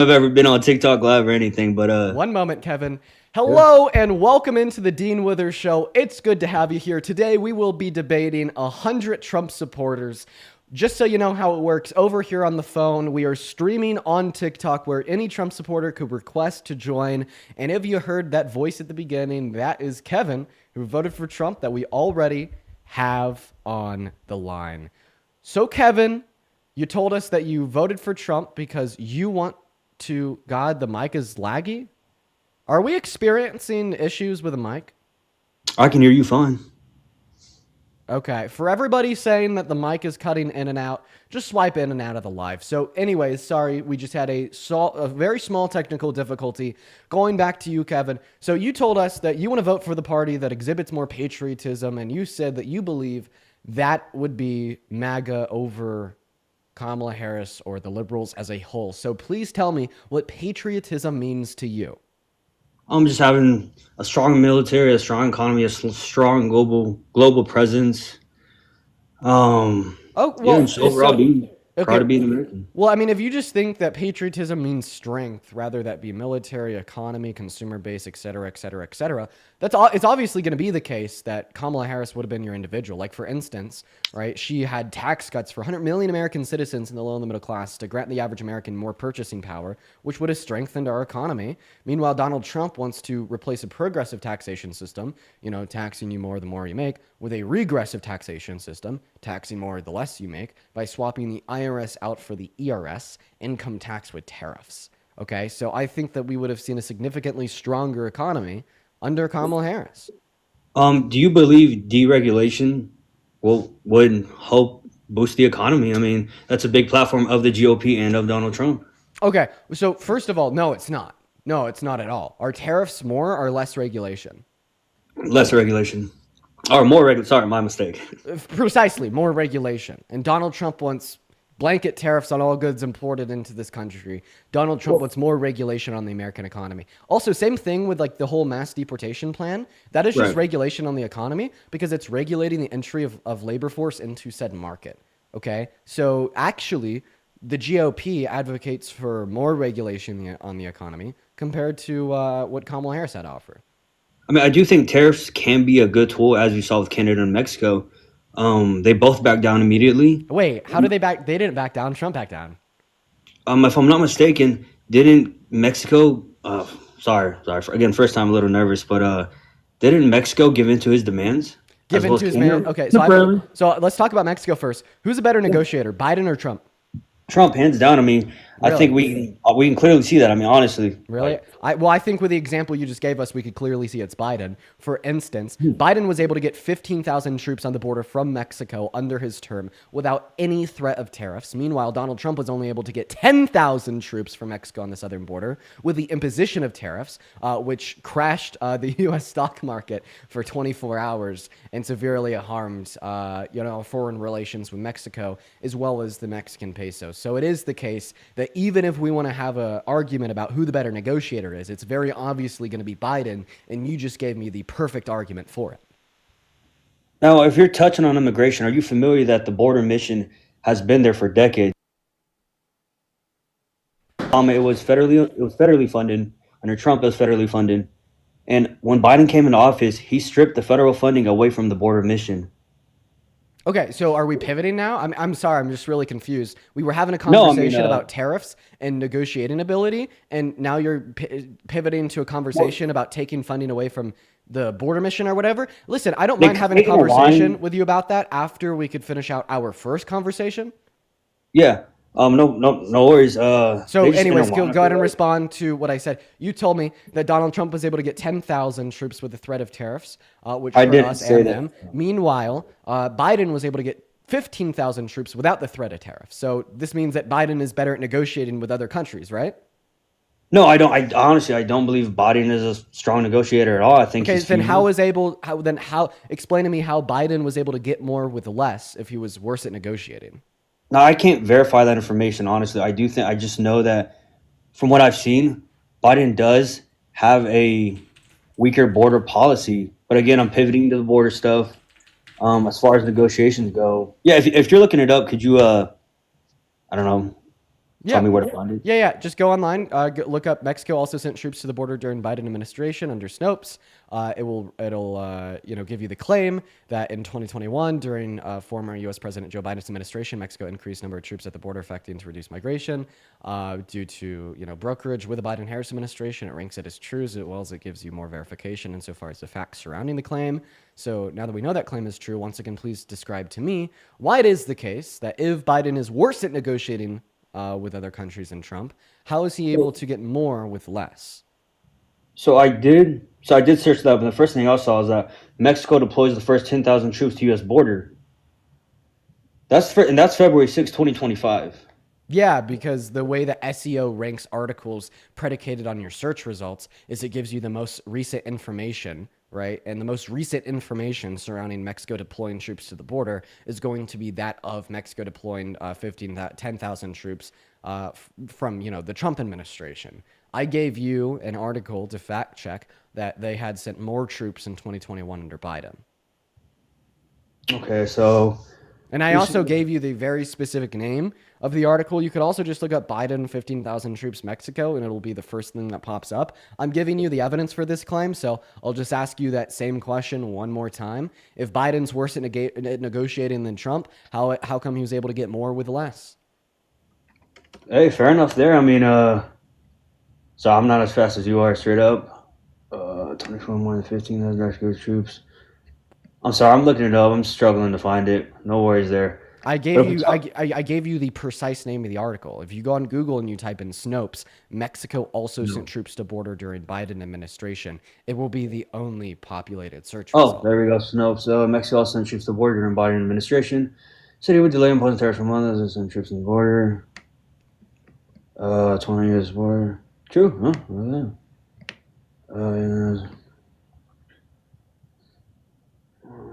I've ever been on TikTok live or anything, but One moment, Kevin. yeah. Hello and welcome into the Dean Withers Show. It's good to have you here. Today we will be debating 100 Trump supporters. Just so you know how it works, over here on the phone, we are streaming on TikTok where any Trump supporter could request to join. And if you heard that voice at the beginning, that is Kevin, who voted for Trump, that we already have on the line. So, Kevin, you told us that you voted for Trump because you want to. God, the mic is laggy. Are we experiencing issues with the mic? I can hear you fine. Okay, for everybody saying that the mic is cutting in and out, just swipe in and out of the live. So anyways, sorry, we just had a very small technical difficulty. Going back to you, Kevin. So you told us that you want to vote for the party that exhibits more patriotism, and you said that you believe that would be MAGA over Kamala Harris or the liberals as a whole. So please tell me what patriotism means to you. I'm just having a strong military, a strong economy, strong global presence. Oh, Yeah, and well, just overall so, being proud okay. to be an American. Well, I mean, if you just think that patriotism means strength, rather that be military, economy, consumer base, et cetera, et cetera, et cetera, it's obviously going to be the case that Kamala Harris would have been your individual. Like, for instance, right, she had tax cuts for 100 million American citizens in the low and the middle class to grant the average American more purchasing power, which would have strengthened our economy. Meanwhile, Donald Trump wants to replace a progressive taxation system, taxing you more the more you make, with a regressive taxation system, taxing more the less you make, by swapping the IRS out for the ERS, income tax with tariffs. Okay, so I think that we would have seen a significantly stronger economy under Kamala Harris. Do you believe deregulation would help boost the economy? I mean, that's a big platform of the GOP and of Donald Trump. Okay, so first of all, no, it's not. No, it's not at all. Are tariffs more or less regulation? Less regulation. Or more regulation. Sorry, my mistake. Precisely, more regulation. And Donald Trump wants blanket tariffs on all goods imported into this country. Donald Trump wants more regulation on the American economy. Also, same thing with like the whole mass deportation plan. That is just Right. regulation on the economy because it's regulating the entry of labor force into said market. Okay? So actually, the GOP advocates for more regulation on the economy compared to what Kamala Harris had to offer. I mean, I do think tariffs can be a good tool, as you saw with Canada and Mexico. They both backed down immediately. Wait, how did they back? They didn't back down. Trump backed down. If I'm not mistaken, didn't Mexico? Sorry. Again, first time a little nervous, but didn't Mexico give in to his demands as Given well to as his man. Canada? Okay, Temporarily. so let's talk about Mexico first. Who's a better negotiator, Biden or Trump? Trump, hands down. I mean, I think Really? we can clearly see that. I mean, honestly, Really? like I think with the example you just gave us, we could clearly see it's Biden. For instance, Biden was able to get 15,000 troops on the border from Mexico under his term without any threat of tariffs. Meanwhile, Donald Trump was only able to get 10,000 troops from Mexico on the southern border with the imposition of tariffs, which crashed the U.S. stock market for 24 hours and severely harmed, foreign relations with Mexico as well as the Mexican peso. So it is the case that even if we want to have an argument about who the better negotiator is, it's very obviously going to be Biden, and you just gave me the perfect argument for it. now, if you're touching on immigration, are you familiar that the border mission has been there for decades? It was federally funded under Trump. It was federally funded, and when Biden came into office, he stripped the federal funding away from the border mission. Okay, so are we pivoting now? I'm sorry, I'm just really confused. We were having a No, I mean, conversation about tariffs and negotiating ability, and now you're pivoting to a well, conversation about taking funding away from the border mission or whatever. Listen, I don't they mind having a created a conversation line. with you about that after we could finish out our first conversation. Yeah. No worries. So, They just didn't anyways, go want ahead and to. respond to what I said. You told me that Donald Trump was able to get 10,000 troops with the threat of tariffs, which I hurt didn't us say and that. them. Meanwhile, Biden was able to get 15,000 troops without the threat of tariffs. So, this means that Biden is better at negotiating with other countries, right? No, I don't. I honestly, I don't believe Biden is a strong negotiator at all. I think Okay, he's then how feeble. is able how then how explain to me how Biden was able to get more with less if he was worse at negotiating? Now, I can't verify that information. Honestly, I do think I just know that from what I've seen, Biden does have a weaker border policy. But again, I'm pivoting to the border stuff. As far as negotiations go, yeah. If you're looking it up, could you I don't know, Tell Yeah. me where to find it. Yeah. Just go online. Look up Mexico also sent troops to the border during Biden administration under Snopes. It'll give you the claim that in 2021 during former U.S. President Joe Biden's administration, Mexico increased number of troops at the border, affecting to reduce migration due to brokerage with the Biden-Harris administration. It ranks it as true as well as it gives you more verification insofar as the facts surrounding the claim. So now that we know that claim is true, once again, please describe to me why it is the case that if Biden is worse at negotiating with other countries than Trump, how is he able to get more with less? So I did search that up, and the first thing I saw is that Mexico deploys the first 10,000 troops to U.S. border. That's February 6, 2025. Yeah, because the way that SEO ranks articles predicated on your search results is it gives you the most recent information, right? And the most recent information surrounding Mexico deploying troops to the border is going to be that of Mexico deploying 10,000 troops from the Trump administration. I gave you an article to fact check that they had sent more troops in 2021 under Biden. Okay, so And I also gave you the very specific name of the article. You could also just look up Biden 15,000 troops Mexico, and it'll be the first thing that pops up. I'm giving you the evidence for this claim, so I'll just ask you that same question one more time. If Biden's worse at negotiating than Trump, how come he was able to get more with less? hey, fair enough there. I mean, so I'm not as fast as you are, straight up. 24 more than 15,000 Mexico troops. I'm sorry, I'm looking it up. I'm struggling to find it. No worries there. I But gave if we you talk, I gave you the precise name of the article. If you go on Google and you type in Snopes, Mexico also sent troops to border during Biden administration, it will be the only populated search oh, result. there we go. Snopes. Mexico also sent troops to the border during Biden administration. City would delay imposing tariffs for months and send troops on the border. 20 years border. True. Huh? Yeah.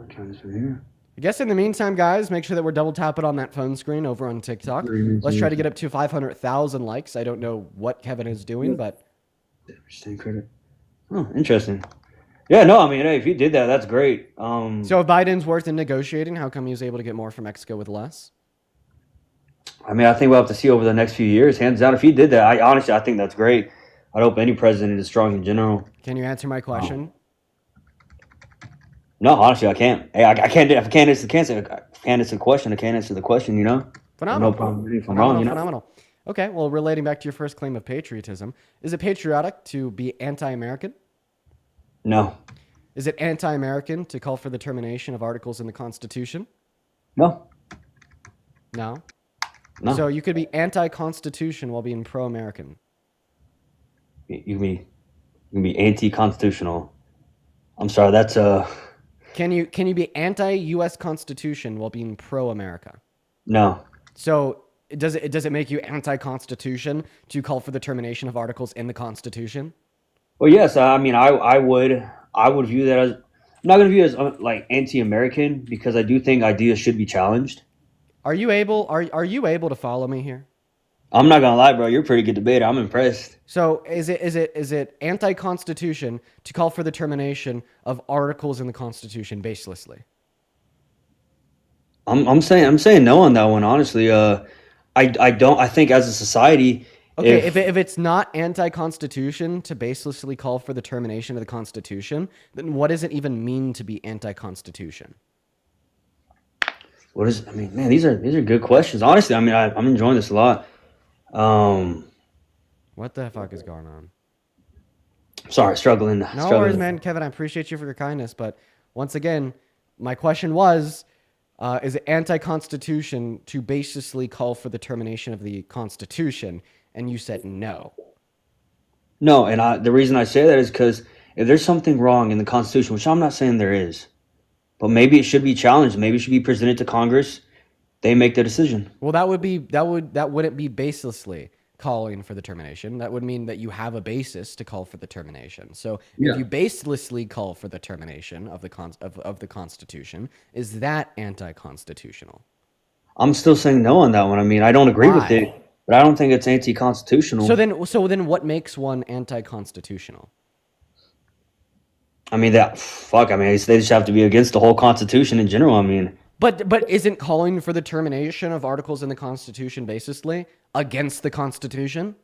Trying this from here. I guess in the meantime, guys, make sure that we're double tapping on that phone screen over on TikTok. Let's try to get up to 500,000 likes. I don't know what Kevin is doing, but Interesting credit. Oh, interesting. Yeah, no, I mean, hey, if you did that, that's great. so if Biden's worth in negotiating, how come he was able to get more from Mexico with less? I mean, I think we'll have to see over the next few years. Hands down, if he did that, I think that's great. I'd hope any president is strong in general. Can you answer my question? No, honestly, I can't. Hey, I can't. If I can't answer the question, I can't answer the question. Phenomenal. No problem if I'm wrong. Phenomenal. Okay, well, relating back to your first claim of patriotism, is it patriotic to be anti-American? No, Is it anti-American to call for the termination of articles in the Constitution? no, No. no. So you could be anti-Constitution while being pro-American. You can be anti-constitutional. I'm sorry. Can you be anti-U.S. Constitution while being pro-America? No. So does it make you anti-Constitution to call for the termination of articles in the Constitution? Well, yes. I mean, I would view that as. I'm not going to view it as like anti-American because I do think ideas should be challenged. Are you able to follow me here? I'm not gonna lie, bro. You're a pretty good debater. I'm impressed. So is it anti-Constitution to call for the termination of articles in the Constitution baselessly? I'm saying no on that one. Honestly, I don't. I think as a society, Okay, if it's not anti-Constitution to baselessly call for the termination of the Constitution, then what does it even mean to be anti-Constitution? what is? I mean, man, these are good questions. Honestly, I mean, I'm enjoying this a lot. Um, What the fuck is going on? sorry, struggling. No Struggling. worries, man. Kevin, I appreciate you for your kindness, but once again, my question was, is it anti-Constitution to baselessly call for the termination of the Constitution? And you said no. No, and the reason I say that is because if there's something wrong in the Constitution, which I'm not saying there is, but maybe it should be challenged. Maybe it should be presented to Congress. They make the decision. Well, that wouldn't be baselessly calling for the termination. That would mean that you have a basis to call for the termination. So Yeah. if you baselessly call for the termination of the Constitution, is that anti-constitutional? I'm still saying no on that one. I mean, I don't agree with Why? it, but I don't think it's anti-constitutional. So then what makes one anti-constitutional? I mean, that fuck. I mean, they just have to be against the whole Constitution in general. I mean, But isn't calling for the termination of articles in the Constitution basically against the Constitution?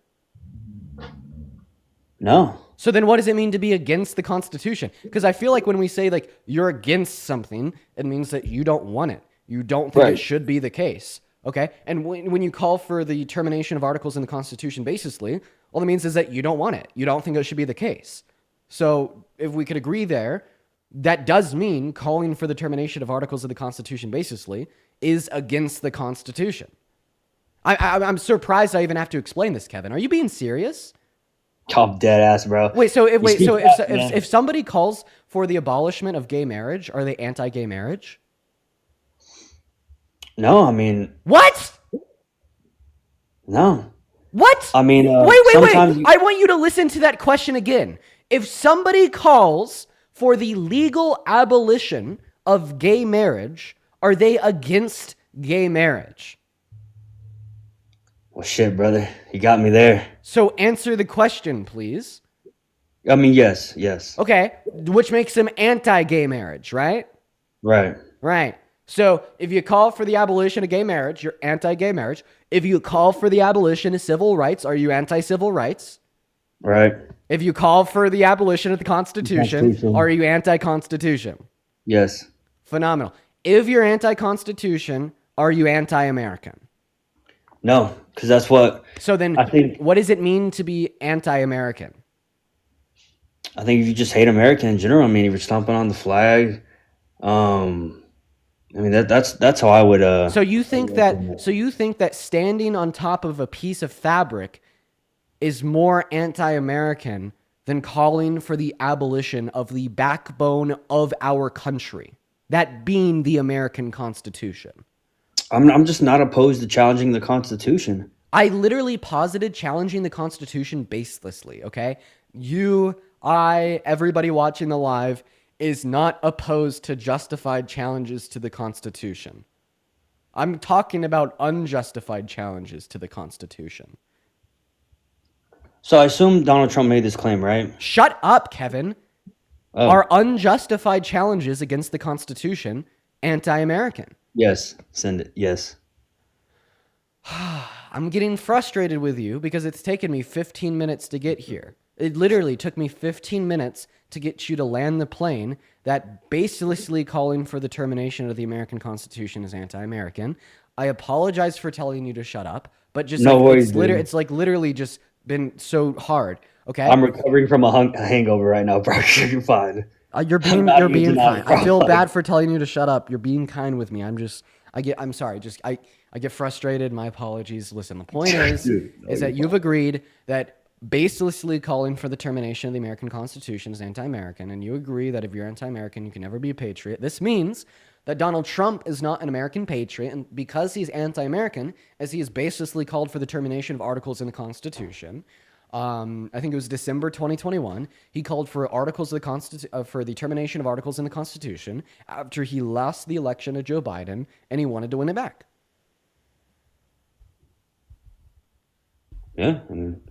No. So then what does it mean to be against the Constitution? Because I feel like when we say like you're against something, it means that you don't want it. You don't think it Right. should be the case. Okay? And when you call for the termination of articles in the Constitution basically, all it means is that you don't want it. You don't think it should be the case. So if we could agree there, that does mean calling for the termination of articles of the Constitution basically is against the Constitution. I'm surprised I even have to explain this, Kevin. Are you being serious? I'm dead ass, bro. Wait, so if You wait, speak so fast, man. if somebody calls for the abolishment of gay marriage, are they anti-gay marriage? No, I mean, What? no. What? I mean, Wait. sometimes you, I want you to listen to that question again. If somebody calls for the legal abolition of gay marriage, are they against gay marriage? well, shit, brother. You got me there. So answer the question, please. I mean, yes, yes. Okay, which makes them anti-gay marriage, right? Right. Right. So if you call for the abolition of gay marriage, you're anti-gay marriage. If you call for the abolition of civil rights, are you anti-civil rights? Right. If you call for the abolition of the Constitution, Constitution. are you anti-Constitution? Yes. Phenomenal. If you're anti-Constitution, are you anti-American? No, because that's what So then, I think. what does it mean to be anti-American? I think if you just hate America in general, I mean, if you're stomping on the flag, um, I mean that's how I would. So you think that standing on top of a piece of fabric is more anti-American than calling for the abolition of the backbone of our country, that being the American Constitution. I'm just not opposed to challenging the Constitution. I literally posited challenging the Constitution baselessly, okay? You, I, everybody watching the live is not opposed to justified challenges to the Constitution. I'm talking about unjustified challenges to the Constitution. So I assume Donald Trump made this claim, right? Shut up, Kevin. Oh, Are unjustified challenges against the Constitution anti-American? yes. Send it. Yes. I'm getting frustrated with you because it's taken me 15 minutes to get here. It literally took me 15 minutes to get you to land the plane that baselessly calling for the termination of the American Constitution is anti-American. I apologize for telling you to shut up, but just No like worries, dude. it's like literally just been so hard. Okay, I'm recovering from a hangover right now, bro. You're fine. you're being not you're being using kind. I feel alcohol. bad for telling you to shut up. You're being kind with me. I'm sorry. I get frustrated. My apologies. Listen, the point Dude, no, is that you've agreed that baselessly calling for the termination of the American Constitution is anti-American, and you agree that if you're anti-American, you can never be a patriot. This means that Donald Trump is not an American patriot, and because he's anti-American, as he has baselessly called for the termination of articles in the Constitution, I think it was December 2021. He called for for the termination of articles in the Constitution after he lost the election to Joe Biden, and he wanted to win it back. Yeah. I mean,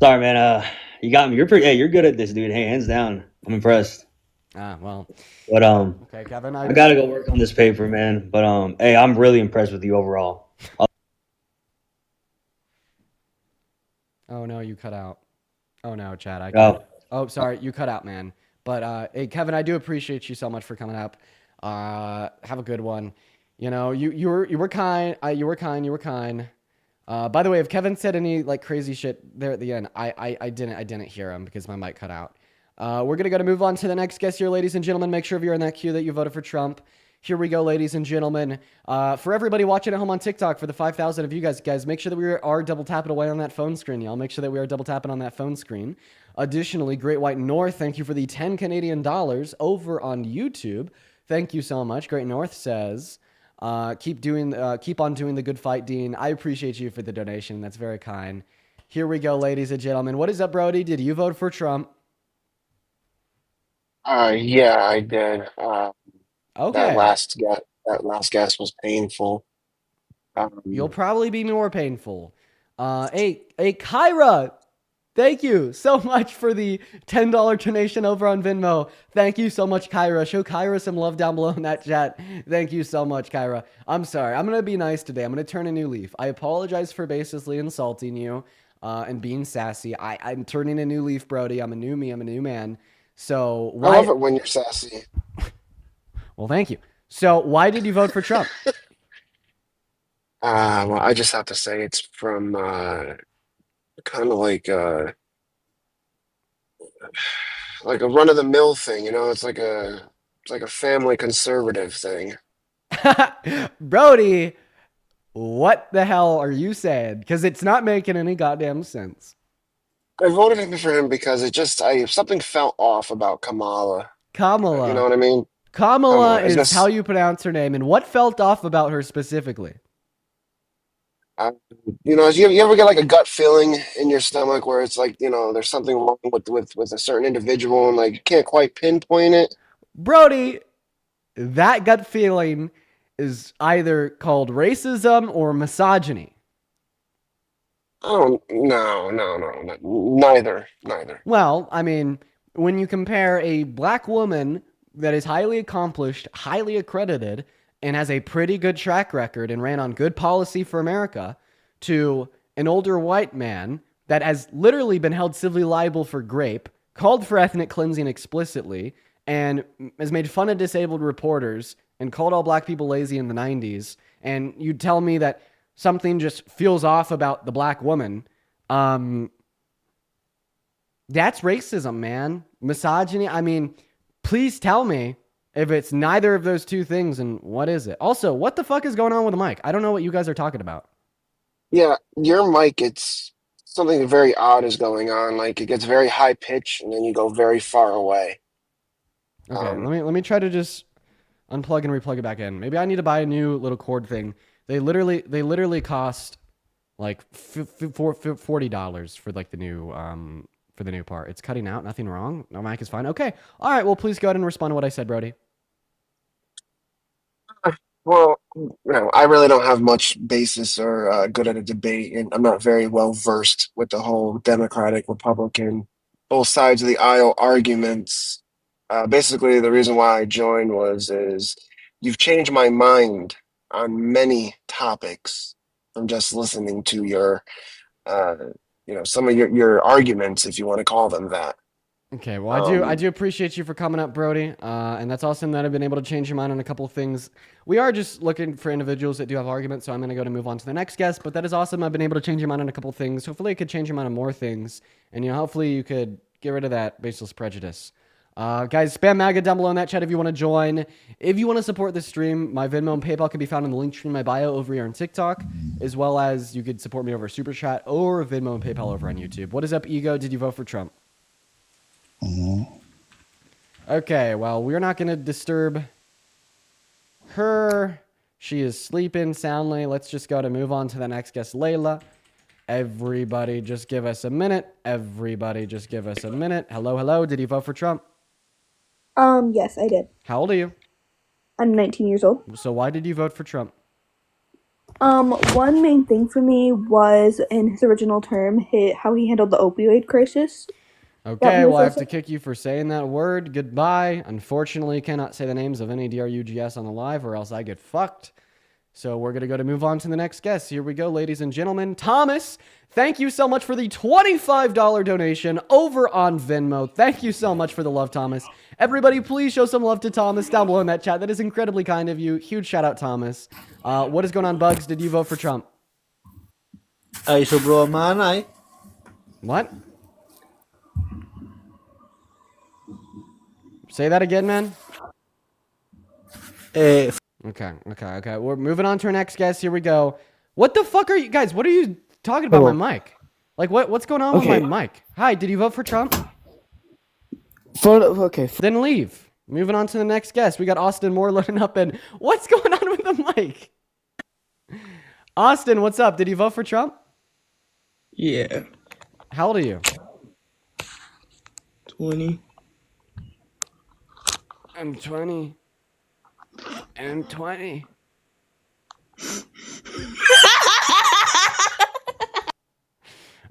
sorry, man. You got me. You're pretty. Hey, you're good at this, dude. Hey, hands down. I'm impressed. Well, But okay, Kevin. I gotta go work on this paper, man. But hey, I'm really impressed with you overall. Oh no, you cut out. Oh no, Chad. Oh, Oh, sorry, you cut out, man. But hey, Kevin, I do appreciate you so much for coming up. Have a good one. You know, you were kind. You were kind. You were kind. By the way, if Kevin said any like crazy shit there at the end, I didn't hear him because my mic cut out. We're gonna move on to the next guest here, ladies and gentlemen. Make sure if you're in that queue that you voted for Trump. Here we go, ladies and gentlemen. For everybody watching at home on TikTok, for the 5,000 of you guys, make sure that we are double tapping away on that phone screen, y'all. Make sure that we are double tapping on that phone screen. Additionally, Great White North, thank you for the 10 Canadian dollars over on YouTube. Thank you so much. Great North says, keep on doing the good fight, Dean. I appreciate you for the donation. That's very kind. Here we go, ladies and gentlemen. What is up, Brody? Did you vote for Trump? Yeah, I did. Okay. That last guess was painful. You'll Um, probably be more painful. Hey, Kyra. Thank you so much for the $10 donation over on Venmo. Thank you so much, Kyra. Show Kyra some love down below in that chat. Thank you so much, Kyra. I'm sorry. I'm going to be nice today. I'm going to turn a new leaf. I apologize for baselessly insulting you and being sassy. I'm turning a new leaf, Brody. I'm a new me. I'm a new man. So I why? love it when you're sassy. Well, thank you. So why did you vote for Trump? Well, I just have to say it's from kind of like a run of the mill thing, you know. It's like a family conservative thing. Brody, what the hell are you saying? Because it's not making any goddamn sense. I voted for him because something felt off about Kamala. You know Kamala. what I mean? Kamala Kamala. It's is how just you pronounce her name. And what felt off about her specifically? uh, you ever get like a gut feeling in your stomach where it's like, there's something wrong with a certain individual and like you can't quite pinpoint it. Brody, that gut feeling is either called racism or misogyny. Oh, no. Neither. Well, I mean, when you compare a black woman that is highly accomplished, highly accredited, and has a pretty good track record and ran on good policy for America to an older white man that has literally been held civilly liable for rape, called for ethnic cleansing explicitly, and has made fun of disabled reporters and called all black people lazy in the 90s, and you tell me that something just feels off about the black woman, that's racism, man. Misogyny. I mean, please tell me if it's neither of those two things, and what is it? Also, what the fuck is going on with the mic? I don't know what you guys are talking about. Yeah, your mic, it's something very odd is going on. Like it gets very high pitch and then you go very far away. Okay, Um, let me try to just unplug and replug it back in. Maybe I need to buy a new little cord thing. They literally cost like $40 for like the new part. It's cutting out. Nothing wrong. No, mic is fine. Okay. All right. Well, please go ahead and respond to what I said, Brody. well, I really don't have much basis or good at a debate, and I'm not very well versed with the whole Democratic, Republican, both sides of the aisle arguments. Basically, the reason why I joined is you've changed my mind on many topics from just listening to uh, some of your arguments, if you want to call them that. Okay, well, I Um, do appreciate you for coming up, Brody, and that's awesome that I've been able to change your mind on a couple of things. We are just looking for individuals that do have arguments, so I'm going to move on to the next guest. But that is awesome. I've been able to change your mind on a couple of things. Hopefully, I could change your mind on more things, and hopefully, you could get rid of that baseless prejudice. Guys, spam MAGA down below in that chat if you want to join. If you want to support this stream, my Venmo and PayPal can be found in the link tree in my bio over here on TikTok, as well as you could support me over Super Chat or Venmo and PayPal over on YouTube. What is up, Ego? Did you vote for Trump? Okay, well, we're not going to disturb her. She is sleeping soundly. Let's just go to move on to the next guest, Layla. Everybody just give us a minute. Everybody just give us a minute. Hello, hello. Did you vote for Trump? Yes, I did. How old are you? I'm 19 years old. So why did you vote for Trump? One main thing for me was in his original term, how he handled the opioid crisis. Okay, well, I have to kick you for saying that word. Goodbye. Unfortunately, cannot say the names of any DRUGS on the live or else I get fucked. So we're going to move on to the next guest. Here we go, ladies and gentlemen. Thomas, thank you so much for the $25 donation over on Venmo. Thank you so much for the love, Thomas. Everybody, please show some love to Thomas down below in that chat. That is incredibly kind of you. Huge shout out, Thomas. What is going on, Bugs? Did you vote for Trump? Ay, sobrang manay. What? Say that again, man. Eh, Okay. We're moving on to our next guest. Here we go. What the fuck are you guys? What are you talking about my mic? Like what's going on with my mic? Hi, did you vote for Trump? Then leave. Moving on to the next guest. We got Austin Moore loading up, and what's going on with the mic? Austin, what's up? Did you vote for Trump? yeah, How old are you? 20. I'm 20. I'm 20.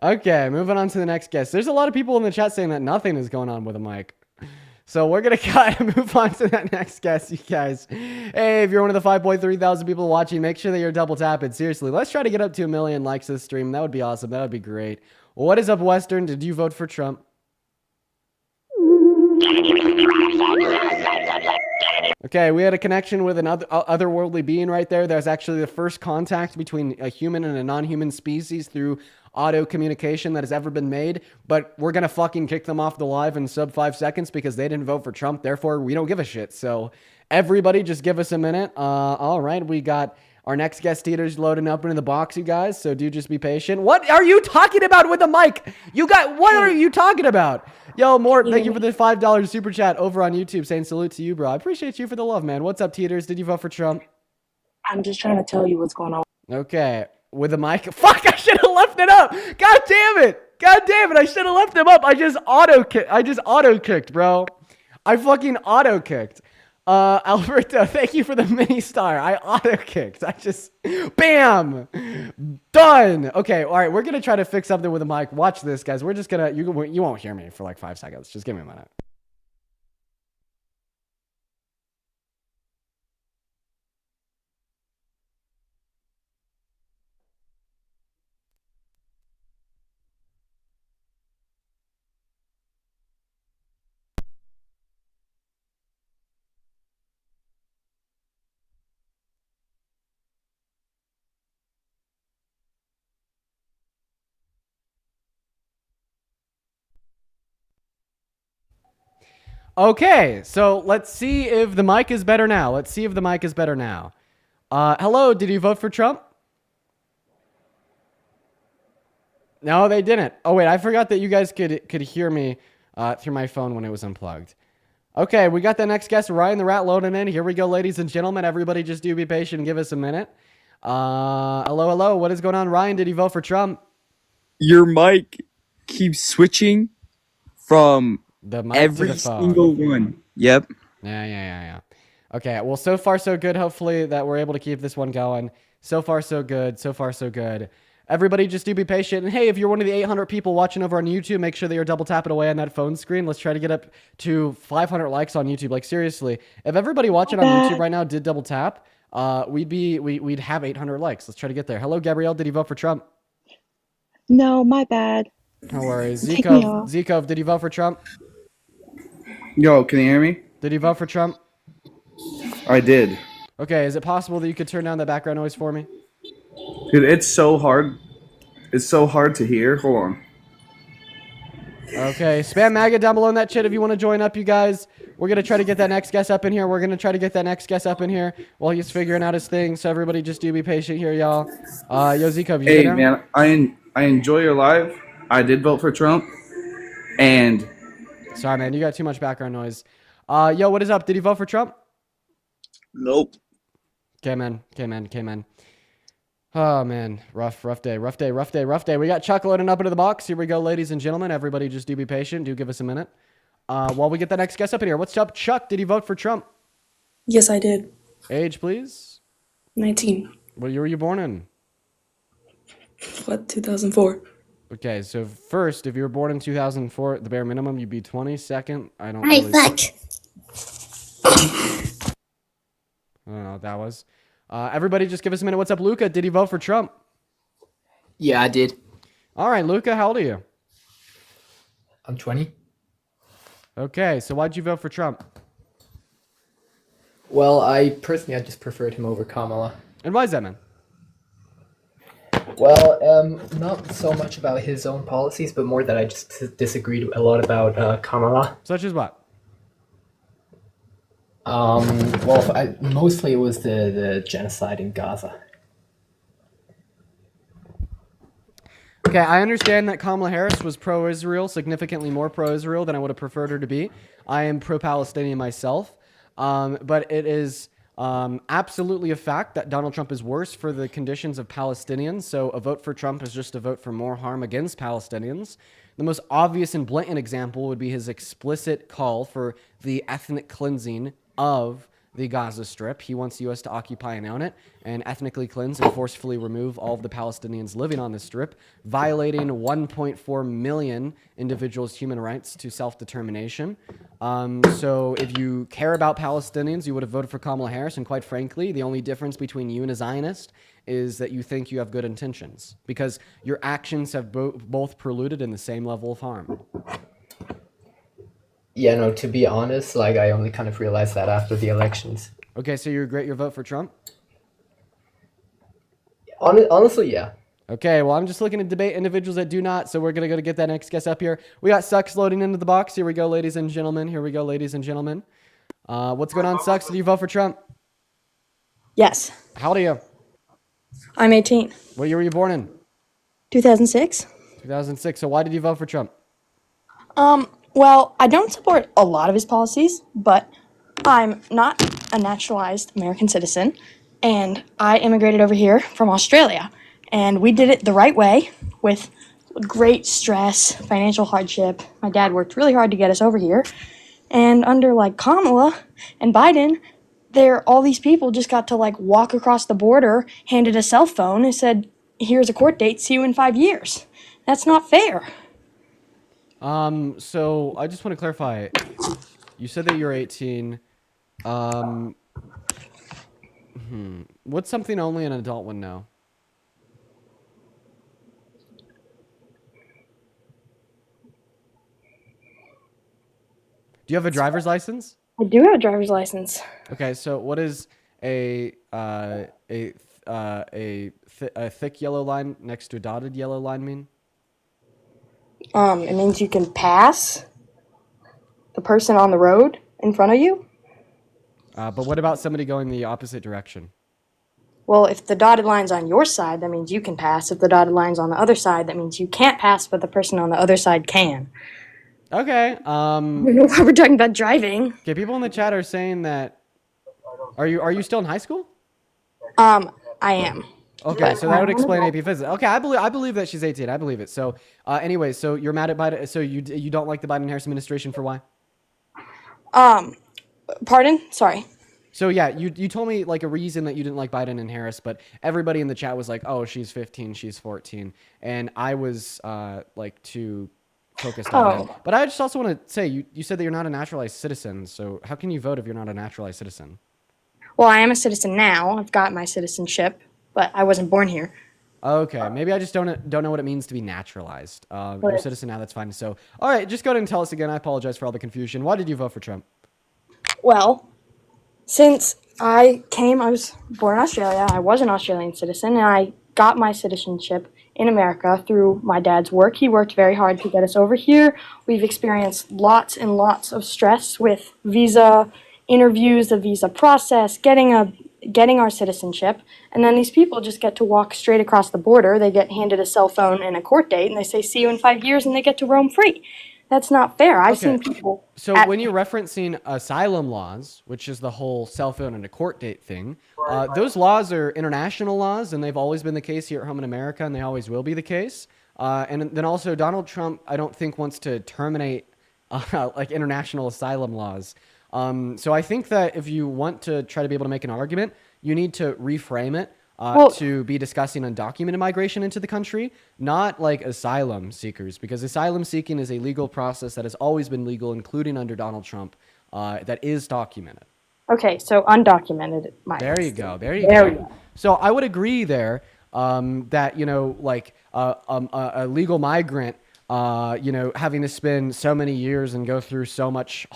Okay, moving on to the next guest. There's a lot of people in the chat saying that nothing is going on with a mic. So we're going to move on to that next guest, you guys. Hey, if you're one of the 5.3 thousand people watching, make sure that you're double tapping. Seriously, let's try to get up to 1 million likes this stream. That would be awesome. That would be great. What is up, Western? Did you vote for Trump? Okay, we had a connection with another otherworldly being right there. That's actually the first contact between a human and a non-human species through auto communication that has ever been made. But we're gonna fucking kick them off the live in sub 5 seconds because they didn't vote for Trump. Therefore, we don't give a shit. So everybody, just give us a minute. All right, we got our next guest eaters loading up into the box, you guys. So do just be patient. What are you talking about with the mic? What are you talking about? Yo, Mort, thank you for the $5 super chat over on YouTube saying salute to you, bro. I appreciate you for the love, man. What's up, Teeters? Did you vote for Trump? I'm just trying to tell you what's going on. Okay. With the mic. Fuck, I should have left it up. God damn it. God damn it. I should have left him up. I just auto kicked, bro. I fucking auto kicked. Alberto, thank you for the mini star. I auto kicked. Bam, done. Okay, all right. We're gonna try to fix something with the mic. Watch this, guys. We're just gonna you won't hear me for like 5 seconds. Just give me a minute. Okay, so let's see if the mic is better now. Hello, did you vote for Trump? No, they didn't. Oh, wait, I forgot that you guys could hear me through my phone when it was unplugged. Okay, we got the next guest, Ryan the Rat, loading in. Here we go, ladies and gentlemen. Everybody just do be patient and give us a minute. Hello. What is going on? Ryan, did you vote for Trump? Your mic keeps switching from The mic every to the phone. single one. Yep. Yeah. Okay, well, so far so good. Hopefully that we're able to keep this one going. So far so good. Everybody just do be patient. And hey, if you're one of the 800 people watching over on YouTube, make sure that you're double tapping away on that phone screen. Let's try to get up to 500 likes on YouTube. Like, seriously, if everybody watching on YouTube right now did double tap, we'd have 800 likes. Let's try to get there. Hello, Gabrielle. Did you vote for Trump? No, my bad. No worries. Take me off. Zikov, did you vote for Trump? Yo, can you hear me? Did you vote for Trump? I did. Okay, is it possible that you could turn down the background noise for me? Dude, it's so hard. It's so hard to hear. Hold on. Okay, spam MAGA down below in that chat if you want to join up, you guys. We're going to try to get that next guest up in here. While he's figuring out his thing. So everybody just do be patient here, y'all. Yo, Zikov, you Hey, there? man, I enjoy your live. I did vote for Trump. And Sorry, man. You got too much background noise. Yo, what is up? Did you vote for Trump? Nope. Okay, man. Oh, man. Rough day. We got Chuck loading up into the box. Here we go, ladies and gentlemen. Everybody just do be patient. Do give us a minute. While we get the next guest up in here. What's up, Chuck? Did you vote for Trump? Yes, I did. Age, please. 19. What year were you born in? 2004. Okay, so first, if you were born in 2004, the bare minimum, you'd be 20. Second, I don't Hey, really... fuck. I don't know what that was. Everybody just give us a minute. What's up, Luca? Did you vote for Trump? Yeah, I did. All right, Luca, how old are you? I'm 20. Okay, so why'd you vote for Trump? Well, I just preferred him over Kamala. And why is that, man? Well, not so much about his own policies, but more that I just disagreed a lot about Kamala. Such as what? Well, mostly it was the genocide in Gaza. Okay, I understand that Kamala Harris was pro-Israel, significantly more pro-Israel than I would have preferred her to be. I am pro-Palestinian myself, but it is absolutely a fact that Donald Trump is worse for the conditions of Palestinians, so a vote for Trump is just a vote for more harm against Palestinians. The most obvious and blatant example would be his explicit call for the ethnic cleansing of the Gaza Strip. He wants the U.S. to occupy and own it and ethnically cleanse and forcefully remove all of the Palestinians living on the Strip, violating 1.4 million individuals' human rights to self-determination. So if you care about Palestinians, you would have voted for Kamala Harris. And quite frankly, the only difference between you and a Zionist is that you think you have good intentions because your actions have both preluded in the same level of harm. Yeah, no, to be honest, like I only kind of realized that after the elections. Okay, so you regret your vote for Trump? Honestly, yeah. Okay, well, I'm just looking to debate individuals that do not, so we're going to go to get that next guest up here. We got Sucks loading into the box. Here we go, ladies and gentlemen. Here we go, ladies and gentlemen. What's going on, Sucks? Did you vote for Trump? Yes. How old are you? I'm 18. What year were you born in? 2006. 2006. So why did you vote for Trump? Well, I don't support a lot of his policies, but I'm not a naturalized American citizen, and I immigrated over here from Australia, and we did it the right way with great stress, financial hardship. My dad worked really hard to get us over here, and under like Kamala and Biden, all these people just got to like walk across the border, handed a cell phone, and said, "Here's a court date. See you in 5 years." That's not fair. So I just want to clarify. You said that you're 18. What's something only an adult would know? Do you have a driver's license? I do have a driver's license. Okay, so what is a thick yellow line next to a dotted yellow line mean? It means you can pass the person on the road in front of you. But what about somebody going the opposite direction? Well, if the dotted line's on your side, that means you can pass. If the dotted line's on the other side, that means you can't pass, but the person on the other side can. Okay. I don't know why we're talking about driving. Okay. People in the chat are saying that. Are you still in high school? I am. Okay, so that would explain AP Physics. Okay, I believe that she's 18. I believe it. So, anyway, so you're mad at Biden. So you don't like the Biden-Harris administration for why? Pardon? Sorry. So yeah, you told me like a reason that you didn't like Biden and Harris, but everybody in the chat was like, "Oh, she's 15, she's 14," and I was like too focused on that. But I just also want to say you said that you're not a naturalized citizen. So how can you vote if you're not a naturalized citizen? Well, I am a citizen now. I've got my citizenship, but I wasn't born here. Okay, maybe I just don't know what it means to be naturalized. You're a citizen now, that's fine. So, all right, just go ahead and tell us again. I apologize for all the confusion. Why did you vote for Trump? Well, since I was born in Australia, I was an Australian citizen, and I got my citizenship in America through my dad's work. He worked very hard to get us over here. We've experienced lots and lots of stress with visa interviews, the visa process, getting our citizenship, and then these people just get to walk straight across the border. They get handed a cell phone and a court date, and they say, "See you in 5 years," and they get to roam free. That's not fair. I've seen people. So when you're referencing asylum laws, which is the whole cell phone and a court date thing, those laws are international laws, and they've always been the case here at home in America, and they always will be the case. And then also Donald Trump, I don't think wants to terminate like international asylum laws. So I think that if you want to try to be able to make an argument, you need to reframe it to be discussing undocumented migration into the country, not like asylum seekers, because asylum seeking is a legal process that has always been legal, including under Donald Trump, that is documented. Okay, so undocumented migrants. There you go. There you go. So I would agree there that, like a legal migrant, having to spend so many years and go through so much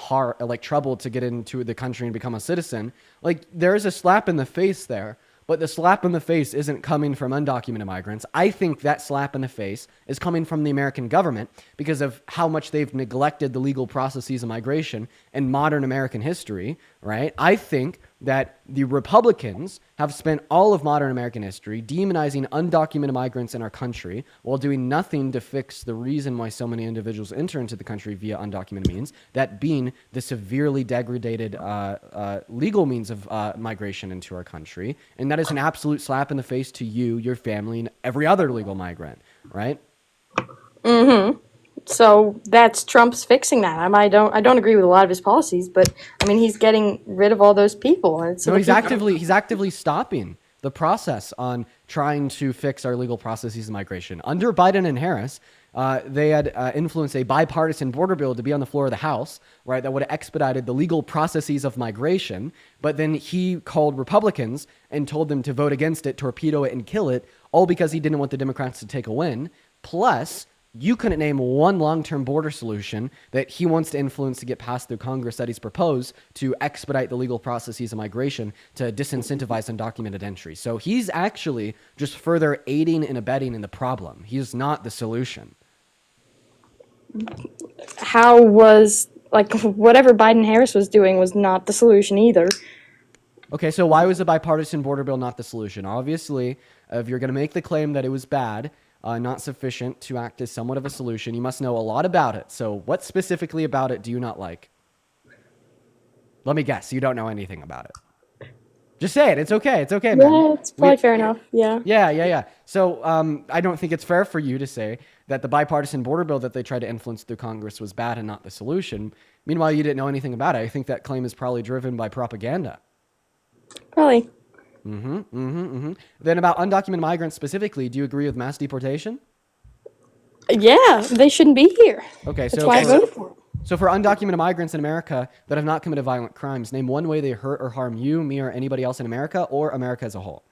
trouble to get into the country and become a citizen, like there is a slap in the face there. But the slap in the face isn't coming from undocumented migrants. I think that slap in the face is coming from the American government because of how much they've neglected the legal processes of migration in modern American history, right? I think that the Republicans have spent all of modern American history demonizing undocumented migrants in our country while doing nothing to fix the reason why so many individuals enter into the country via undocumented means, that being the severely degraded legal means of migration into our country. And that is an absolute slap in the face to you, your family, and every other legal migrant, right? Mm-hmm. So that's Trump's fixing that. I don't agree with a lot of his policies, but I mean he's getting rid of all those people. And so No, the he's actively stopping the process on trying to fix our legal processes of migration. Under Biden and Harris, they had influenced a bipartisan border bill to be on the floor of the House, right? That would have expedited the legal processes of migration. But then he called Republicans and told them to vote against it, torpedo it, and kill it, all because he didn't want the Democrats to take a win. Plus, you couldn't name one long-term border solution that he wants to influence to get passed through Congress that he's proposed to expedite the legal processes of migration to disincentivize undocumented entry. So he's actually just further aiding and abetting in the problem. He is not the solution. how was like whatever Biden Harris was doing was not the solution either. Okay, so why was the bipartisan border bill not the solution? Obviously, if you're going to make the claim that it was bad, not sufficient to act as somewhat of a solution, you must know a lot about it. So what specifically about it do you not like? Let me guess, you don't know anything about it. Just say it. It's okay. It's okay, man. Yeah, it's probably fair enough. Yeah. Yeah. So I don't think it's fair for you to say that the bipartisan border bill that they tried to influence through Congress was bad and not the solution. Meanwhile, you didn't know anything about it. I think that claim is probably driven by propaganda. Probably. Then about undocumented migrants specifically, do you agree with mass deportation? Yeah, they shouldn't be here. Okay, That's why I voted for it. So for undocumented migrants in America that have not committed violent crimes, name one way they hurt or harm you, me, or anybody else in America or America as a whole.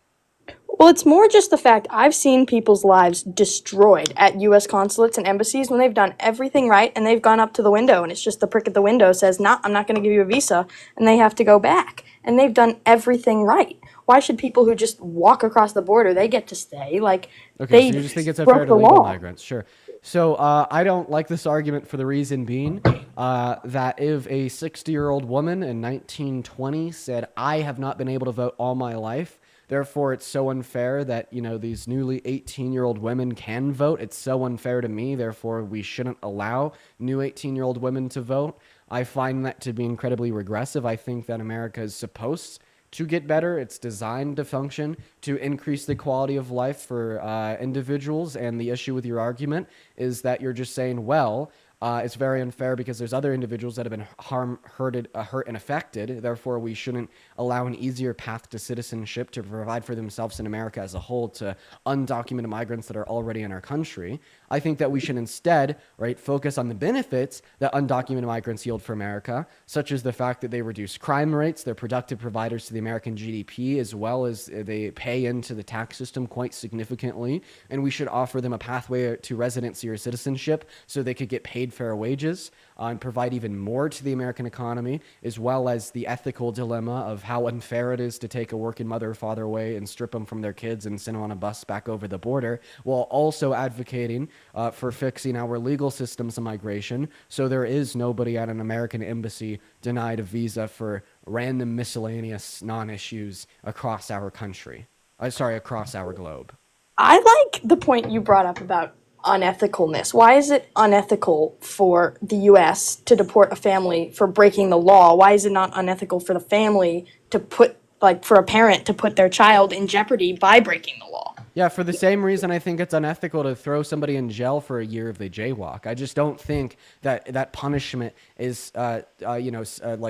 Well, it's more just the fact I've seen people's lives destroyed at U.S. consulates and embassies when they've done everything right and they've gone up to the window and it's just the prick at the window says, "Nah, I'm not going to give you a visa," and they have to go back. And they've done everything right. Why should people who just walk across the border, they get to stay? Like, Okay, they so you just think it's broke unfair to the legal law. migrants. Sure. So I don't like this argument for the reason being that if a 60-year-old woman in 1920 said, "I have not been able to vote all my life, therefore it's so unfair that, you know, these newly 18-year-old women can vote. It's so unfair to me, therefore we shouldn't allow new 18-year-old women to vote." I find that to be incredibly regressive. I think that America is supposed to get better. It's designed to function to increase the quality of life for individuals. And the issue with your argument is that you're just saying, well, it's very unfair because there's other individuals that have been hurt and affected. Therefore, we shouldn't allow an easier path to citizenship to provide for themselves in America as a whole to undocumented migrants that are already in our country. I think that we should instead, right, focus on the benefits that undocumented migrants yield for America, such as the fact that they reduce crime rates, they're productive providers to the American GDP, as well as they pay into the tax system quite significantly. And we should offer them a pathway to residency or citizenship so they could get paid fair wages and provide even more to the American economy, as well as the ethical dilemma of how unfair it is to take a working mother or father away and strip them from their kids and send them on a bus back over the border, while also advocating for fixing our legal systems of migration so there is nobody at an American embassy denied a visa for random miscellaneous non-issues across our country. Across our globe. I like the point you brought up about unethicalness. Why is it unethical for the U.S. to deport a family for breaking the law? Why is it not unethical for the family to for a parent to put their child in jeopardy by breaking the law? Yeah, for the same reason I think it's unethical to throw somebody in jail for a year if they jaywalk. I just don't think that punishment is,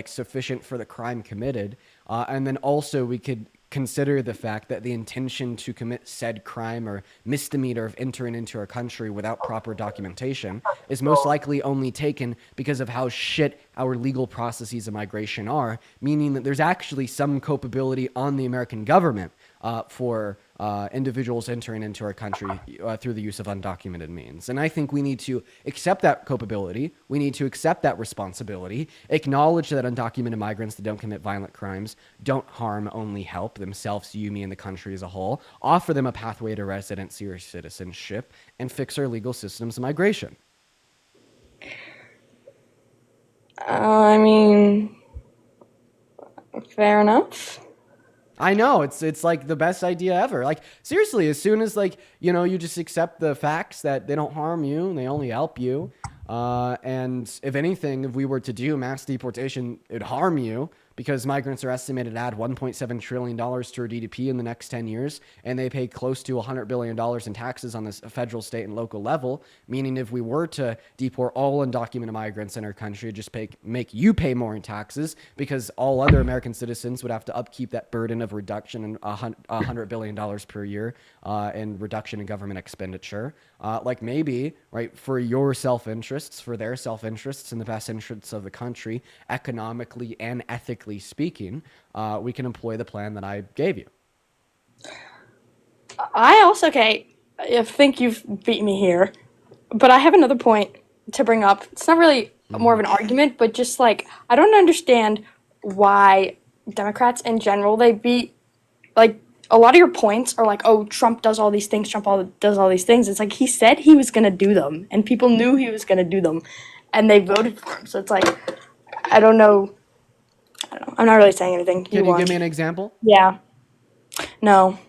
sufficient for the crime committed. And then also we could consider the fact that the intention to commit said crime or misdemeanor of entering into our country without proper documentation is most likely only taken because of how shit our legal processes of migration are, meaning that there's actually some culpability on the American government for individuals entering into our country through the use of undocumented means. And I think we need to accept that culpability. We need to accept that responsibility, acknowledge that undocumented migrants that don't commit violent crimes don't harm, only help themselves, you, me, and the country as a whole, offer them a pathway to residency or citizenship, and fix our legal systems of migration. I mean, fair enough. I know, it's like the best idea ever. Like, seriously, as soon as, like, you know, you just accept the facts that they don't harm you and they only help you. And if anything, if we were to do mass deportation, it'd harm you because migrants are estimated to add $1.7 trillion to our GDP in the next 10 years, and they pay close to $100 billion in taxes on this federal, state, and local level, meaning if we were to deport all undocumented migrants in our country, it'd just make you pay more in taxes because all other American citizens would have to upkeep that burden of reduction in $100 billion per year and reduction in government expenditure. Like maybe, right, for your self-interests, for their self-interests, and the best interests of the country, economically and ethically speaking, we can employ the plan that I gave you. I also, okay, I think you've beat me here, but I have another point to bring up. It's not really more of an argument, but just like, I don't understand why Democrats in general, they beat, like, a lot of your points are like, oh, Trump does all these things, does all these things. It's like, he said he was going to do them, and people knew he was going to do them, and they voted for him. So it's like, I don't know. I'm not really saying anything. Can you give me an example? Yeah. No.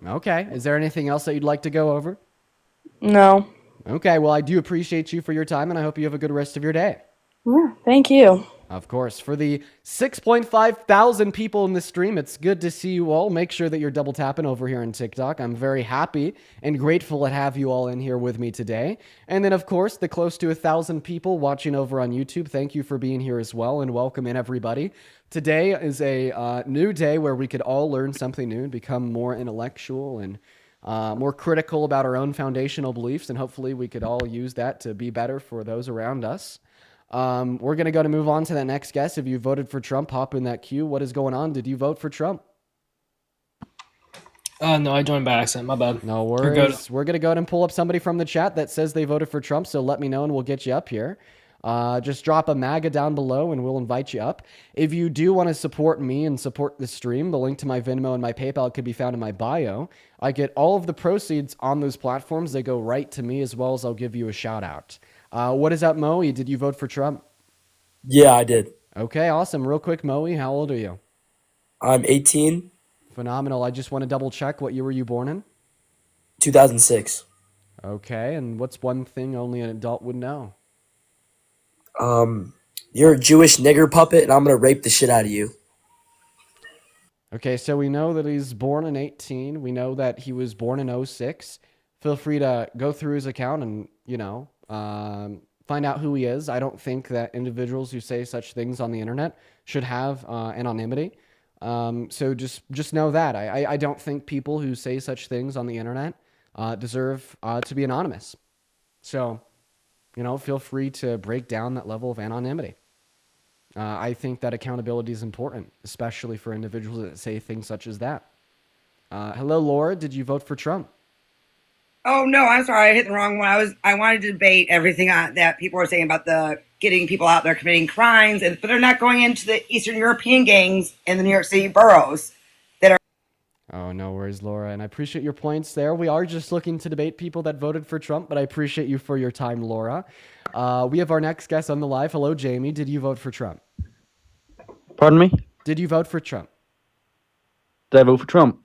Okay. Is there anything else that you'd like to go over? No. Okay. Well, I do appreciate you for your time, and I hope you have a good rest of your day. Yeah, thank you. Of course. For the 6.5 thousand people in the stream, it's good to see you all. Make sure that you're double tapping over here on TikTok. I'm very happy and grateful to have you all in here with me today. And then, of course, the close to 1,000 people watching over on YouTube, thank you for being here as well, and welcome in everybody. Today is a new day where we could all learn something new and become more intellectual and more critical about our own foundational beliefs, and hopefully we could all use that to be better for those around us. We're going to move on to that next guest. If you voted for Trump, hop in that queue. What is going on? Did you vote for Trump? No, I joined by accident. My bad. No worries. We're going to go ahead and pull up somebody from the chat that says they voted for Trump, so let me know and we'll get you up here. Just drop a MAGA down below and we'll invite you up. If you do want to support me and support the stream, the link to my Venmo and my PayPal could be found in my bio. I get all of the proceeds on those platforms. They go right to me, as well as I'll give you a shout out. What is up, Moe? Did you vote for Trump? Yeah, I did. Okay, awesome. Real quick, Moe, how old are you? I'm 18. Phenomenal. I just want to double check. What year were you born in? 2006. Okay, and what's one thing only an adult would know? You're a Jewish nigger puppet, and I'm going to rape the shit out of you. Okay, so we know that he's born in 18. We know that he was born in 06. Feel free to go through his account and, find out who he is. I don't think that individuals who say such things on the internet should have anonymity. So just know that. I don't think people who say such things on the internet deserve to be anonymous. So, feel free to break down that level of anonymity. I think that accountability is important, especially for individuals that say things such as that. Hello, Laura. Did you vote for Trump? Oh no, I'm sorry, I hit the wrong one. I wanted to debate everything that people are saying about the getting people out there committing crimes, but they're not going into the Eastern European gangs in the New York City boroughs that are. Oh, no worries, Laura, and I appreciate your points there. We are just looking to debate people that voted for Trump, but I appreciate you for your time, Laura. We have our next guest on the live. Hello, Jamie. Did you vote for Trump? Pardon me? Did you vote for Trump? Did I vote for Trump?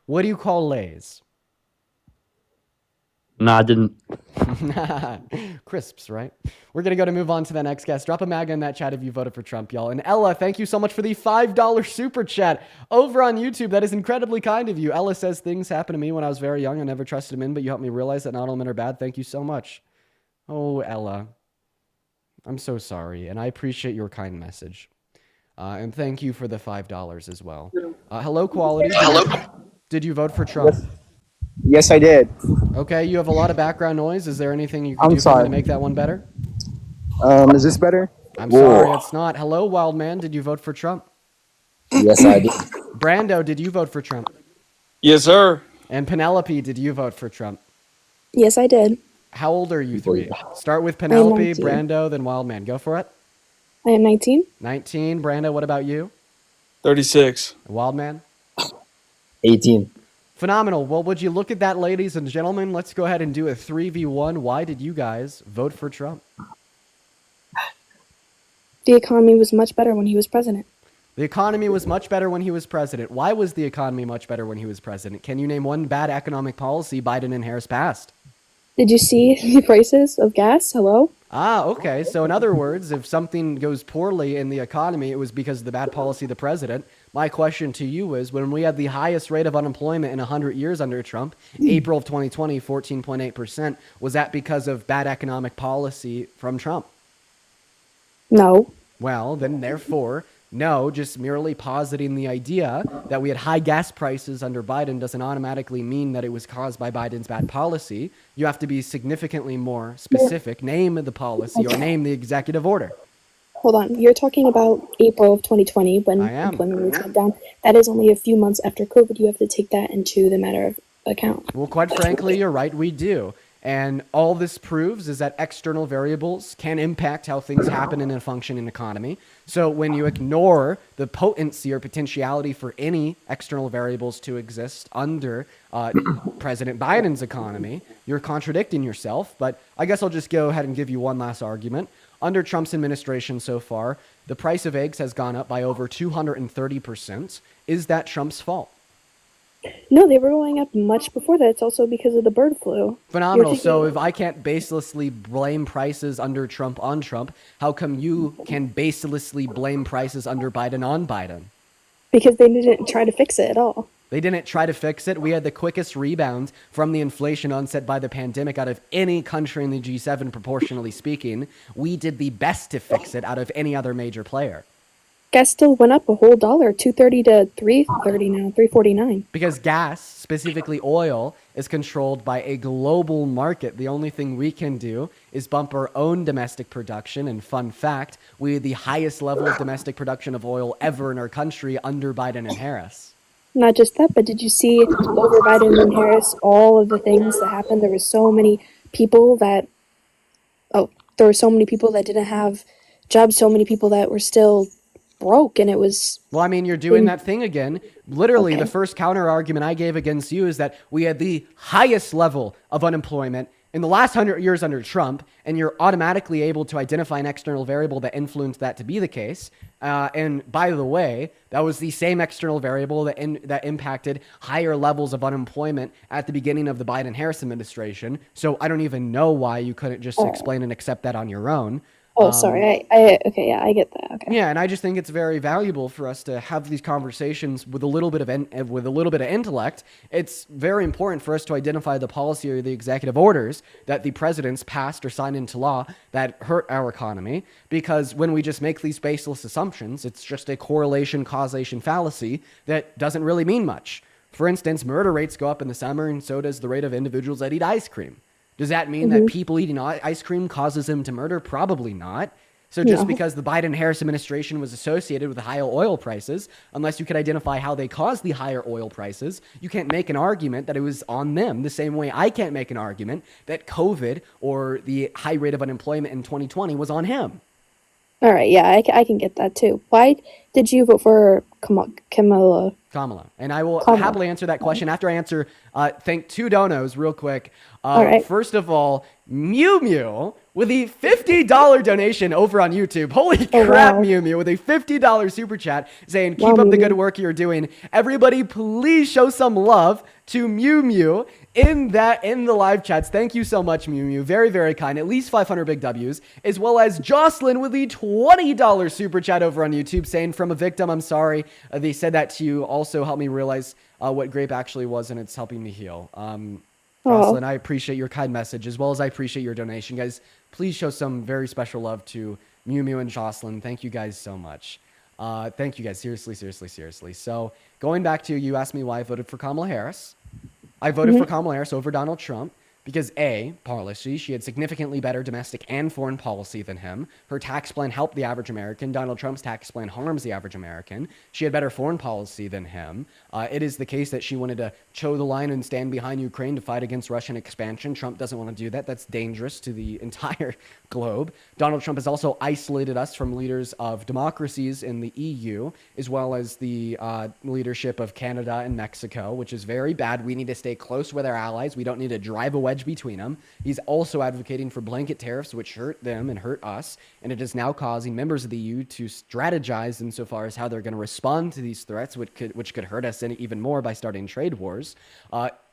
What do you call lays? No, I didn't. Crisps, right? We're going to move on to the next guest. Drop a MAGA in that chat if you voted for Trump, y'all. And Ella, thank you so much for the $5 super chat over on YouTube. That is incredibly kind of you. Ella says, things happened to me when I was very young. I never trusted men, but you helped me realize that not all men are bad. Thank you so much. Oh, Ella. I'm so sorry, and I appreciate your kind message. And thank you for the $5 as well. Hello, Quality. Hello. Did you vote for Trump? Yes, I did. Okay, you have a lot of background noise. Is there anything you can do to make that one better? Is this better? I'm sorry, it's not. Hello, Wild Man. Did you vote for Trump? Yes, I did. Brando, did you vote for Trump? Yes, sir. And Penelope, did you vote for Trump? Yes, I did. How old are you three? Start with Penelope, 19. Brando, then Wild Man. Go for it. I am 19. 19. Brando, what about you? 36. Wild Man? 18. Phenomenal. Well, would you look at that, ladies and gentlemen? Let's go ahead and do a 3v1. Why did you guys vote for Trump? The economy was much better when he was president. The economy was much better when he was president. Why was the economy much better when he was president? Can you name one bad economic policy Biden and Harris passed? Did you see the prices of gas? Hello? Ah, okay. So in other words, if something goes poorly in the economy, it was because of the bad policy of the president. My question to you is, when we had the highest rate of unemployment in 100 years under Trump, April of 2020, 14.8%, was that because of bad economic policy from Trump? No. Well, then therefore, no, just merely positing the idea that we had high gas prices under Biden doesn't automatically mean that it was caused by Biden's bad policy. You have to be significantly more specific. Name the policy or name the executive order. Hold on. You're talking about April of 2020 when I am. employment rates went down. That is only a few months after COVID. You have to take that into the matter of account. Well, quite frankly, you're right, we do. And all this proves is that external variables can impact how things happen in a functioning economy. So when you ignore the potency or potentiality for any external variables to exist under President Biden's economy, you're contradicting yourself. But I guess I'll just go ahead and give you one last argument. Under Trump's administration so far, the price of eggs has gone up by over 230%. Is that Trump's fault? No, they were going up much before that. It's also because of the bird flu. Phenomenal. So if I can't baselessly blame prices under Trump on Trump, how come you can baselessly blame prices under Biden on Biden? Because they didn't try to fix it at all. They didn't try to fix it. We had the quickest rebound from the inflation onset by the pandemic out of any country in the G7, proportionally speaking. We did the best to fix it out of any other major player. Gas still went up a whole dollar, $2.30 to $3.30 now, $3.49. Because gas, specifically oil, is controlled by a global market. The only thing we can do is bump our own domestic production. And fun fact, we had the highest level of domestic production of oil ever in our country under Biden and Harris. Not just that, but did you see over Biden and Harris all of the things that happened? There were so many people that didn't have jobs, so many people that were still broke, and it was... Well, I mean, you're doing that thing again. Literally, the first counter argument I gave against you is that we had the highest level of unemployment in the last 100 years under Trump, and you're automatically able to identify an external variable that influenced that to be the case. And by the way, that was the same external variable that impacted higher levels of unemployment at the beginning of the Biden-Harris administration. So I don't even know why you couldn't just explain and accept that on your own. Oh, sorry. Okay, yeah, I get that. Okay. Yeah, and I just think it's very valuable for us to have these conversations with a little bit of intellect. It's very important for us to identify the policy or the executive orders that the presidents passed or signed into law that hurt our economy. Because when we just make these baseless assumptions, it's just a correlation causation fallacy that doesn't really mean much. For instance, murder rates go up in the summer, and so does the rate of individuals that eat ice cream. Does that mean that people eating ice cream causes them to murder? Probably not. So just because the Biden-Harris administration was associated with higher oil prices, unless you could identify how they caused the higher oil prices, you can't make an argument that it was on them. The same way I can't make an argument that COVID or the high rate of unemployment in 2020 was on him. All right, yeah, I can get that too. Why did you vote for Kamala? And I will happily answer that question after I answer, thank two donos real quick. First of all, Mew Mew with a $50 donation over on YouTube. Holy crap, wow. Mew Mew with a $50 super chat saying, keep up the good work you're doing. Everybody, please show some love to Mew Mew in the live chats. Thank you so much, Mew Mew. Very, very kind. At least 500 big W's. As well as Jocelyn with the $20 super chat over on YouTube saying, from a victim, I'm sorry. They said that to you. Also helped me realize what grape actually was, and it's helping me heal. Jocelyn, I appreciate your kind message, as well as I appreciate your donation. Guys, please show some very special love to Mew Mew and Jocelyn. Thank you guys so much. Thank you guys. Seriously, seriously, seriously. So going back to, you asked me why I voted for Kamala Harris. I voted for Kamala Harris over Donald Trump because policy, she had significantly better domestic and foreign policy than him. Her tax plan helped the average American. Donald Trump's tax plan harms the average American. She had better foreign policy than him. It is the case that she wanted to toe the line and stand behind Ukraine to fight against Russian expansion. Trump doesn't want to do that. That's dangerous to the entire globe. Donald Trump has also isolated us from leaders of democracies in the EU, as well as the leadership of Canada and Mexico, which is very bad. We need to stay close with our allies. We don't need to drive a wedge between them. He's also advocating for blanket tariffs, which hurt them and hurt us. And it is now causing members of the EU to strategize insofar as how they're going to respond to these threats, which could hurt us even more by starting trade wars.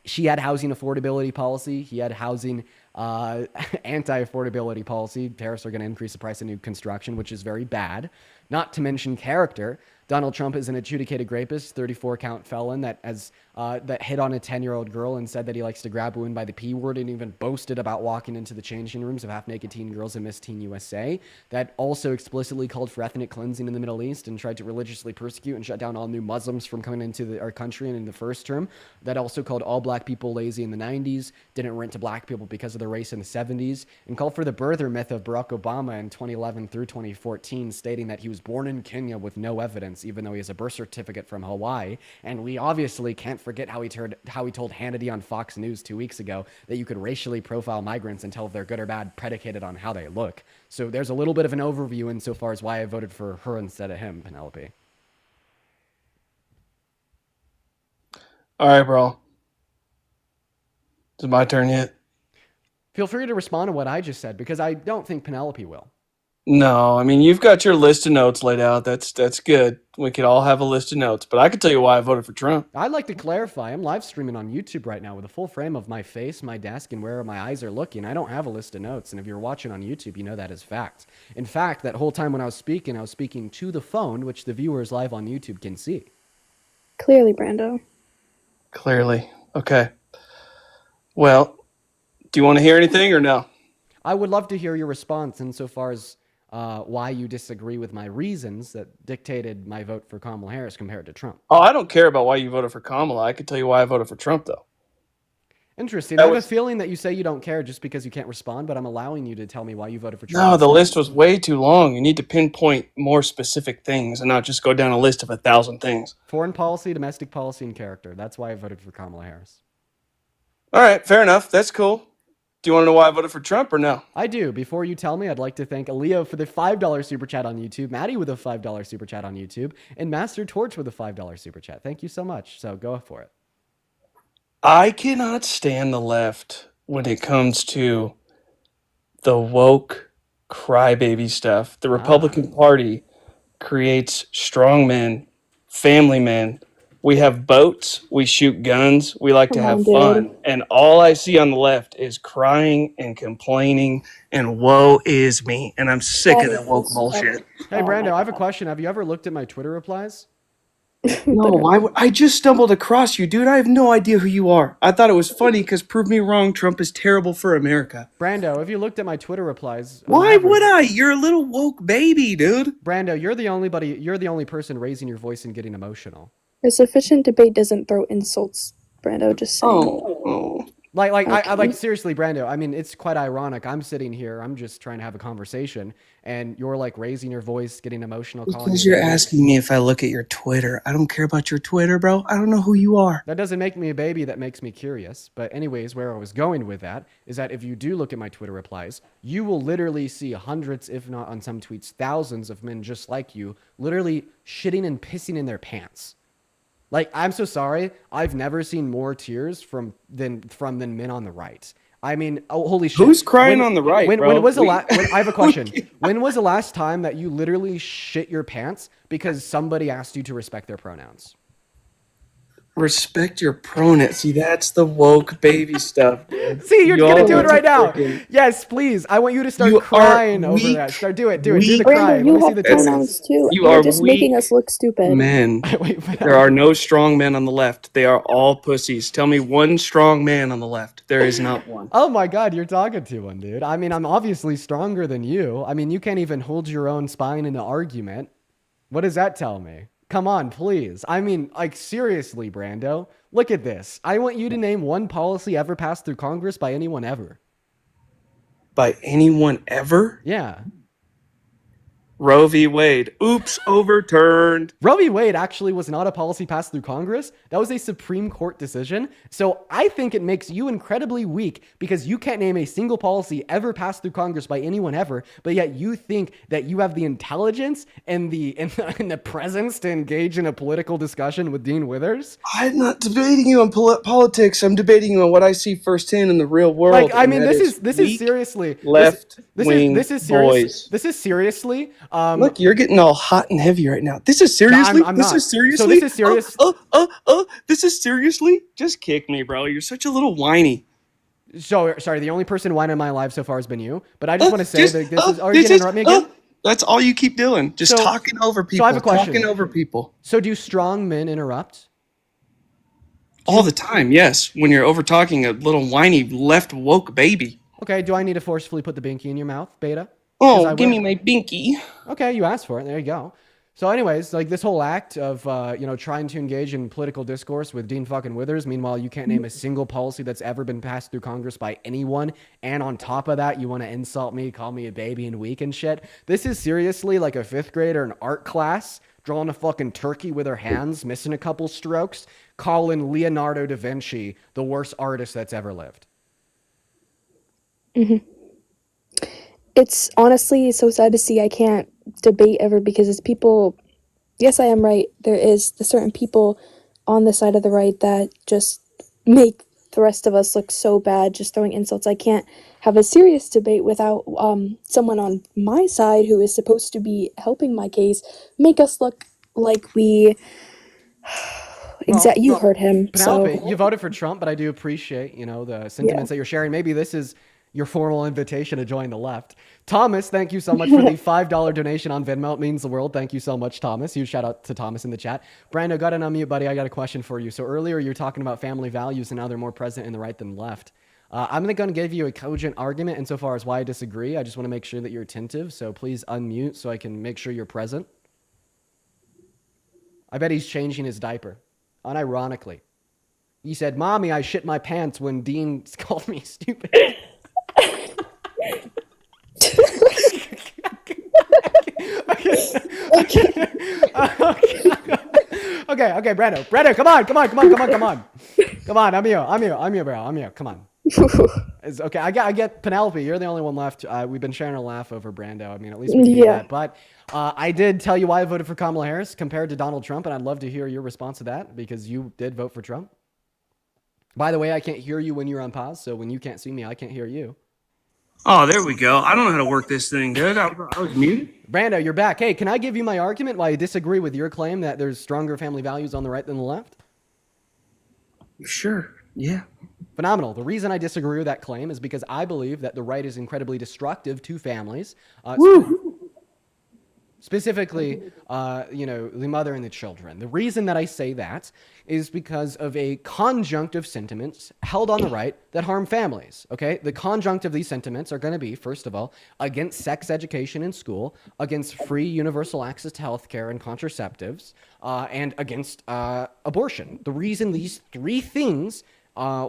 She had housing affordability policy. He had housing anti-affordability policy. Tariffs are going to increase the price of new construction, which is very bad. Not to mention character. Donald Trump is an adjudicated rapist, 34-count felon that hit on a 10-year-old girl and said that he likes to grab women by the P word, and even boasted about walking into the changing rooms of half-naked teen girls in Miss Teen USA. That also explicitly called for ethnic cleansing in the Middle East and tried to religiously persecute and shut down all new Muslims from coming into our country and in the first term. That also called all black people lazy in the 90s, didn't rent to black people because of their race in the 70s, and called for the birther myth of Barack Obama in 2011 through 2014, stating that he was born in Kenya with no evidence, even though he has a birth certificate from Hawaii. And we obviously can't forget how he told Hannity on Fox News 2 weeks ago that you could racially profile migrants and tell if they're good or bad predicated on how they look. So there's a little bit of an overview insofar as why I voted for her instead of him, Penelope. All right, bro. Is it my turn yet? Feel free to respond to what I just said, because I don't think Penelope will. No, I mean, you've got your list of notes laid out. That's good. We could all have a list of notes, but I could tell you why I voted for Trump. I'd like to clarify. I'm live streaming on YouTube right now with a full frame of my face, my desk, and where my eyes are looking. I don't have a list of notes, and if you're watching on YouTube, you know that is fact. In fact, that whole time when I was speaking to the phone, which the viewers live on YouTube can see. Clearly, Brando. Clearly. Okay. Well, do you want to hear anything or no? I would love to hear your response insofar as why you disagree with my reasons that dictated my vote for Kamala Harris compared to Trump. Oh, I don't care about why you voted for Kamala. I could tell you why I voted for Trump, though. Interesting. I have a feeling that you say you don't care just because you can't respond, but I'm allowing you to tell me why you voted for Trump. No, the list was way too long. You need to pinpoint more specific things and not just go down a list of 1,000 things. Foreign policy, domestic policy, and character. That's why I voted for Kamala Harris. All right, fair enough. That's cool. Do you want to know why I voted for Trump or no? I do. Before you tell me, I'd like to thank Aaliyah for the $5 super chat on YouTube, Maddie with a $5 super chat on YouTube, and Master Torch with a $5 super chat. Thank you so much. So go for it. I cannot stand the left when it comes to the woke crybaby stuff. The Republican Party creates strong men, family men. We have boats. We shoot guns. We like to have fun. And all I see on the left is crying and complaining and woe is me. And I'm sick of that woke bullshit. Hey, Brando, I have a question. Have you ever looked at my Twitter replies? No, why would I just stumbled across you, dude? I have no idea who you are. I thought it was funny because prove me wrong, Trump is terrible for America. Brando, have you looked at my Twitter replies? Why would I? You're a little woke baby, dude. Brando, you're the only person raising your voice and getting emotional. A sufficient debate doesn't throw insults, Brando, just saying. Oh. Like seriously, Brando, I mean, it's quite ironic. I'm sitting here, I'm just trying to have a conversation, and you're like raising your voice, getting emotional. Because you're asking me if I look at your Twitter. I don't care about your Twitter, bro. I don't know who you are. That doesn't make me a baby. That makes me curious. But anyways, where I was going with that is that if you do look at my Twitter replies, you will literally see hundreds, if not on some tweets, thousands of men just like you, literally shitting and pissing in their pants. Like, I'm so sorry. I've never seen more tears from men on the right. I mean, oh, holy shit. Who's crying on the right, bro? When was the last? I have a question. When was the last time that you literally shit your pants because somebody asked you to respect their pronouns? Respect your pronouns. See, that's the woke baby stuff, dude. See, you're going to do it right now. Yes, please. I want you to start crying over that. Start, do it. Do the crying. You have pronouns too. You're just making us look stupid. Men. There are no strong men on the left. They are all pussies. Tell me one strong man on the left. There is not one. Oh my God, you're talking to one, dude. I mean, I'm obviously stronger than you. I mean, you can't even hold your own spine in an argument. What does that tell me? Come on, please. I mean, like, seriously, Brando. Look at this. I want you to name one policy ever passed through Congress by anyone ever. By anyone ever? Yeah. Roe v. Wade. Oops, overturned. Roe v. Wade actually was not a policy passed through Congress. That was a Supreme Court decision. So I think it makes you incredibly weak because you can't name a single policy ever passed through Congress by anyone ever, but yet you think that you have the intelligence and the presence to engage in a political discussion with Dean Withers. I'm not debating you on politics. I'm debating you on what I see firsthand in the real world. Like, I mean, this is seriously left-wing boys. This is seriously Look, you're getting all hot and heavy right now. This is No, seriously. I'm this not. is seriously. So this is serious. This is seriously. Just kick me, bro. You're such a little whiny. So sorry, the only person whining in my life so far has been you. But I just want to say that this is. Are you gonna interrupt me again? That's all you keep doing. Just talking over people. So I have a question. Talking over people. So do strong men interrupt? All the time, yes. When you're over talking a little whiny left woke baby. Okay, do I need to forcefully put the binky in your mouth, Beta? Oh, give me my binky. Okay, you asked for it. There you go. So anyways, like this whole act of, trying to engage in political discourse with Dean fucking Withers. Meanwhile, you can't name a single policy that's ever been passed through Congress by anyone. And on top of that, you want to insult me, call me a baby and weak and shit. This is seriously like a 5th grader in art class drawing a fucking turkey with her hands, missing a couple strokes, calling Leonardo da Vinci the worst artist that's ever lived. Mm-hmm. It's honestly so sad to see I can't debate ever because it's people. Yes, I am right. There is the certain people on the side of the right that just make the rest of us look so bad, just throwing insults. I can't have a serious debate without someone on my side who is supposed to be helping my case make us look like we. You heard him. Penelope, So you voted for Trump, but I do appreciate, the sentiments that you're sharing. Maybe this is your formal invitation to join the left. Thomas, thank you so much for the $5 donation on Venmo. It means the world. Thank you so much, Thomas. Huge shout out to Thomas in the chat. Brando, got to unmute, buddy. I got a question for you. So earlier you were talking about family values and how they're more present in the right than left. I'm going to give you a cogent argument insofar as why I disagree. I just want to make sure that you're attentive. So please unmute so I can make sure you're present. I bet he's changing his diaper. Unironically. He said, "Mommy, I shit my pants," when Dean called me stupid. Okay, Brando, come on. I'm you, bro. Come on. It's okay. I get Penelope. You're the only one left. We've been sharing a laugh over Brando. I mean, at least we can do that. But I did tell you why I voted for Kamala Harris compared to Donald Trump, and I'd love to hear your response to that because you did vote for Trump. By the way, I can't hear you when you're on pause, so when you can't see me, I can't hear you. Oh, there we go. I don't know how to work this thing, dude. I was muted. Brando, you're back. Hey, can I give you my argument why I disagree with your claim that there's stronger family values on the right than the left? Sure. Yeah. Phenomenal. The reason I disagree with that claim is because I believe that the right is incredibly destructive to families. Specifically, the mother and the children. The reason that I say that is because of a conjunct of sentiments held on the right that harm families, okay? The conjunct of these sentiments are going to be, first of all, against sex education in school, against free universal access to healthcare and contraceptives, and against abortion. The reason these three things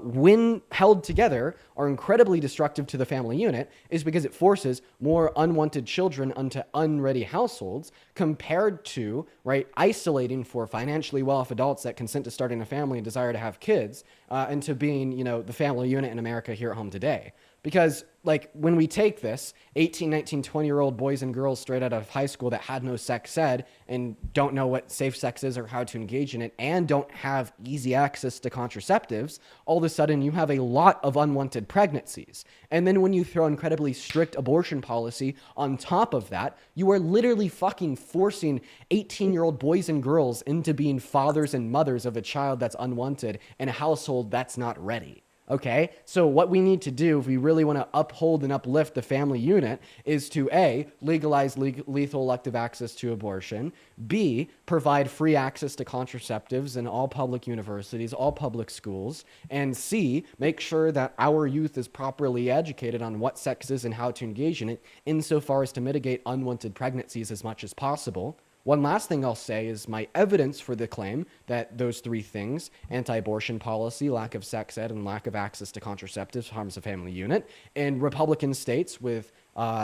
when held together, are incredibly destructive to the family unit is because it forces more unwanted children into unready households compared to, isolating for financially well-off adults that consent to starting a family and desire to have kids into being, the family unit in America here at home today. Because, when we take this 18, 19, 20-year-old boys and girls straight out of high school that had no sex ed and don't know what safe sex is or how to engage in it and don't have easy access to contraceptives, all of a sudden you have a lot of unwanted pregnancies. And then when you throw incredibly strict abortion policy on top of that, you are literally fucking forcing 18-year-old boys and girls into being fathers and mothers of a child that's unwanted in a household that's not ready. Okay, so what we need to do if we really want to uphold and uplift the family unit is to A, legalize lethal elective access to abortion, B, provide free access to contraceptives in all public universities, all public schools, and C, make sure that our youth is properly educated on what sex is and how to engage in it insofar as to mitigate unwanted pregnancies as much as possible. One last thing I'll say is my evidence for the claim that those three things, anti-abortion policy, lack of sex ed, and lack of access to contraceptives harms the family unit. In Republican states with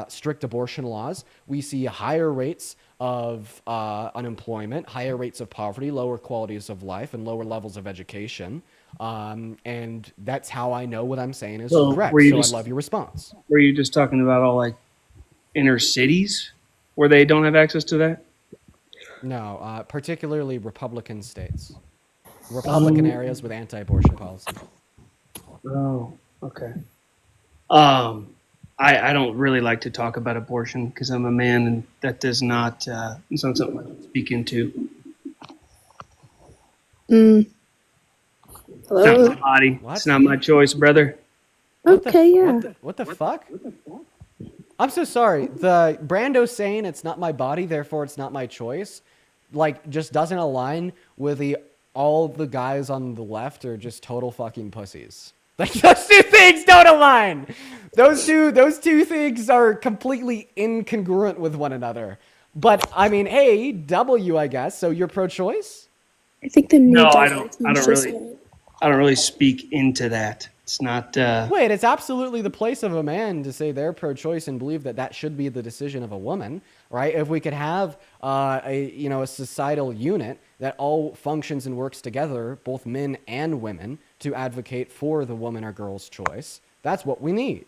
strict abortion laws, we see higher rates of unemployment, higher rates of poverty, lower qualities of life, and lower levels of education. And that's how I know what I'm saying is correct. So I'd love your response. Were you just talking about all inner cities where they don't have access to that? No, particularly Republican states. Republican areas with anti-abortion policy. Oh, okay. I don't really like to talk about abortion because I'm a man, and that does not it's not something I can speak into. Mm. It's not Hello? my body. What? It's not my choice, brother. Okay, yeah. What the fuck? I'm so sorry. The Brando saying it's not my body, therefore it's not my choice, like, just doesn't align with all the guys on the left are just total fucking pussies. Like, those two things don't align. Those two things are completely incongruent with one another. But I mean, hey, W, I guess. So you're pro-choice? I think the new No, I Justice don't. just I don't really speak into that. It's not. Wait, it's absolutely the place of a man to say they're pro-choice and believe that that should be the decision of a woman, right? If we could have a societal unit that all functions and works together, both men and women, to advocate for the woman or girl's choice, that's what we need.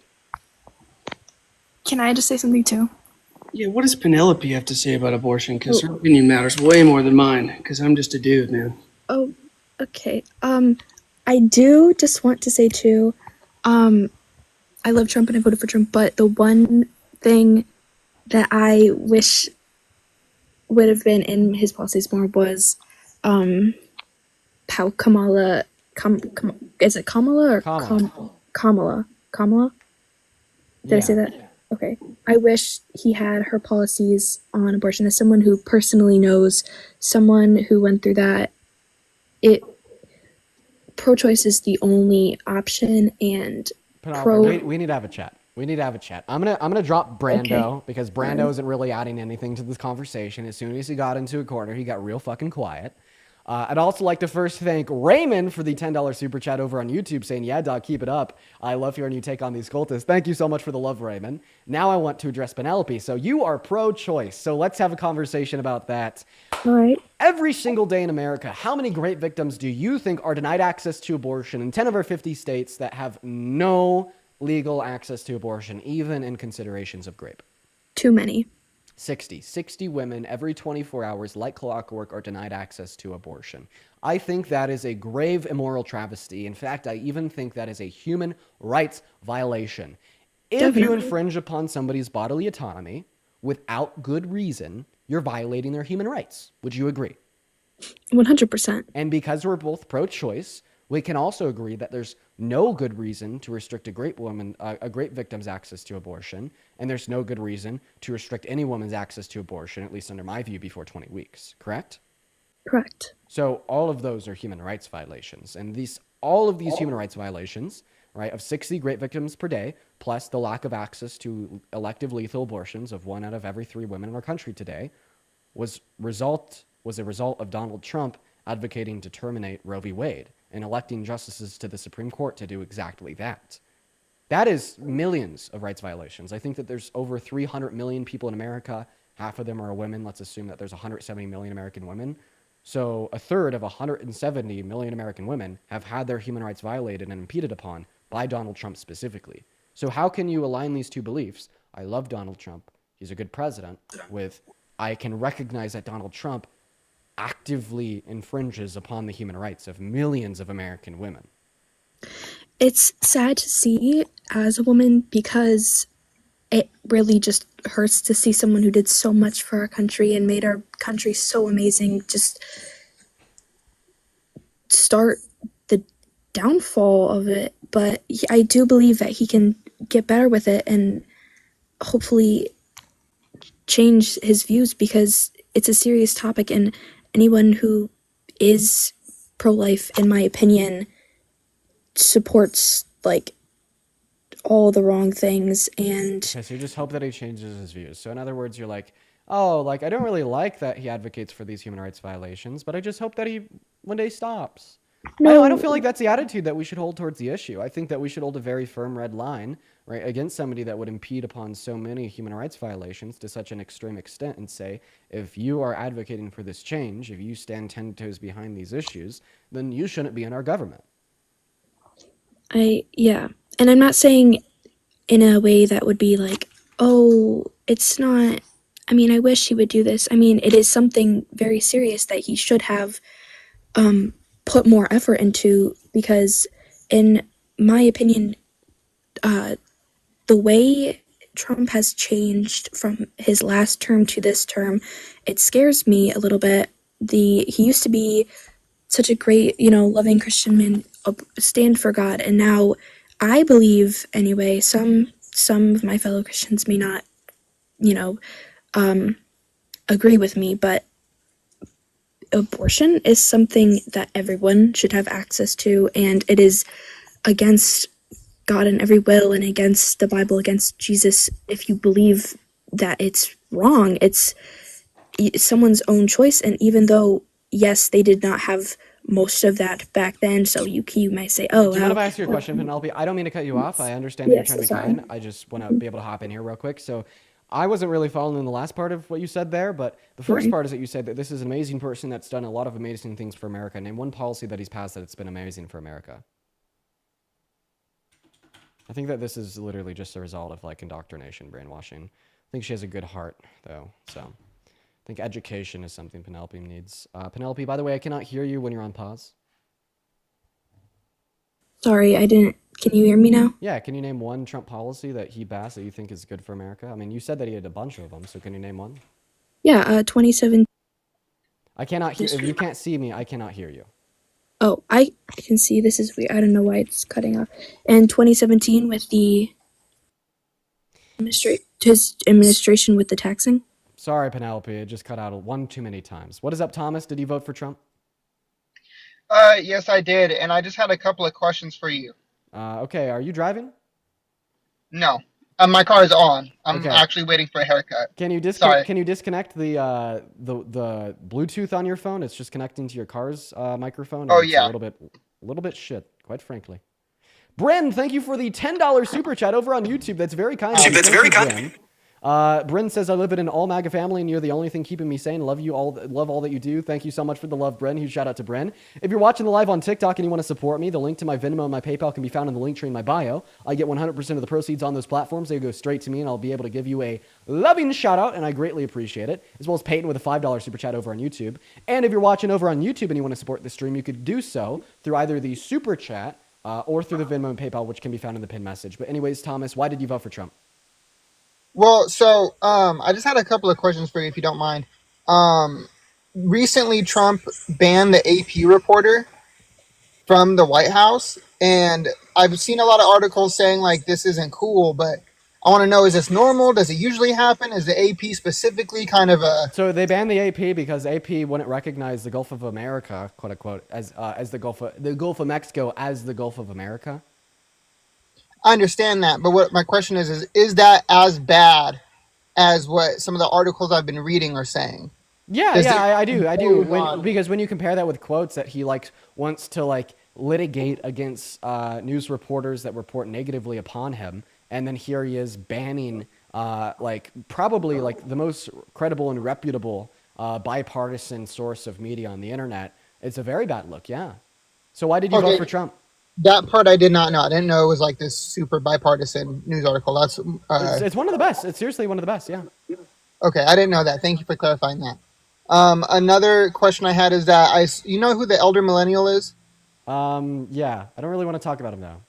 Can I just say something too? Yeah, what does Penelope have to say about abortion? Because her opinion matters way more than mine. Because I'm just a dude, man. Oh, okay. I do just want to say too, I love Trump and I voted for Trump, but the one thing that I wish would have been in his policies more was, how Kamala, is it Kamala or Kamala? Kamala? Did I say that? Okay. I wish he had her policies on abortion. As someone who personally knows someone who went through that, pro-choice is the only option, and we need to have a chat. I'm gonna drop Brando because Brando isn't really adding anything to this conversation. As soon as he got into a corner, he got real fucking quiet. I'd also like to first thank Raymond for the $10 super chat over on YouTube saying, yeah, dog, keep it up. I love hearing you take on these cultists. Thank you so much for the love, Raymond. Now I want to address Penelope. So you are pro-choice. So let's have a conversation about that. All right. Every single day in America, how many great victims do you think are denied access to abortion in 10 of our 50 states that have no legal access to abortion, even in considerations of grape? Too many. 60 women every 24 hours, like clockwork, are denied access to abortion. I think that is a grave immoral travesty. In fact, I even think that is a human rights violation. If you infringe upon somebody's bodily autonomy without good reason, you're violating their human rights. Would you agree? 100%. And because we're both pro-choice, we can also agree that there's no good reason to restrict a great victim's access to abortion, and there's no good reason to restrict any woman's access to abortion, at least under my view, before 20 weeks. Correct? Correct. So all of those are human rights violations, and all of these human rights violations, right, of 60 great victims per day, plus the lack of access to elective lethal abortions of 1 out of every 3 women in our country today, was a result of Donald Trump advocating to terminate Roe v. Wade and electing justices to the Supreme Court to do exactly that. That is millions of rights violations. I think that there's over 300 million people in America. Half of them are women. Let's assume that there's 170 million American women. So a third of 170 million American women have had their human rights violated and impeded upon by Donald Trump specifically. So how can you align these two beliefs? I love Donald Trump. He's a good president. With I can recognize that Donald Trump actively infringes upon the human rights of millions of American women. It's sad to see as a woman because it really just hurts to see someone who did so much for our country and made our country so amazing just start the downfall of it. But I do believe that he can get better with it and hopefully change his views, because it's a serious topic, and anyone who is pro-life, in my opinion, supports like all the wrong things. And okay, so you just hope that he changes his views. So in other words, you're like, oh, like I don't really like that he advocates for these human rights violations, but I just hope that he one day stops. No, I don't feel like that's the attitude that we should hold towards the issue. I think that we should hold a very firm red line, right, against somebody that would impede upon so many human rights violations to such an extreme extent, and say, if you are advocating for this change, if you stand 10 toes behind these issues, then you shouldn't be in our government. Yeah. And I'm not saying in a way that would be like, oh, it's not, I mean, I wish he would do this. I mean, it is something very serious that he should have put more effort into, because in my opinion, the way Trump has changed from his last term to this term, it scares me a little bit. He used to be such a great, loving Christian man, stand for God, and now I believe anyway. Some of my fellow Christians may not, agree with me, but abortion is something that everyone should have access to, and it is against God in every will and against the Bible, against Jesus. If you believe that it's wrong, it's someone's own choice. And even though, yes, they did not have most of that back then, so you might say, oh, do you mind if I ask you a question, Penelope? I don't mean to cut you off. I understand that you're trying to be kind. I just want to be able to hop in here real quick. So I wasn't really following the last part of what you said there, but the first part is that you said that this is an amazing person that's done a lot of amazing things for America. Name one policy that he's passed that's been amazing for America. I think that this is literally just a result of like indoctrination, brainwashing. I think she has a good heart, though. So I think education is something Penelope needs. Penelope, by the way, I cannot hear you when you're on pause. Sorry, I didn't. Can you hear me now? Yeah, can you name one Trump policy that he passed that you think is good for America? I mean, you said that he had a bunch of them, so can you name one? Yeah, 2017. I cannot hear. If you can't see me, I cannot hear you. Oh, I can see. This is weird. I don't know why it's cutting off. And 2017 with the his administration with the taxing. Sorry, Penelope, it just cut out one too many times. What is up, Thomas? Did you vote for Trump? Yes, I did, and I just had a couple of questions for you. Okay, are you driving? No, my car is on. I'm actually waiting for a haircut. Can you disconnect the Bluetooth on your phone? It's just connecting to your car's microphone. Oh, it's yeah. A little bit shit, quite frankly. Bryn, thank you for the $10 super chat over on YouTube. That's very kind. Bryn. Bryn says, I live in an all MAGA family and you're the only thing keeping me sane. Love you all. Love all that you do. Thank you so much for the love, Bryn. Huge shout out to Bryn. If you're watching the live on TikTok and you want to support me, the link to my Venmo and my PayPal can be found in the link tree in my bio. I get 100% of the proceeds on those platforms. They go straight to me and I'll be able to give you a loving shout out and I greatly appreciate it. As well as Peyton with a $5 super chat over on YouTube. And if you're watching over on YouTube and you want to support the stream, you could do so through either the super chat or through the Venmo and PayPal, which can be found in the pinned message. But anyways, Thomas, why did you vote for Trump? Well, so I just had a couple of questions for you, if you don't mind. Recently, Trump banned the AP reporter from the White House, and I've seen a lot of articles saying like this isn't cool, but I want to know, is this normal? Does it usually happen? Is the AP specifically kind of a... So they banned the AP because AP wouldn't recognize the Gulf of America, quote unquote, as the Gulf of Mexico as the Gulf of America. I understand that, but what my question is that as bad as what some of the articles I've been reading are saying? Yeah, I do. Because when you compare that with quotes that he like wants to like litigate against news reporters that report negatively upon him, and then here he is banning like probably like the most credible and reputable bipartisan source of media on the internet. It's a very bad look. Yeah. So why did you vote for Trump? That part I did not know. I didn't know it was like this super bipartisan news article. That's it's one of the best. It's seriously one of the best. Yeah. Okay, I didn't know that. Thank you for clarifying that. Another question I had is that you know who the elder millennial is? Yeah, I don't really want to talk about him now.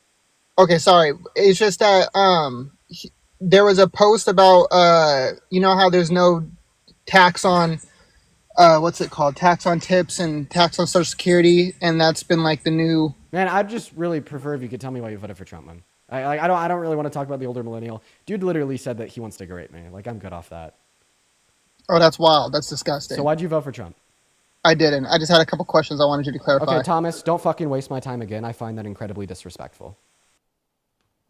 Okay, sorry. It's just that there was a post about you know how there's no tax on what's it called? Tax on tips and tax on Social Security, and that's been like the new... Man, I'd just really prefer if you could tell me why you voted for Trump, man. I don't really want to talk about the older millennial. Dude literally said that he wants to berate me. Like, I'm good off that. Oh, that's wild. That's disgusting. So why'd you vote for Trump? I didn't. I just had a couple questions I wanted you to clarify. Okay, Thomas, don't fucking waste my time again. I find that incredibly disrespectful.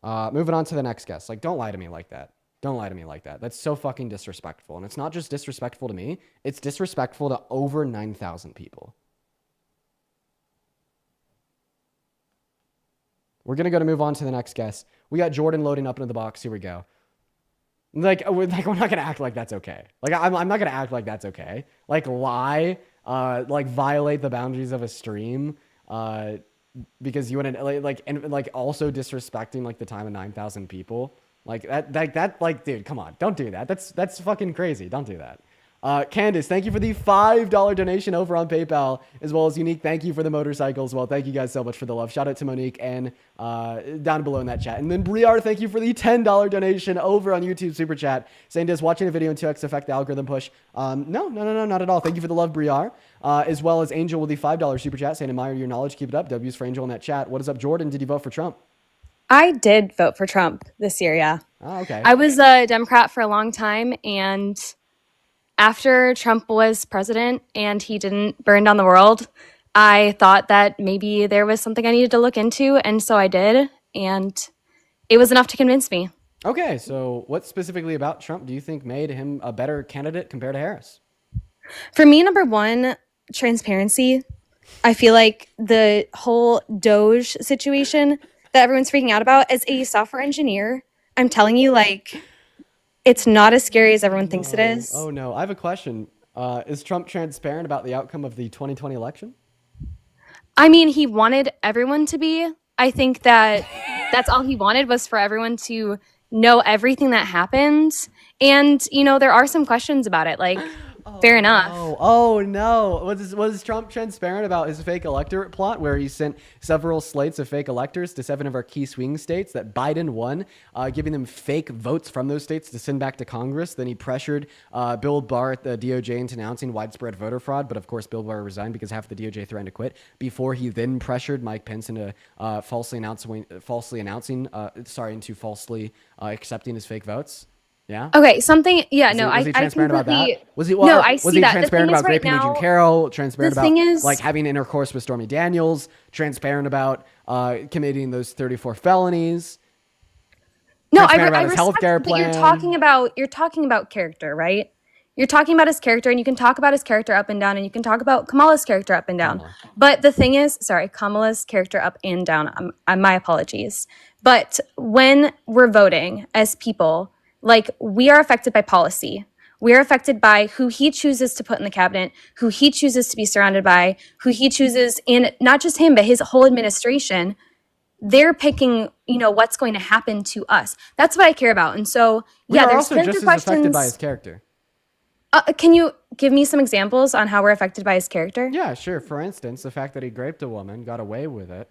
Moving on to the next guest. Like, don't lie to me like that. Don't lie to me like that. That's so fucking disrespectful. And it's not just disrespectful to me. It's disrespectful to over 9,000 people. We're going to move on to the next guest. We got Jordan loading up into the box. Here we go. We're not going to act like that's okay. Like, I'm not going to act like that's okay. Like, lie, like, violate the boundaries of a stream, because you want to, and also disrespecting, like, the time of 9,000 people. Like, that, dude, come on. Don't do that. That's fucking crazy. Don't do that. Candace, thank you for the $5 donation over on PayPal, as well as Unique. Thank you for the motorcycle as well. Thank you guys so much for the love. Shout out to Monique and down below in that chat. And then Briar, thank you for the $10 donation over on YouTube Super Chat, saying, does watching a video in 2x affect the algorithm push? No, not at all. Thank you for the love, Briar. As well as Angel with the $5 Super Chat, saying, admire your knowledge. Keep it up. W's for Angel in that chat. What is up, Jordan? Did you vote for Trump? I did vote for Trump this year, yeah. Oh, okay. I was a Democrat for a long time, and after Trump was president and he didn't burn down the world, I thought that maybe there was something I needed to look into, and so I did, and it was enough to convince me. Okay, so what specifically about Trump do you think made him a better candidate compared to Harris? For me, number one, transparency. I feel like the whole Doge situation that everyone's freaking out about, as a software engineer, I'm telling you, like, it's not as scary as everyone thinks it is. Oh, no. I have a question. Is Trump transparent about the outcome of the 2020 election? I mean, he wanted everyone to be. I think that that's all he wanted, was for everyone to know everything that happened. And, you know, there are some questions about it. Like, fair enough. Oh no. Was Trump transparent about his fake electorate plot, where he sent several slates of fake electors to 7 of our key swing states that Biden won, giving them fake votes from those states to send back to Congress? Then he pressured Bill Barr at the DOJ into announcing widespread voter fraud. But of course, Bill Barr resigned because half of the DOJ threatened to quit before he then pressured Mike Pence into falsely accepting his fake votes. Yeah. Okay. Something. Yeah. Was no. he transparent about that? Was he? No. I was see he that. transparent about raping Agent Carroll? Transparent the about thing is, like having intercourse with Stormy Daniels? Transparent about committing those 34 felonies? No, transparent I about his respect healthcare that plan. you're talking about character, right? You're talking about his character, and you can talk about his character up and down, and you can talk about Kamala's character up and down. But the thing is, Kamala's character up and down. My apologies. But when we're voting as people, like, we are affected by policy. We are affected by who he chooses to put in the cabinet, who he chooses to be surrounded by, who he chooses, and not just him, but his whole administration. They're picking, you know, what's going to happen to us. That's what I care about. And so, We yeah, are there's also just as questions. affected by his character. Can you give me some examples on how we're affected by his character? Yeah, sure. For instance, the fact that he raped a woman, got away with it,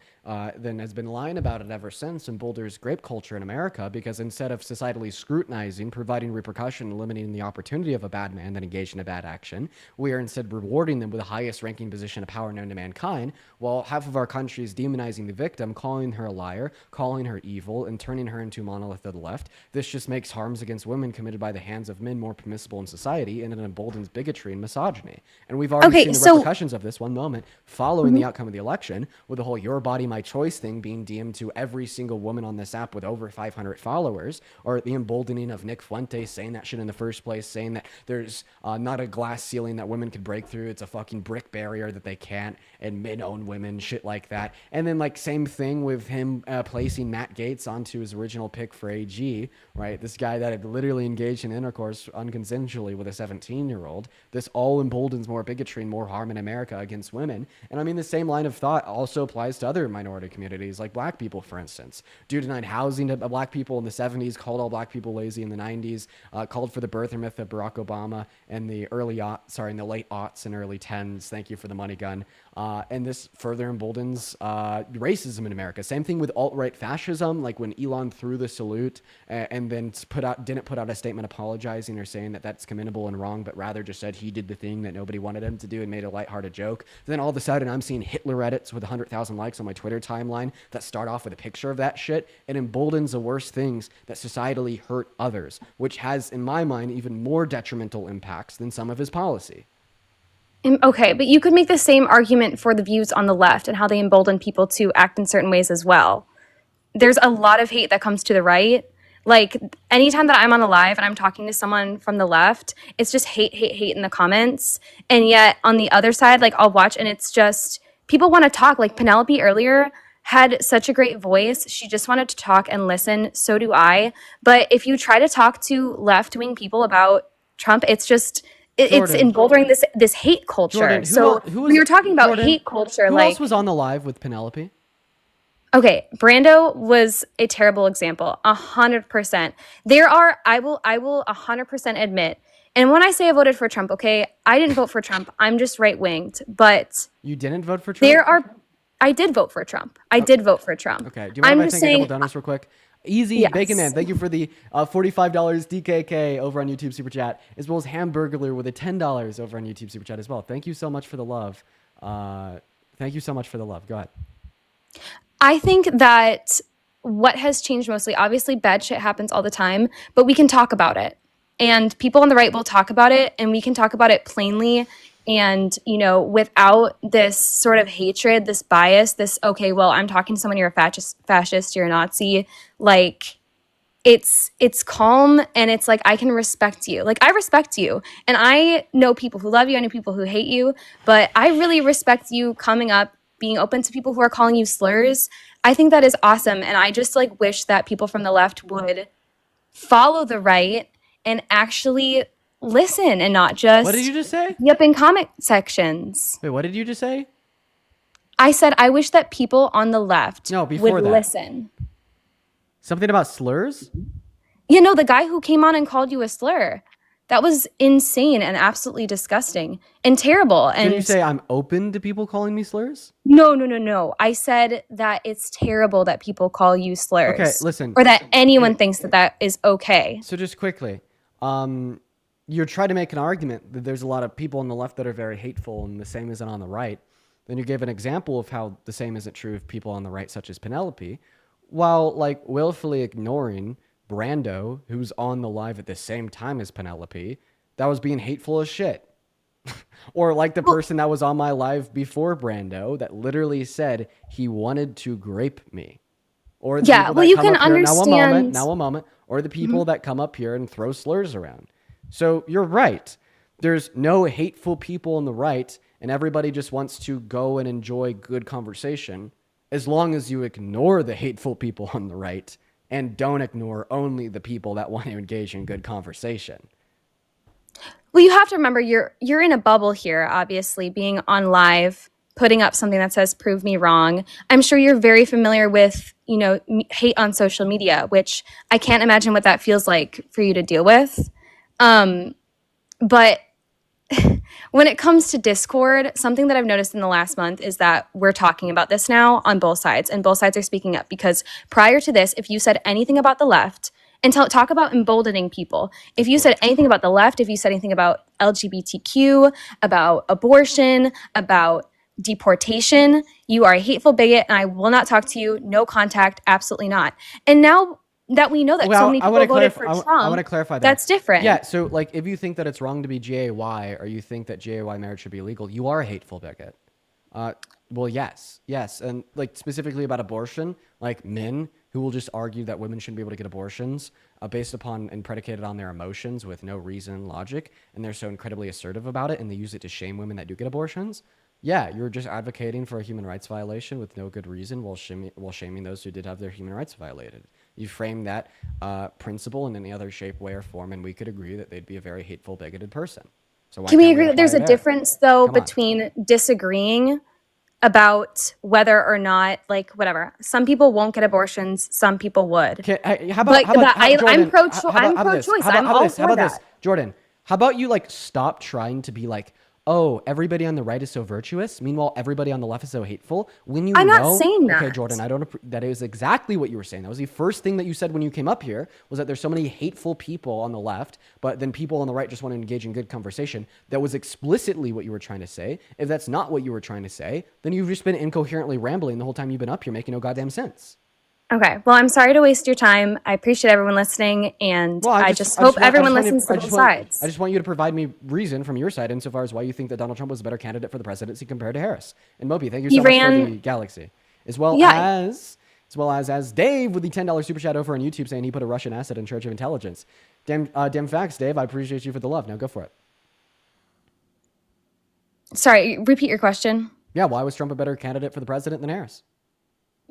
then has been lying about it ever since, and boulders grape culture in America, because instead of societally scrutinizing, providing repercussion, and limiting the opportunity of a bad man that engaged in a bad action, we are instead rewarding them with the highest ranking position of power known to mankind, while half of our country is demonizing the victim, calling her a liar, calling her evil, and turning her into a monolith of the left. This just makes harms against women committed by the hands of men more permissible in society, and it emboldens bigotry and misogyny. And we've already seen the repercussions of this one moment following the outcome of the election, with the whole your body, my choice thing being DM'd to every single woman on this app with over 500 followers, or the emboldening of Nick Fuentes saying that shit in the first place, saying that there's not a glass ceiling that women could break through, it's a fucking brick barrier that they can't, and men own women, shit like that. And then, like, same thing with him placing Matt Gaetz onto his original pick for AG, right? This guy that had literally engaged in intercourse unconsensually with a 17-year-old. This all emboldens more bigotry and more harm in America against women. And I mean, the same line of thought also applies to other minority communities, like black people, for instance. Dude denied housing to black people in the 70s, called all black people lazy in the 90s, called for the birther myth of Barack Obama in the in the late aughts and early 10s. Thank you for the money gun. And this further emboldens racism in America. Same thing with alt-right fascism, like when Elon threw the salute and then didn't put out a statement apologizing or saying that that's commendable and wrong, but rather just said he did the thing that nobody wanted him to do and made a lighthearted joke. Then all of a sudden I'm seeing Hitler edits with 100,000 likes on my Twitter timeline that start off with a picture of that shit. It emboldens the worst things that societally hurt others, which has, in my mind, even more detrimental impacts than some of his policy. Okay, but you could make the same argument for the views on the left and how they embolden people to act in certain ways as well. There's a lot of hate that comes to the right. Like, anytime that I'm on a live and I'm talking to someone from the left, it's just hate in the comments. And yet on the other side, like, I'll watch and it's just people want to talk. Like Penelope earlier had such a great voice. She just wanted to talk and listen. So do I. But if you try to talk to left-wing people about Trump, it's just it's emboldening this hate culture. Jordan, when you're talking about hate culture, who like, else was on the live with Penelope? okay, Brando was a terrible example, 100%. There are, I will 100% admit, And when I say I voted for Trump, okay, I didn't vote for Trump. I'm just right-winged. But You didn't vote for Trump? I did vote for Trump. I did vote for Trump. Okay. Do you mind if I thank a couple donors real quick? Easy Yes. Bacon Man, thank you for the $45 DKK over on YouTube Super Chat, as well as Hamburglar with a $10 over on YouTube Super Chat as well. Thank you so much for the love. Thank you so much for the love. Go ahead. I think that what has changed mostly, obviously bad shit happens all the time, but we can talk about it. And people on the right will talk about it, and we can talk about it plainly and, you know, without this sort of hatred, this bias, this, okay, well, I'm talking to someone, you're a fascist, you're a Nazi. Like, it's calm, and it's like, I can respect you. Like, I respect you. And I know people who love you, I know people who hate you, but I really respect you coming up, being open to people who are calling you slurs. I think that is awesome. And I just like wish that people from the left would follow the right and actually listen and not just What did you just say? be up in comment sections. Wait, what did you just say? I said I wish that people on the left would listen. Something about slurs? You know, the guy who came on and called you a slur. That was insane and absolutely disgusting and terrible. And Did you say I'm open to people calling me slurs? No. I said that it's terrible that people call you slurs. Okay, listen. Or that anyone thinks that that is okay. So just quickly, you're trying to make an argument that there's a lot of people on the left that are very hateful and the same isn't on the right. Then you gave an example of how the same isn't true of people on the right, such as Penelope, while like willfully ignoring Brando, who's on the live at the same time as Penelope, that was being hateful as shit. Or like the person that was on my live before Brando that literally said he wanted to grape me. Or the people that you come can up here, understand. now a moment. Or the people that come up here and throw slurs around. So you're right. There's no hateful people on the right, and everybody just wants to go and enjoy good conversation as long as you ignore the hateful people on the right and don't ignore only the people that want to engage in good conversation. Well, you have to remember you're in a bubble here, obviously, being on live, putting up something that says prove me wrong. I'm sure you're very familiar with, you know, hate on social media, which I can't imagine what that feels like for you to deal with. But when it comes to Discord, something that I've noticed in the last month is that we're talking about this now on both sides, and both sides are speaking up, because prior to this, if you said anything about the left, and talk about emboldening people, if you said anything about the left, if you said anything about LGBTQ, about abortion, about deportation, you are a hateful bigot, and I will not talk to you, no contact, absolutely not. And now that we know that so many people voted for Trump, I want to clarify that. That's different. Yeah, so like if you think that it's wrong to be GAY or you think that GAY marriage should be illegal, you are a hateful bigot. Well, yes. And like specifically about abortion, like men who will just argue that women shouldn't be able to get abortions based upon and predicated on their emotions with no reason, logic, and they're so incredibly assertive about it and they use it to shame women that do get abortions. Yeah, you're just advocating for a human rights violation with no good reason while shaming those who did have their human rights violated. You frame that principle in any other shape, way, or form, and we could agree that they'd be a very hateful, bigoted person. So why Can we can't agree that there's a apply it there? difference, though, Come on. between disagreeing about whether or not, like, whatever. Some people won't get abortions. Some people would. Jordan, I'm pro-choice. I'm all for that. Jordan, how about you like stop trying to be like, oh, everybody on the right is so virtuous. Meanwhile, everybody on the left is so hateful. When you I'm know, not saying that. Okay, Jordan, that is exactly what you were saying. That was the first thing that you said when you came up here, was that there's so many hateful people on the left, but then people on the right just want to engage in good conversation. That was explicitly what you were trying to say. If that's not what you were trying to say, then you've just been incoherently rambling the whole time you've been up here, making no goddamn sense. Okay. Well, I'm sorry to waste your time. I appreciate everyone listening, and I just hope everyone listens to both sides. I just want you to provide me reason from your side insofar as why you think that Donald Trump was a better candidate for the presidency compared to Harris. And Moby, thank you so much for the galaxy. As well as Dave with the $10 super chat over on YouTube saying he put a Russian asset in charge of intelligence. Damn facts, Dave. I appreciate you for the love. Now go for it. Sorry, repeat your question. Yeah, why was Trump a better candidate for the president than Harris?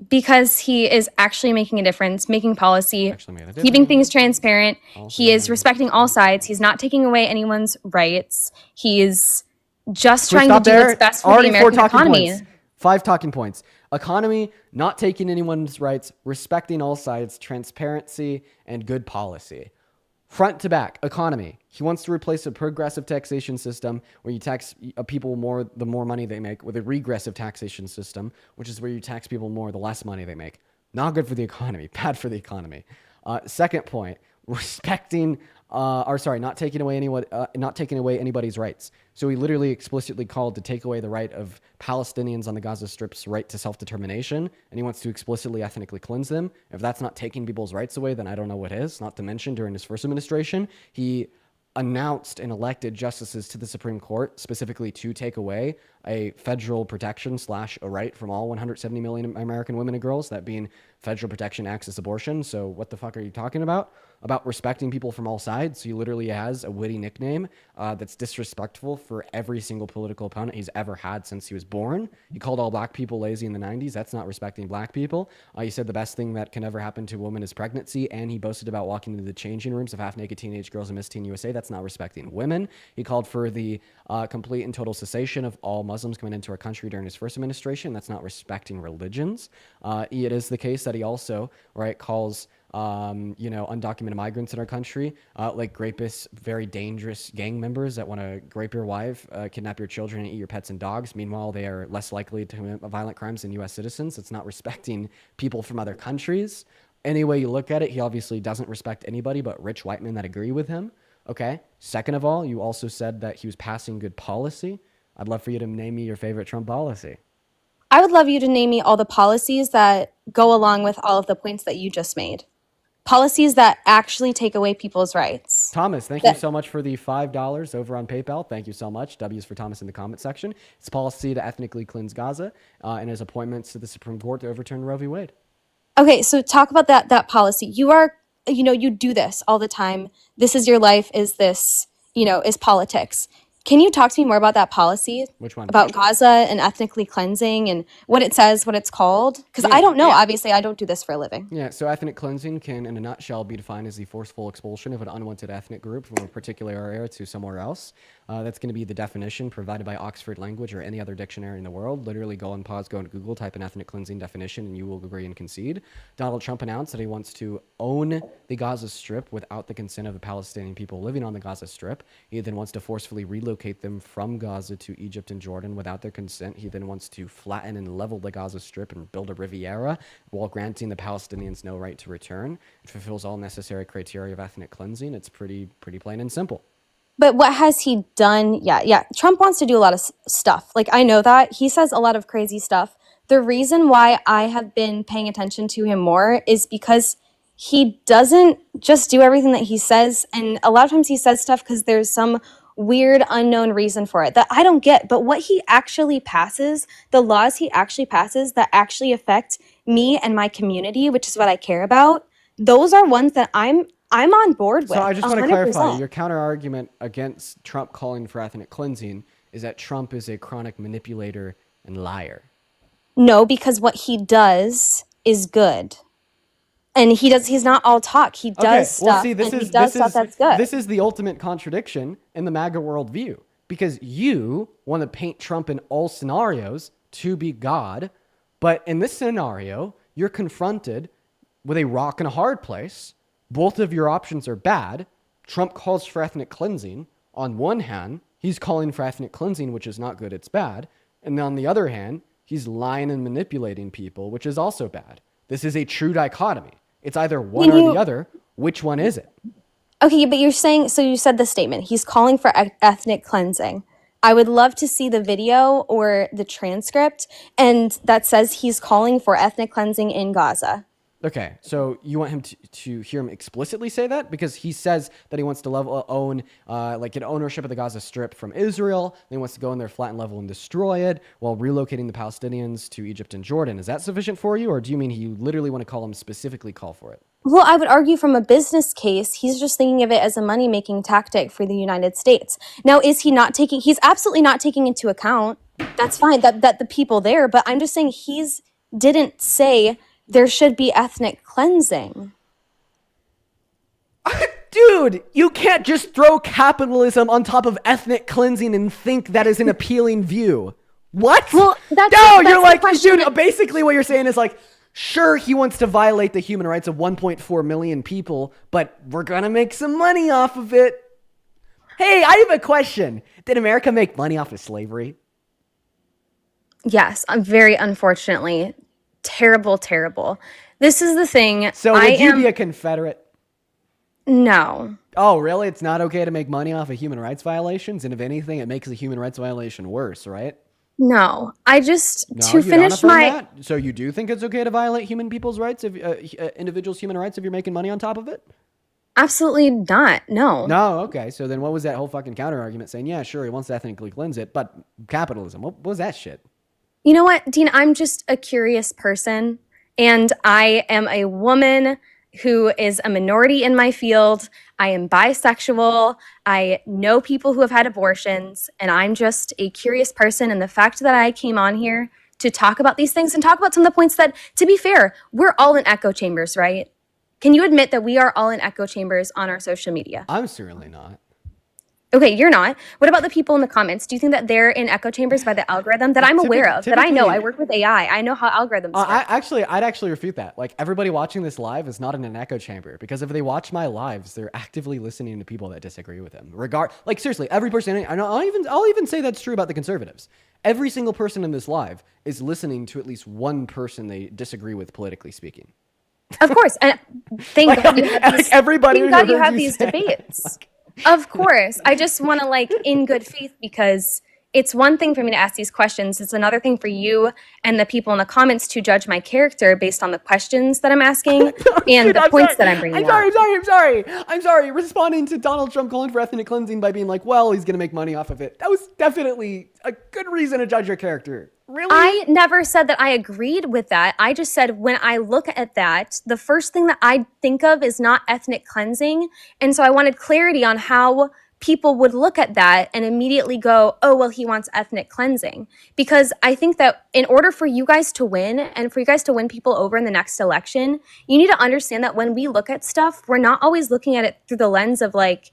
Because he is actually making a difference, making policy, keeping things transparent. He is respecting all sides. He's not taking away anyone's rights. He's just trying to do what's best for the American economy. 5 talking points. Economy, not taking anyone's rights, respecting all sides, transparency, and good policy. Front to back, economy. He wants to replace a progressive taxation system where you tax people more the more money they make with a regressive taxation system, which is where you tax people more the less money they make. Not good for the economy, bad for the economy. Second point, respecting, not taking away anybody's rights. So he literally explicitly called to take away the right of Palestinians on the Gaza Strip's right to self-determination, and he wants to explicitly ethnically cleanse them. If that's not taking people's rights away, then I don't know what is. Not to mention, during his first administration, he announced and elected justices to the Supreme Court specifically to take away a federal protection / a right from all 170 million American women and girls, that being federal protection access abortion. So what the fuck are you talking about? About respecting people from all sides. He literally has a witty nickname that's disrespectful for every single political opponent he's ever had since he was born. He called all black people lazy in the 90s. That's not respecting black people. He said the best thing that can ever happen to a woman is pregnancy, and he boasted about walking into the changing rooms of half-naked teenage girls in Miss Teen USA. That's not respecting women. He called for the complete and total cessation of all Muslims coming into our country during his first administration. That's not respecting religions. It is the case that he also, calls undocumented migrants in our country, like rapists, very dangerous gang members that want to rape your wife, kidnap your children, and eat your pets and dogs. Meanwhile, they are less likely to commit violent crimes than U.S. citizens. It's not respecting people from other countries. Any way you look at it, he obviously doesn't respect anybody but rich white men that agree with him. Okay. Second of all, you also said that he was passing good policy. I'd love for you to name me your favorite Trump policy. I would love you to name me all the policies that go along with all of the points that you just made. Policies that actually take away people's rights. Thomas, thank you so much for the $5 over on PayPal. Thank you so much. W's for Thomas in the comment section. His policy to ethnically cleanse Gaza and his appointments to the Supreme Court to overturn Roe v. Wade. Okay, so talk about that policy. You are, you do this all the time. This is your life, is this, is politics. Can you talk to me more about that policy? Which one? About Gaza and ethnically cleansing and what it says, what it's called? Because I don't know. Yeah. Obviously, I don't do this for a living. Yeah, so ethnic cleansing can, in a nutshell, be defined as the forceful expulsion of an unwanted ethnic group from a particular area to somewhere else. That's going to be the definition provided by Oxford Language or any other dictionary in the world. Literally go on pause, go on Google, type in ethnic cleansing definition, and you will agree and concede. Donald Trump announced that he wants to own the Gaza Strip without the consent of the Palestinian people living on the Gaza Strip. He then wants to forcefully relocate them from Gaza to Egypt and Jordan without their consent. He then wants to flatten and level the Gaza Strip and build a Riviera while granting the Palestinians no right to return. It fulfills all necessary criteria of ethnic cleansing. It's pretty plain and simple. But what has he done? Yeah. Trump wants to do a lot of stuff. Like, I know that. He says a lot of crazy stuff. The reason why I have been paying attention to him more is because he doesn't just do everything that he says. And a lot of times he says stuff because there's some weird unknown reason for it that I don't get. But what he actually passes, the laws he actually passes that actually affect me and my community, which is what I care about, those are ones that I'm on board with. So I just want to 100%. clarify, your counter argument against Trump calling for ethnic cleansing is that Trump is a chronic manipulator and liar. No, because what he does is good. And he's not all talk. He does stuff. He does stuff that's good. This is the ultimate contradiction in the MAGA worldview, because you want to paint Trump in all scenarios to be God, but in this scenario, you're confronted with a rock and a hard place. Both of your options are bad. Trump calls for ethnic cleansing. On one hand, he's calling for ethnic cleansing, which is not good, it's bad. And on the other hand, he's lying and manipulating people, which is also bad. This is a true dichotomy. It's either one or the other. Which one is it? Okay, but you're saying, so you said the statement, he's calling for ethnic cleansing. I would love to see the video or the transcript, and that says he's calling for ethnic cleansing in Gaza. Okay, so you want him to hear him explicitly say that? Because he says that he wants to get ownership of the Gaza Strip from Israel. And he wants to go in there, flatten, level, and destroy it while relocating the Palestinians to Egypt and Jordan. Is that sufficient for you? Or do you mean you literally want to specifically call for it? Well, I would argue from a business case, he's just thinking of it as a money-making tactic for the United States. Now, he's absolutely not taking into account, that's fine, that the people there, but I'm just saying didn't say there should be ethnic cleansing. Dude, you can't just throw capitalism on top of ethnic cleansing and think that is an appealing view. What? Well, you're like, dude, basically what you're saying is like, Sure, he wants to violate the human rights of 1.4 million people, but we're gonna make some money off of it. Hey, I have a question. Did America make money off of slavery? Yes, I'm very unfortunately. Terrible, terrible. This is the thing. So would you be a Confederate? No. Oh, really? It's not okay to make money off of human rights violations? And if anything, it makes a human rights violation worse, right? No. I just, No, to you don't finish affirm my... that? So you do think it's okay to violate people's rights, if individuals' human rights, if you're making money on top of it? Absolutely not. No. No, okay. So then what was that whole fucking counter argument saying, yeah, sure, he wants to ethnically cleanse it, but capitalism, what was that shit? You know what, Dean? I'm just a curious person, and I am a woman who is a minority in my field. I am bisexual. I know people who have had abortions, and I'm just a curious person. And the fact that I came on here to talk about these things and talk about some of the points that, to be fair, we're all in echo chambers, right? Can you admit that we are all in echo chambers on our social media? I'm certainly not. Okay, you're not. What about the people in the comments? Do you think that they're in echo chambers by the algorithm that I'm aware of, that I know? I work with AI. I know how algorithms work. I'd actually refute that. Like, everybody watching this live is not in an echo chamber, because if they watch my lives, they're actively listening to people that disagree with them. Like, seriously, every person, I'll even say that's true about the conservatives. Every single person in this live is listening to at least one person they disagree with, politically speaking. Of course, and thank God you have these, everybody thank God you have these debates. Of course. I just want to, like, in good faith, because it's one thing for me to ask these questions. It's another thing for you and the people in the comments to judge my character based on the questions that I'm asking and the points that I'm bringing up. I'm sorry. Responding to Donald Trump calling for ethnic cleansing by being like, well, he's going to make money off of it. That was definitely a good reason to judge your character. Really? I never said that I agreed with that. I just said when I look at that, the first thing that I think of is not ethnic cleansing. And so I wanted clarity on how people would look at that and immediately go, oh, well, he wants ethnic cleansing. Because I think that in order for you guys to win and for you guys to win people over in the next election, you need to understand that when we look at stuff, we're not always looking at it through the lens of like,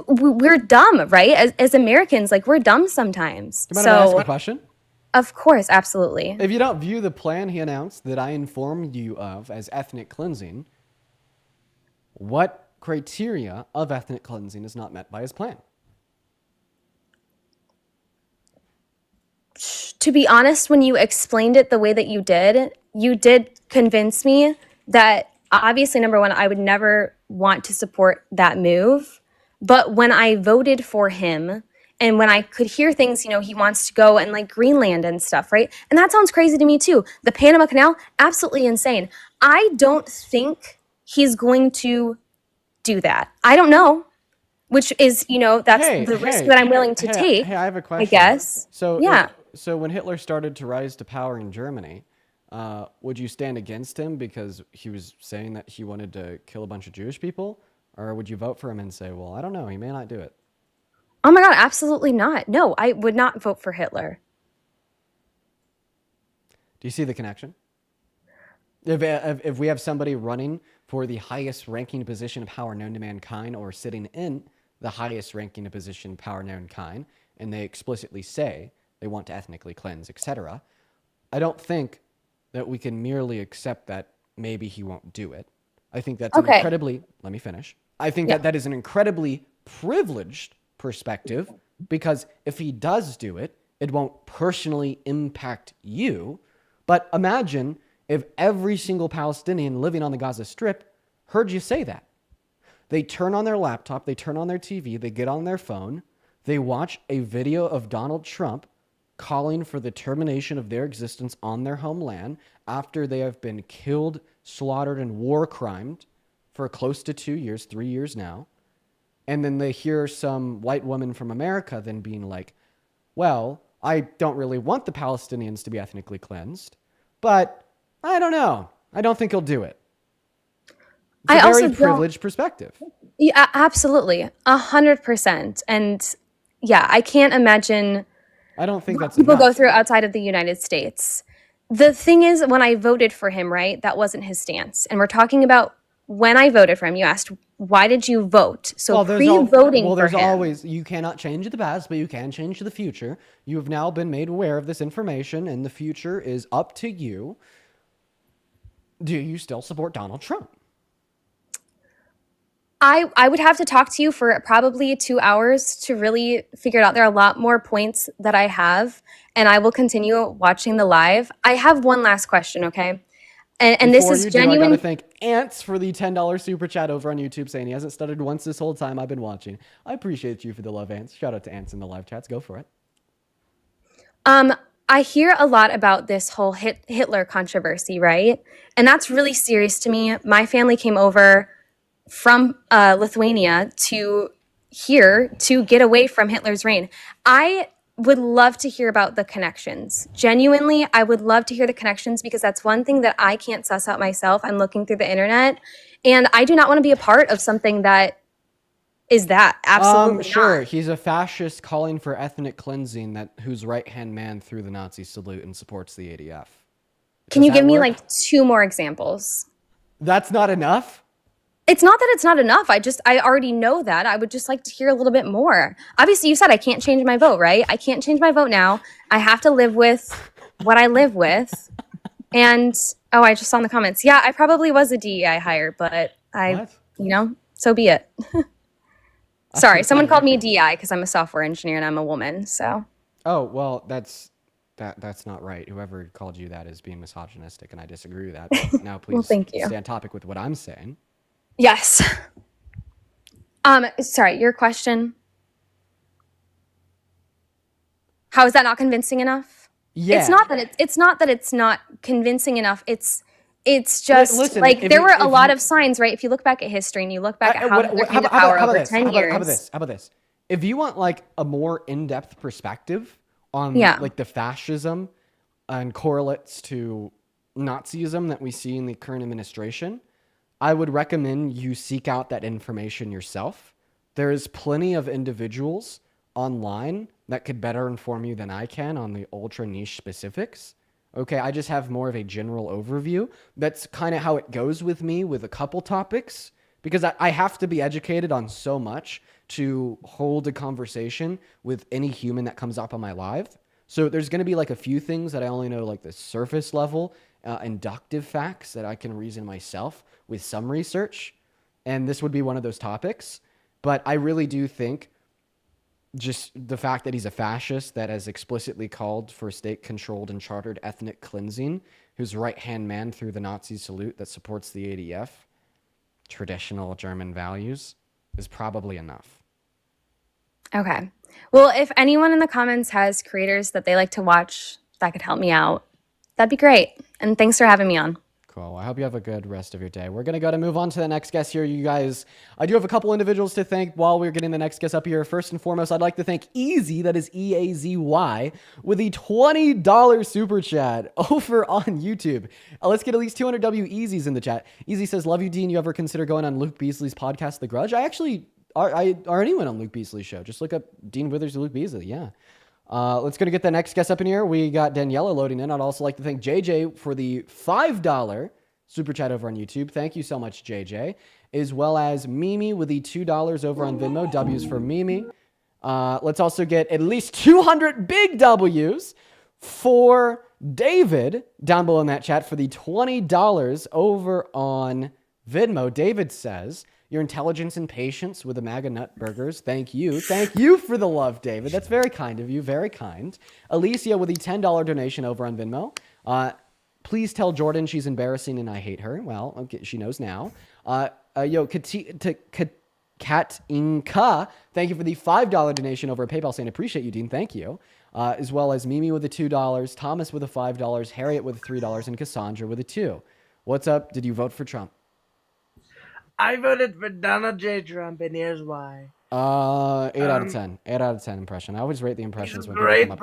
we're dumb, right? As Americans, like, we're dumb sometimes. Can I ask a question? Of course, absolutely. If you don't view the plan he announced that I informed you of as ethnic cleansing, what criteria of ethnic cleansing is not met by his plan? To be honest, when you explained it the way that you did convince me that obviously, number one, I would never want to support that move. But when I voted for him, and when I could hear things, he wants to go and like Greenland and stuff, right? And that sounds crazy to me too. The Panama Canal, absolutely insane. I don't think he's going to do that. I don't know, which is, that's the risk that I'm willing to take. Hey, I have a question. I guess. So, yeah. So when Hitler started to rise to power in Germany, would you stand against him because he was saying that he wanted to kill a bunch of Jewish people? Or would you vote for him and say, well, I don't know, he may not do it? Oh my God, absolutely not. No, I would not vote for Hitler. Do you see the connection? If we have somebody running for the highest ranking position of power known to mankind, or sitting in the highest ranking position of power known to mankind, and they explicitly say they want to ethnically cleanse, etc., I don't think that we can merely accept that maybe he won't do it. I think that's an incredibly, let me finish. I think that is an incredibly privileged perspective, because if he does do it, it won't personally impact you. But imagine if every single Palestinian living on the Gaza Strip heard you say that. They turn on their laptop, they turn on their TV, they get on their phone, they watch a video of Donald Trump calling for the termination of their existence on their homeland after they have been killed, slaughtered, and war crimed for close to 2 years, 3 years now. And then they hear some white woman from America then being like, well, I don't really want the Palestinians to be ethnically cleansed, but I don't know. I don't think he'll do it. It's a very privileged perspective. Yeah, absolutely. 100%. And yeah, I can't imagine I don't think that's people enough. go through outside of the United States. The thing is, when I voted for him, right, that wasn't his stance. And we're talking about when I voted for him. You asked, why did you vote? So pre-voting for him. Always, you cannot change the past, but you can change the future. You have now been made aware of this information, and the future is up to you. Do you still support Donald Trump? I would have to talk to you for probably 2 hours to really figure it out. There are a lot more points that I have, and I will continue watching the live. I have one last question, okay? And this Before is you do, I gotta genuine. thank Ants for the $10 super chat over on YouTube, saying he hasn't stuttered once this whole time I've been watching. I appreciate you for the love, Ants. Shout out to Ants in the live chats. Go for it. I hear a lot about this whole Hitler controversy, right? And that's really serious to me. My family came over from Lithuania to here to get away from Hitler's reign. I would love to hear about the connections. Genuinely, I would love to hear the connections because that's one thing that I can't suss out myself. I'm looking through the internet, and I do not want to be a part of something that is that. Absolutely Sure. not. He's a fascist calling for ethnic cleansing whose right-hand man threw the Nazi salute and supports the ADF. Can Does you that give me work? like 2 more examples? That's not enough? It's not that it's not enough. I already know that. I would just like to hear a little bit more. Obviously, you said I can't change my vote, right? I can't change my vote now. I have to live with what I live with. And I just saw in the comments. Yeah, I probably was a DEI hire, but so be it. Sorry, someone called me a DEI because I'm a software engineer and I'm a woman. So. Oh, well, that's not right. Whoever called you that is being misogynistic, and I disagree with that. But now, please Well, thank you. stay on topic with what I'm saying. Yes. Sorry, your question. How is that not convincing enough? Yeah. It's not that it's not convincing enough. It's just Listen, like if there you- were a if lot you- of signs, right? If you look back at history and you look back at how What- Hitler how came to about- power how about over this? 10 years. How about this? If you want like a more in-depth perspective on Yeah. like the fascism and correlates to Nazism that we see in the current administration, I would recommend you seek out that information yourself. There is plenty of individuals online that could better inform you than I can on the ultra niche specifics. Okay, I just have more of a general overview. That's kind of how it goes with me with a couple topics, because I have to be educated on so much to hold a conversation with any human that comes up on my live. So there's going to be like a few things that I only know like the surface level, inductive facts that I can reason myself with some research. And this would be one of those topics. But I really do think just the fact that he's a fascist that has explicitly called for state-controlled and chartered ethnic cleansing, whose right-hand man threw the Nazi salute that supports the ADF, traditional German values, is probably enough. Okay. Well, if anyone in the comments has creators that they like to watch that could help me out, that'd be great. And thanks for having me on. Cool. I hope you have a good rest of your day. We're going to move on to the next guest here, you guys. I do have a couple individuals to thank while we're getting the next guest up here. First and foremost, I'd like to thank Easy, that is EAZY, with the $20 super chat over on YouTube. Let's get at least 200 W Easies in the chat. Easy says, love you, Dean. You ever consider going on Luke Beasley's podcast, The Grudge? I actually already went on Luke Beasley's show. Just look up Dean Withers and Luke Beasley. Yeah. Let's go to get the next guest up in here. We got Daniela loading in. I'd also like to thank JJ for the $5 super chat over on YouTube. Thank you so much, JJ. As well as Mimi with the $2 over on Venmo. W's for Mimi. Let's also get at least 200 big W's for David down below in that chat for the $20 over on Venmo. David says, your intelligence and patience with the MAGA nut burgers. Thank you. Thank you for the love, David. That's very kind of you. Very kind. Alicia with the $10 donation over on Venmo. Please tell Jordan she's embarrassing and I hate her. Well, okay, she knows now. Kat Inka, thank you for the $5 donation over at PayPal, saying appreciate you, Dean. Thank you. As well as Mimi with the $2, Thomas with the $5, Harriet with the $3, and Cassandra with a $2. What's up? Did you vote for Trump? I voted for Donald J. Trump, and here's why. 8 out of 10. 8 out of 10 impression. I always rate the impressions when people come up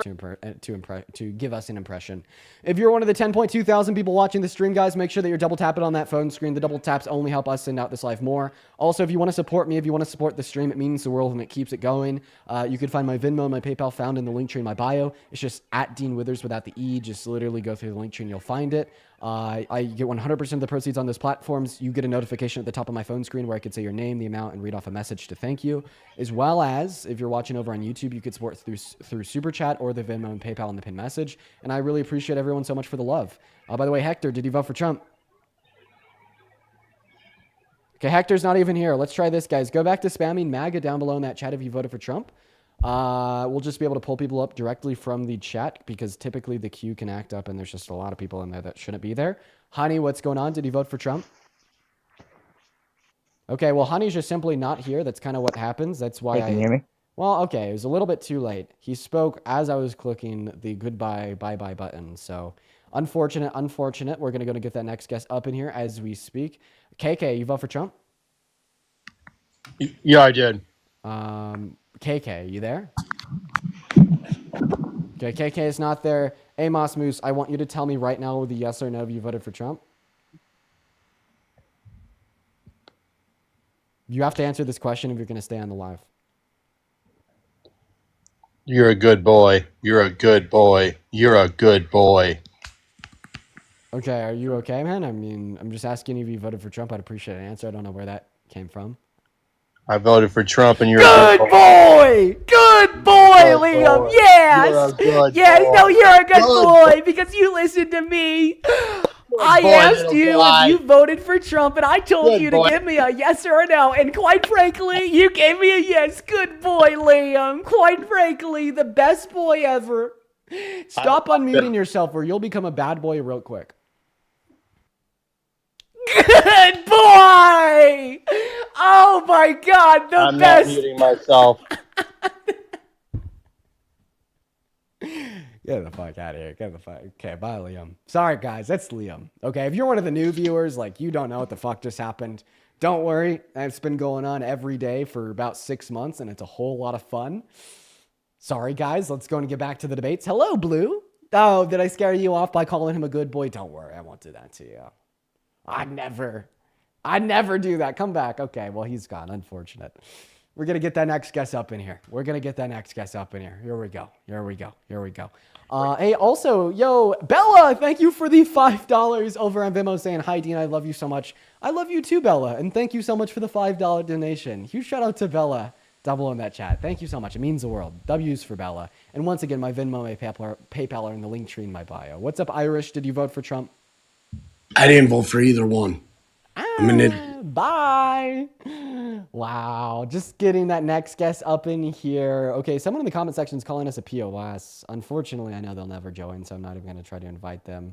to give us an impression. If you're one of the 10.2 thousand people watching the stream, guys, make sure that you're double tapping on that phone screen. The double taps only help us send out this live more. Also, if you want to support me, if you want to support the stream, it means the world and it keeps it going. You can find my Venmo and my PayPal found in the link tree in my bio. It's just at Dean Withers without the E. Just literally go through the link tree and you'll find it. I get 100% of the proceeds on those platforms. You get a notification at the top of my phone screen where I could say your name, the amount, and read off a message to thank you. As well as, if you're watching over on YouTube, you could support through Super Chat or the Venmo and PayPal in the pinned message. And I really appreciate everyone so much for the love. By the way, Hector, did you vote for Trump? Okay, Hector's not even here. Let's try this, guys. Go back to spamming MAGA down below in that chat if you voted for Trump. We'll just be able to pull people up directly from the chat because typically the queue can act up and there's just a lot of people in there that shouldn't be there. Honey, what's going on? Did you vote for Trump? Okay, well, Honey's just simply not here. That's kind of what happens. That's why Hey, can you hear me? Well, okay, it was a little bit too late. He spoke as I was clicking the goodbye, bye-bye button. So, unfortunate. We're going to go to get that next guest up in here as we speak. KK, you vote for Trump? Yeah, I did. KK, you there? Okay, KK is not there. Amos Moose, I want you to tell me right now with a yes or no if you voted for Trump. You have to answer this question if you're going to stay on the live. You're a good boy. You're a good boy. You're a good boy. Okay, are you okay, man? I mean, I'm just asking if you voted for Trump. I'd appreciate an answer. I don't know where that came from. I voted for Trump, and you're good a good boy. Good boy, Good Liam. boy. Yes. You're a good Yes. boy. No, you're a good Good boy because you listened to me. I boy, asked little you boy. if you voted for Trump, and I told Good you boy. to give me a yes or a no. And quite frankly, you gave me a yes. Good boy, Liam. Quite frankly, the best boy ever. Stop unmuting yourself, or you'll become a bad boy real quick. Good boy! Oh my God, the I'm best. not muting myself. Get the fuck out of here. Get the fuck. Okay, bye, Liam. Sorry, guys. That's Liam. Okay, if you're one of the new viewers, like you don't know what the fuck just happened, don't worry. It's been going on every day for about 6 months, and it's a whole lot of fun. Sorry, guys. Let's go and get back to the debates. Hello, Blue. Oh, did I scare you off by calling him a good boy? Don't worry. I won't do that to you. I'd never do that. Come back. Okay, well, he's gone. Unfortunate. We're going to get that next guest up in here. Here we go. Hey, also, yo, Bella, thank you for the $5 over on Vimeo saying, hi, Dean, I love you so much. I love you too, Bella, and thank you so much for the $5 donation. Huge shout out to Bella. Double in that chat. Thank you so much. It means the world. W's for Bella. And once again, my Venmo, my PayPal are in the link tree in my bio. What's up, Irish? Did you vote for Trump? I didn't vote for either one. I'm an idiot. Bye. Wow. Just getting that next guest up in here. Okay, someone in the comment section is calling us a POS. Unfortunately, I know they'll never join, so I'm not even going to try to invite them.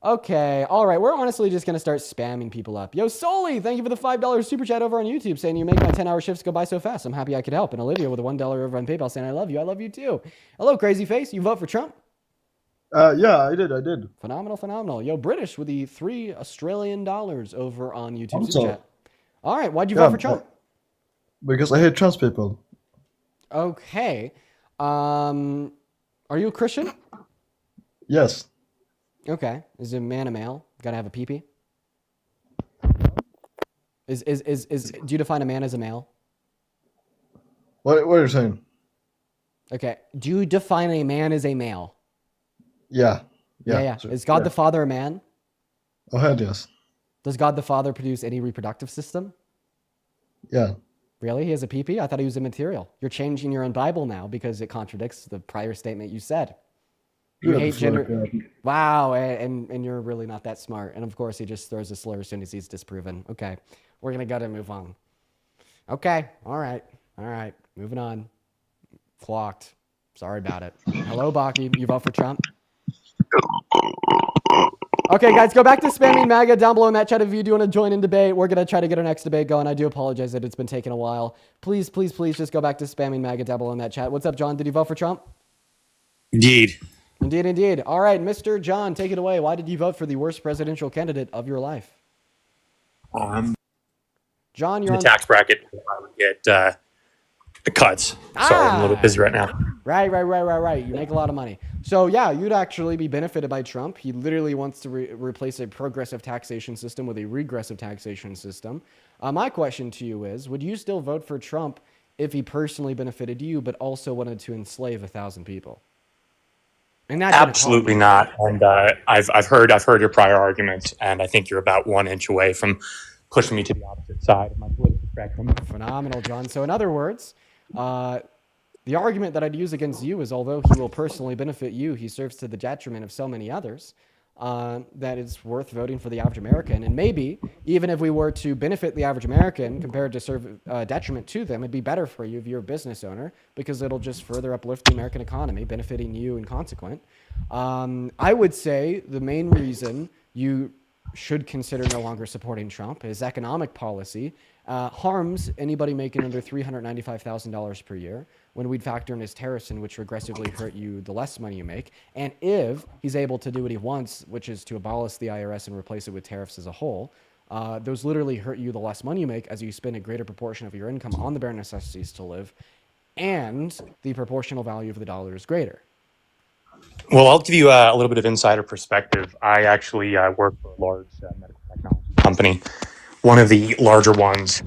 Okay, all right. We're honestly just going to start spamming people up. Yo, Soli, thank you for the $5 super chat over on YouTube saying you make my 10-hour shifts go by so fast. I'm happy I could help. And Olivia with a $1 over on PayPal saying I love you. I love you too. Hello, Crazy Face. You vote for Trump? Yeah, I did. Phenomenal. Yo, British with the $3 Australian over on YouTube Also, super chat. All right, why'd you vote for Trump? Because I hate trans people. Okay. Are you a Christian? Yes. Okay. Is a man a male? Gotta have a pee-pee? Do you define a man as a male? What are you saying? Okay. Do you define a man as a male? Yeah. Yeah. Is God the Father a man? Oh, hell yes. Does God the Father produce any reproductive system? Yeah. Really? He has a pee-pee? I thought he was immaterial. You're changing your own Bible now because it contradicts the prior statement you said. You hate gender. Wow, and you're really not that smart. And of course, he just throws a slur as soon as he's disproven. Okay, we're gonna go to move on. Okay, all right, moving on. Clocked. Sorry about it. Hello, Baki. You vote for Trump? Okay, guys, go back to spamming MAGA down below in that chat if you do want to join in debate. We're going to try to get our next debate going. I do apologize that it's been taking a while. Please just go back to spamming MAGA down below in that chat. What's up, John? Did you vote for Trump? Indeed. Indeed. All right, Mr. John, take it away. Why did you vote for the worst presidential candidate of your life? John, you're in the tax bracket. I would get the cuts. Sorry, I'm a little busy right now. Right. You make a lot of money. So yeah, you'd actually be benefited by Trump. He literally wants to replace a progressive taxation system with a regressive taxation system. My question to you is, would you still vote for Trump if he personally benefited you, but also wanted to enslave 1,000 people? And that Absolutely not. And I've heard your prior arguments, and I think you're about 1 inch away from pushing me to the opposite side of my political spectrum. Phenomenal, John. So in other words, the argument that I'd use against you is although he will personally benefit you, he serves to the detriment of so many others. that it's worth voting for the average American. And maybe even if we were to benefit the average American compared to serve detriment to them, it'd be better for you if you're a business owner because it'll just further uplift the American economy, benefiting you in consequent. I would say the main reason you should consider no longer supporting Trump is economic policy harms anybody making under $395,000 per year when we'd factor in his tariffs in which regressively hurt you the less money you make. And if he's able to do what he wants, which is to abolish the IRS and replace it with tariffs as a whole, those literally hurt you the less money you make as you spend a greater proportion of your income on the bare necessities to live, and the proportional value of the dollar is greater. Well, I'll give you a little bit of insider perspective. I actually work for a large medical technology company, one of the larger ones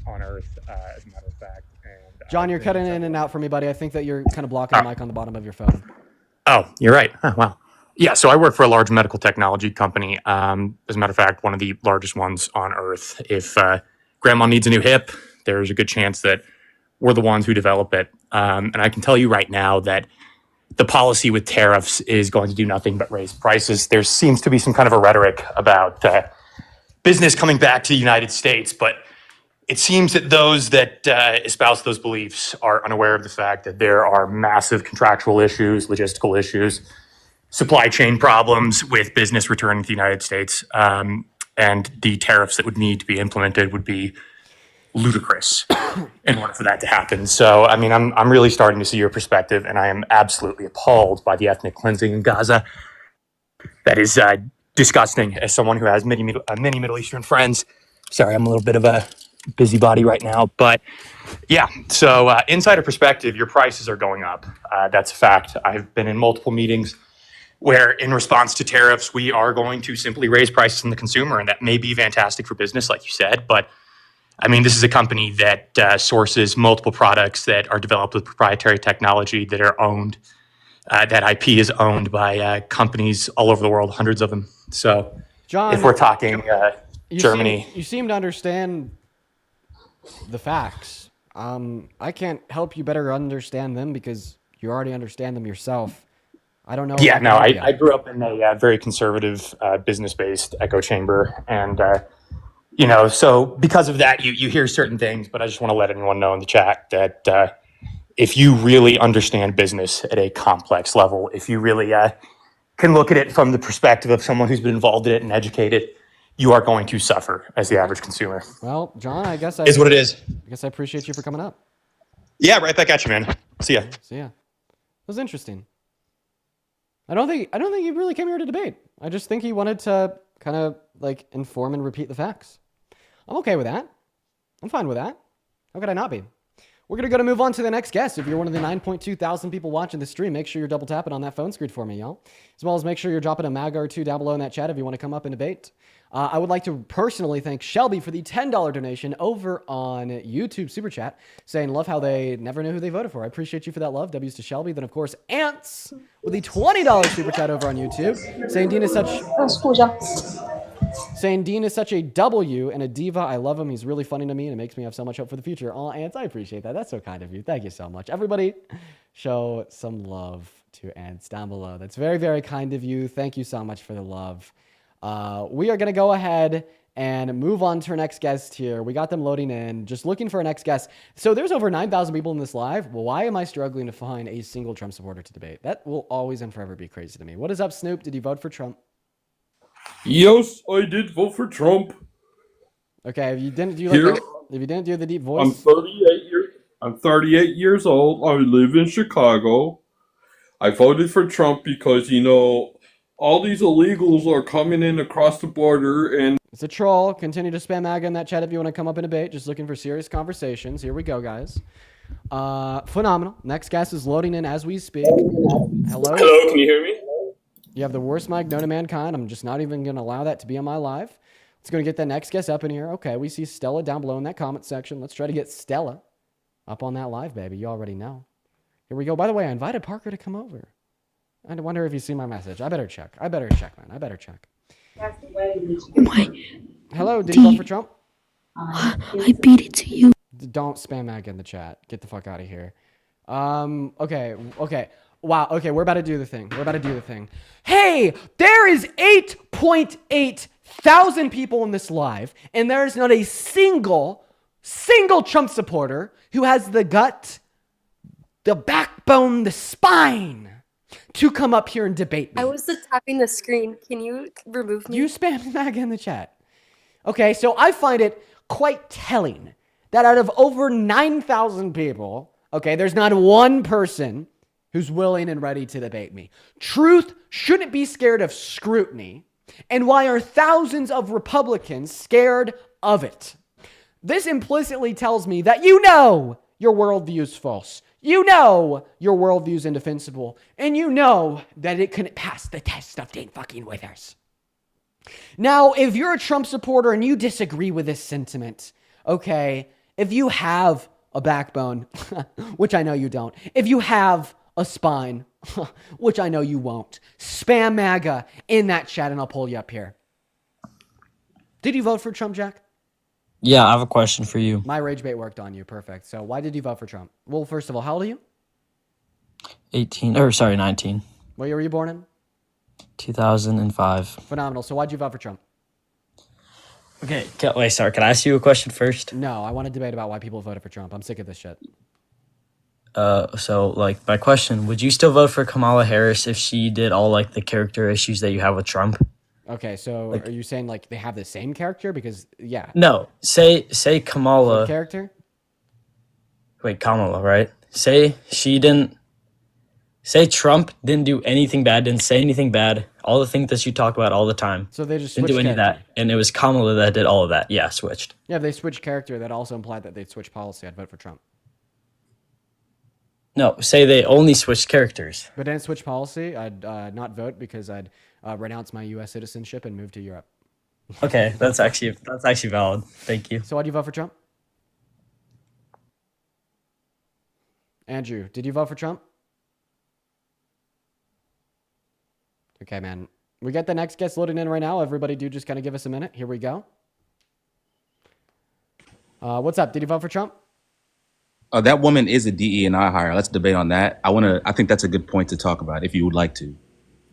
on Earth, as a matter of fact. And John, you're cutting in and out for me, buddy. I think that you're kind of blocking the mic on the bottom of your phone. Oh, you're right. Oh, wow. Yeah, so I work for a large medical technology company. As a matter of fact, one of the largest ones on Earth. If grandma needs a new hip, there's a good chance that we're the ones who develop it. And I can tell you right now that the policy with tariffs is going to do nothing but raise prices. There seems to be some kind of a rhetoric about business coming back to the United States, but it seems that those that espouse those beliefs are unaware of the fact that there are massive contractual issues, logistical issues, supply chain problems with business returning to the United States. And the tariffs that would need to be implemented would be ludicrous in order for that to happen. So, I mean, I'm really starting to see your perspective, and I am absolutely appalled by the ethnic cleansing in Gaza. That is disgusting. As someone who has many Middle Eastern friends, sorry, I'm a little bit of a busybody right now, but yeah. So, insider perspective, your prices are going up. That's a fact. I've been in multiple meetings where, in response to tariffs, we are going to simply raise prices on the consumer, and that may be fantastic for business, like you said, but I mean, this is a company that sources multiple products that are developed with proprietary technology that are owned. That IP is owned by companies all over the world, hundreds of them. So, John, if we're talking Germany, you seem to understand the facts. I can't help you better understand them because you already understand them yourself. I don't know. Yeah, no, I grew up in a very conservative, business-based echo chamber, and you know, so because of that, you hear certain things, but I just want to let anyone know in the chat that if you really understand business at a complex level, if you really can look at it from the perspective of someone who's been involved in it and educated, you are going to suffer as the average consumer. Well, John, I guess is what it is. I guess I appreciate you for coming up. Yeah, right back at you, man. See ya. See ya. It was interesting. I don't think he really came here to debate. I just think he wanted to kind of like inform and repeat the facts. I'm okay with that. I'm fine with that. How could I not be? We're going to move on to the next guest. If you're one of the 9.2 thousand people watching the stream, make sure you're double tapping on that phone screen for me, y'all. As well as make sure you're dropping a MAGA or two down below in that chat if you want to come up and debate. I would like to personally thank Shelby for the $10 donation over on YouTube Super Chat, saying love how they never knew who they voted for. I appreciate you for that love. W's to Shelby. Then, of course, Ants with the $20 Super Chat over on YouTube, saying Dean is such a W and a diva. I love him. He's really funny to me, and it makes me have so much hope for the future. Oh, Ants, I appreciate that. That's so kind of you. Thank you so much. Everybody, show some love to Ants down below. That's very, very kind of you. Thank you so much for the love. We are going to go ahead and move on to our next guest here. We got them loading in, just looking for our next guest. So there's over 9,000 people in this live. Well, why am I struggling to find a single Trump supporter to debate? That will always and forever be crazy to me. What is up, Snoop? Did you vote for Trump? Yes, I did vote for Trump. Okay, if you didn't do the deep voice. I'm 38 years old. I live in Chicago. I voted for Trump because, you know, all these illegals are coming in across the border and it's a troll. Continue to spam MAGA in that chat if you want to come up and debate. Just looking for serious conversations. Here we go, guys. Phenomenal. Next guest is loading in as we speak. Hello? Hello, can you hear me? You have the worst mic known to mankind. I'm just not even going to allow that to be on my live. Let's go get that next guest up in here. Okay, we see Stella down below in that comment section. Let's try to get Stella up on that live, baby. You already know. Here we go. By the way, I invited Parker to come over. I wonder if you see my message. I better check, man. I better check. Hello, did you vote for Trump? I beat it to you. Don't spam MAGA in the chat. Get the fuck out of here. Okay. Wow. Okay, we're about to do the thing. We're about to do the thing. Hey, there is 8.8 thousand people in this live, and there is not a single Trump supporter who has the gut, the backbone, the spine to come up here and debate me. I was just tapping the screen. Can you remove me? You spam MAGA in the chat. Okay, so I find it quite telling that out of over 9,000 people, okay, there's not one person who's willing and ready to debate me. Truth shouldn't be scared of scrutiny. And why are thousands of Republicans scared of it? This implicitly tells me that you know your worldview is false. You know your worldview is indefensible. And you know that it couldn't pass the test of Dean fucking Withers. Now, if you're a Trump supporter and you disagree with this sentiment, okay, if you have a backbone, which I know you don't, if you have a spine, which I know you won't, spam MAGA in that chat and I'll pull you up here. Did you vote for Trump, Jack? Yeah, I have a question for you. My rage bait worked on you. Perfect. So why did you vote for Trump? Well, first of all, how old are you? 19. What year were you born in? 2005. Phenomenal. So why'd you vote for Trump? Okay, wait, sorry. Can I ask you a question first? No, I want to debate about why people voted for Trump. I'm sick of this shit. So, like, my question, would you still vote for Kamala Harris if she did all, like, the character issues that you have with Trump? Okay, so Like- are you saying, like, they have the same character? Because, yeah. No, say Kamala. What character? Wait, Kamala, right? Say Trump didn't do anything bad, didn't say anything bad, all the things that you talk about all the time. So they just didn't do switched any of that, and it was Kamala that did all of that. Yeah, switched. Yeah, if they switched character, that also implied that they'd switch policy. I'd vote for Trump. No, say they only switched characters. But didn't switch policy, I'd not vote because I'd renounce my U.S. citizenship and move to Europe. Okay, that's actually valid. Thank you. So why'd you vote for Trump? Andrew, did you vote for Trump? Okay, man. We got the next guest loading in right now. Everybody do just kind of give us a minute. Here we go. What's up? Did you vote for Trump? That woman is a DE&I hire. Let's debate on that. I think that's a good point to talk about if you would like to.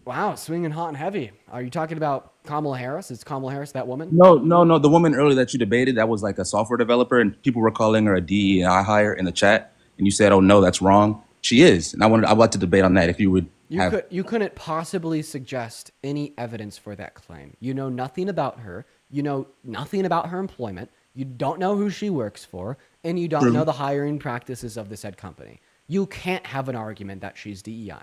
Wow, swinging hot and heavy. Are you talking about Kamala Harris? Is Kamala Harris that woman? No. The woman earlier that you debated, that was like a software developer, and people were calling her a DE&I hire in the chat, and you said, "Oh no, that's wrong." She is, and I'd like to debate on that if you would. You couldn't possibly suggest any evidence for that claim. You know nothing about her. You know nothing about her employment. You don't know who she works for, and you don't know the hiring practices of the said company. You can't have an argument that she's DEI.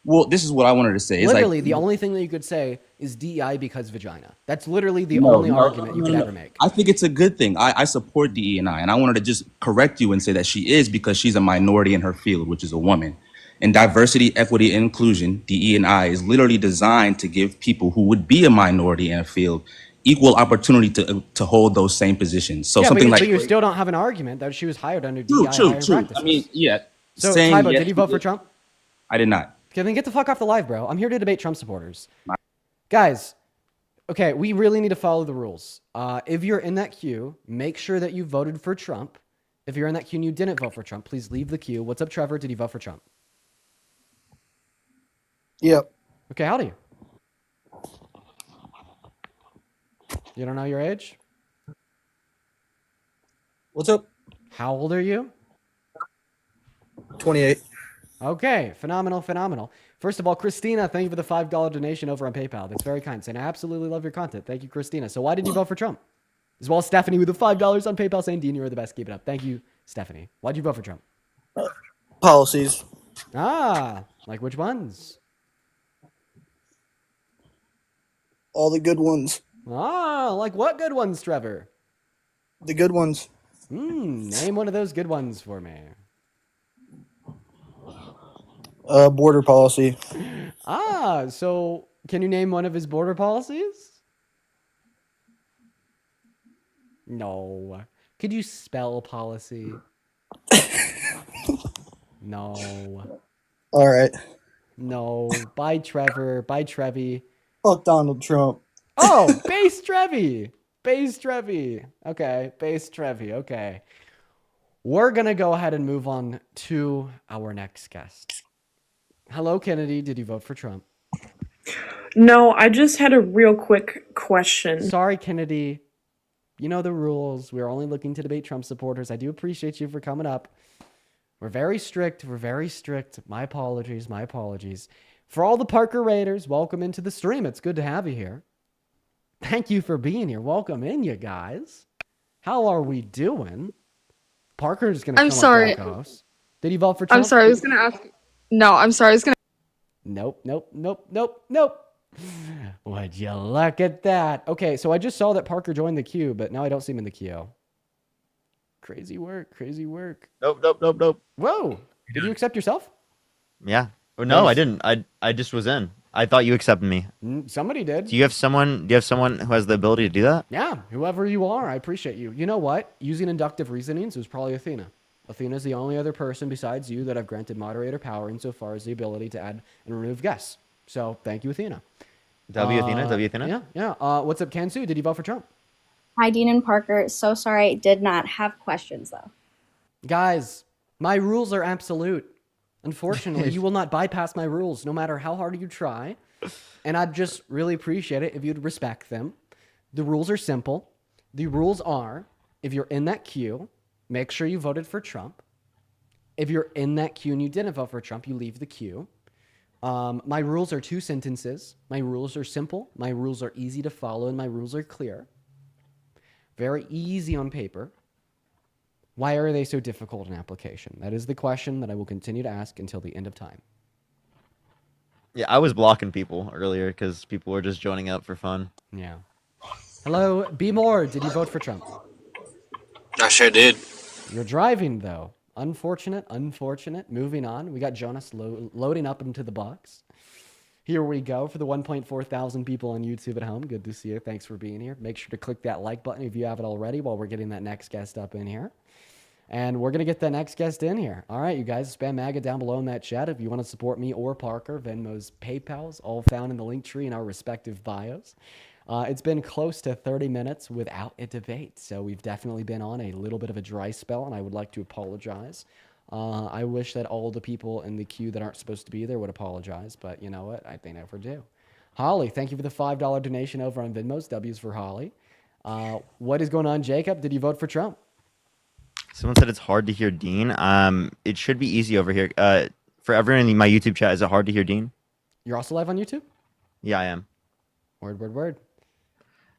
Well, this is what I wanted to say. Literally, the only thing that you could say is DEI because vagina. That's literally the only argument you could ever make. I think it's a good thing. I support DE&I, and I wanted to just correct you and say that she is because she's a minority in her field, which is a woman. And diversity, equity, and inclusion, DE&I, is literally designed to give people who would be a minority in a field equal opportunity to hold those same positions. So but you still don't have an argument that she was hired under DEI hiring practices. I mean, yeah. So, Tybo, did you vote for Trump? I did not. Okay, then get the fuck off the live, bro. I'm here to debate Trump supporters. Guys, okay, we really need to follow the rules. If you're in that queue, make sure that you voted for Trump. If you're in that queue and you didn't vote for Trump, please leave the queue. What's up, Trevor? Did you vote for Trump? Yep. Okay, how old are you? You don't know your age? What's up? How old are you? 28. Okay, phenomenal. First of all, Christina, thank you for the $5 donation over on PayPal. That's very kind. And I absolutely love your content. Thank you, Christina. So why did you vote for Trump? As well as Stephanie with the $5 on PayPal saying, Dean, you are the best. Keep it up. Thank you, Stephanie. Why'd you vote for Trump? Policies. Like which ones? All the good ones. Like what good ones, Trevor? The good ones. Name one of those good ones for me. Border policy. So can you name one of his border policies? No. Could you spell policy? No. All right. No. Bye, Trevor. Bye, Trevi. Fuck Donald Trump. Oh, base Trevi. Base Trevi. Okay. Base Trevi. Okay. We're going to go ahead and move on to our next guest. Hello, Kennedy. Did you vote for Trump? No, I just had a real quick question. Sorry, Kennedy. You know the rules. We're only looking to debate Trump supporters. I do appreciate you for coming up. We're very strict. We're very strict. My apologies. My apologies. For all the Parker Raiders, welcome into the stream. It's good to have you here. Thank you for being here. Welcome in, you guys. How are we doing? Parker's going to come up sorry. back host. Did you vote for Trump? I'm sorry. I was gonna ask. No, I'm sorry. I was gonna. Nope, nope, nope, nope, nope. Would you look at that? Okay, so I just saw that Parker joined the queue, but now I don't see him in the queue. Crazy work, crazy work. Nope. Whoa! Did you accept yourself? Yeah. Oh, no, Nice. I didn't. I just was in. I thought you accepted me. Somebody did. Do you have someone who has the ability to do that? Yeah, whoever you are, I appreciate you. You know what? Using inductive reasonings, it was probably Athena. Athena's the only other person besides you that I've granted moderator power insofar as the ability to add and remove guests. So thank you, Athena. W Athena? Yeah, yeah. What's up, Kansu? Did you vote for Trump? Hi, Dean and Parker. So sorry I did not have questions, though. Guys, my rules are absolute. Unfortunately, you will not bypass my rules no matter how hard you try. And I'd just really appreciate it if you'd respect them. The rules are simple. The rules are, if you're in that queue, make sure you voted for Trump. If you're in that queue and you didn't vote for Trump, you leave the queue. My rules are 2 sentences. My rules are simple. My rules are easy to follow, and my rules are clear. Very easy on paper. Why are they so difficult in application? That is the question that I will continue to ask until the end of time. Yeah, I was blocking people earlier because people were just joining up for fun. Yeah. Hello, B. Moore. Did you vote for Trump? I sure did. You're driving, though. Unfortunate. Moving on. We got Jonas loading up into the box. Here we go for the 1.4 thousand people on YouTube at home. Good to see you. Thanks for being here. Make sure to click that like button if you haven't already while we're getting that next guest up in here. And we're going to get the next guest in here. All right, you guys, spam MAGA down below in that chat if you want to support me or Parker. Venmo's, PayPal's, all found in the link tree in our respective bios. It's been close to 30 minutes without a debate, so we've definitely been on a little bit of a dry spell, and I would like to apologize. I wish that all the people in the queue that aren't supposed to be there would apologize, but you know what? They never do. Holly, thank you for the $5 donation over on Venmo's. W's for Holly. What is going on, Jacob? Did you vote for Trump? Someone said it's hard to hear Dean. It should be easy over here. For everyone in my YouTube chat, is it hard to hear Dean? You're also live on YouTube? Yeah, I am. Word.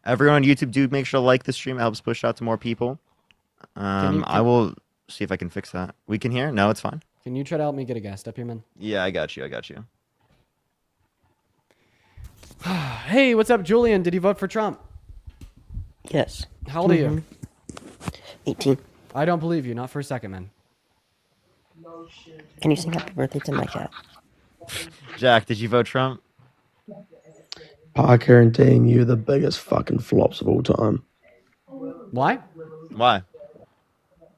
Everyone on YouTube, do make sure to like the stream. It helps push out to more people. I will see if I can fix that. We can hear? No, it's fine. Can you try to help me get a guest up here, man? Yeah, I got you. Hey, what's up, Julian? Did you vote for Trump? Yes. How old are you? 18. I don't believe you, not for a second, man. Can you sing happy birthday to my cat? Jack, did you vote Trump? Parker and Dean, you're the biggest fucking flops of all time. Why?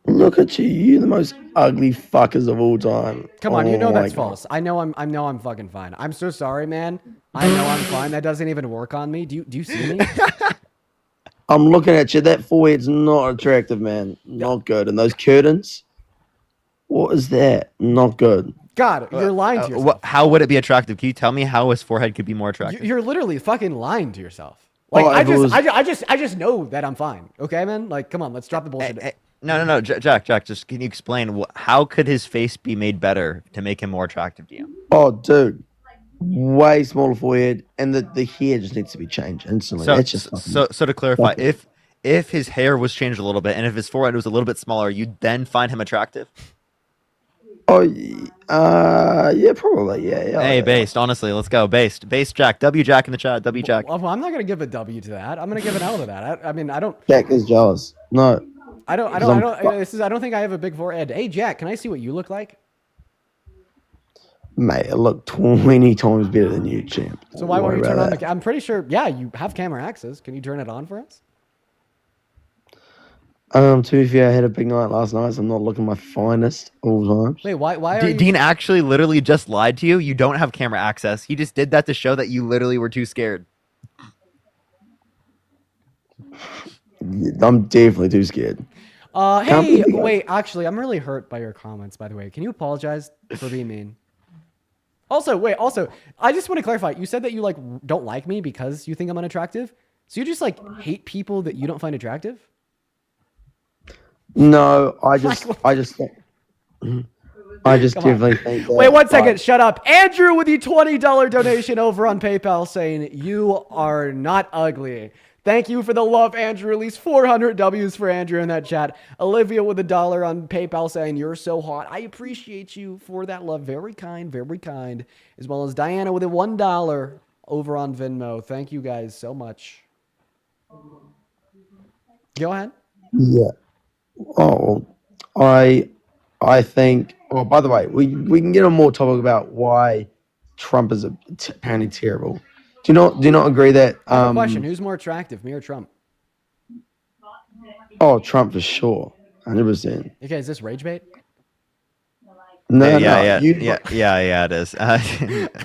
Look at you. You're the most ugly fuckers of all time. Come on, you know my that's God. false. I know I'm fucking fine. I'm so sorry, man. I know I'm fine. That doesn't even work on me. Do you see me? I'm looking at you. That forehead's not attractive, man. Not good. And those curtains? What is that? Not good. God, you're lying to yourself. How would it be attractive? Can you tell me how his forehead could be more attractive? You're literally fucking lying to yourself. Like I just know that I'm fine. Okay, man. Like, come on, let's drop the bullshit. No, Jack. Just can you explain how could his face be made better to make him more attractive to you? Oh, dude. Way smaller forehead, and the hair just needs to be changed instantly. That's just So to clarify, if his hair was changed a little bit, and if his forehead was a little bit smaller, you'd then find him attractive? Oh, yeah, probably, yeah. Hey, based, honestly, let's go. Based, Jack. W Jack in the chat. W Jack. Well, I'm not gonna give a W to that. I'm gonna give an L to that. I mean, I don't. Jack is jealous. No. I don't think I have a big forehead. Hey, Jack, can I see what you look like? Mate, I look 20 times better than you, champ. So why won't you turn on the? I'm pretty sure. Yeah, you have camera access. Can you turn it on for us? To be fair, I had a big night last night, so I'm not looking my finest all times. Wait, why are you... Dean actually literally just lied to you. You don't have camera access. He just did that to show that you literally were too scared. I'm definitely too scared. Hey, wait, actually, I'm really hurt by your comments, by the way. Can you apologize for being mean? Also, wait. Also, I just want to clarify. You said that you like don't like me because you think I'm unattractive. So you just like hate people that you don't find attractive? No, I Like, just, what? I just, I just Come on. definitely think that. Wait 1 second. like, Shut up. Andrew with the $20 donation over on PayPal saying you are not ugly. Thank you for the love, Andrew. At least 400 W's for Andrew in that chat. Olivia with $1 on PayPal saying you're so hot. I appreciate you for that love. Very kind, very kind. As well as Diana with a $1 over on Venmo. Thank you guys so much. Go ahead. yeah. Oh, I think. Oh, by the way, we can get on more topic about why Trump is apparently terrible. Do you not agree that? I have a question. Who's more attractive, me or Trump? Oh, Trump for sure, 100%. Okay, is this rage bait? No, yeah, you. it is.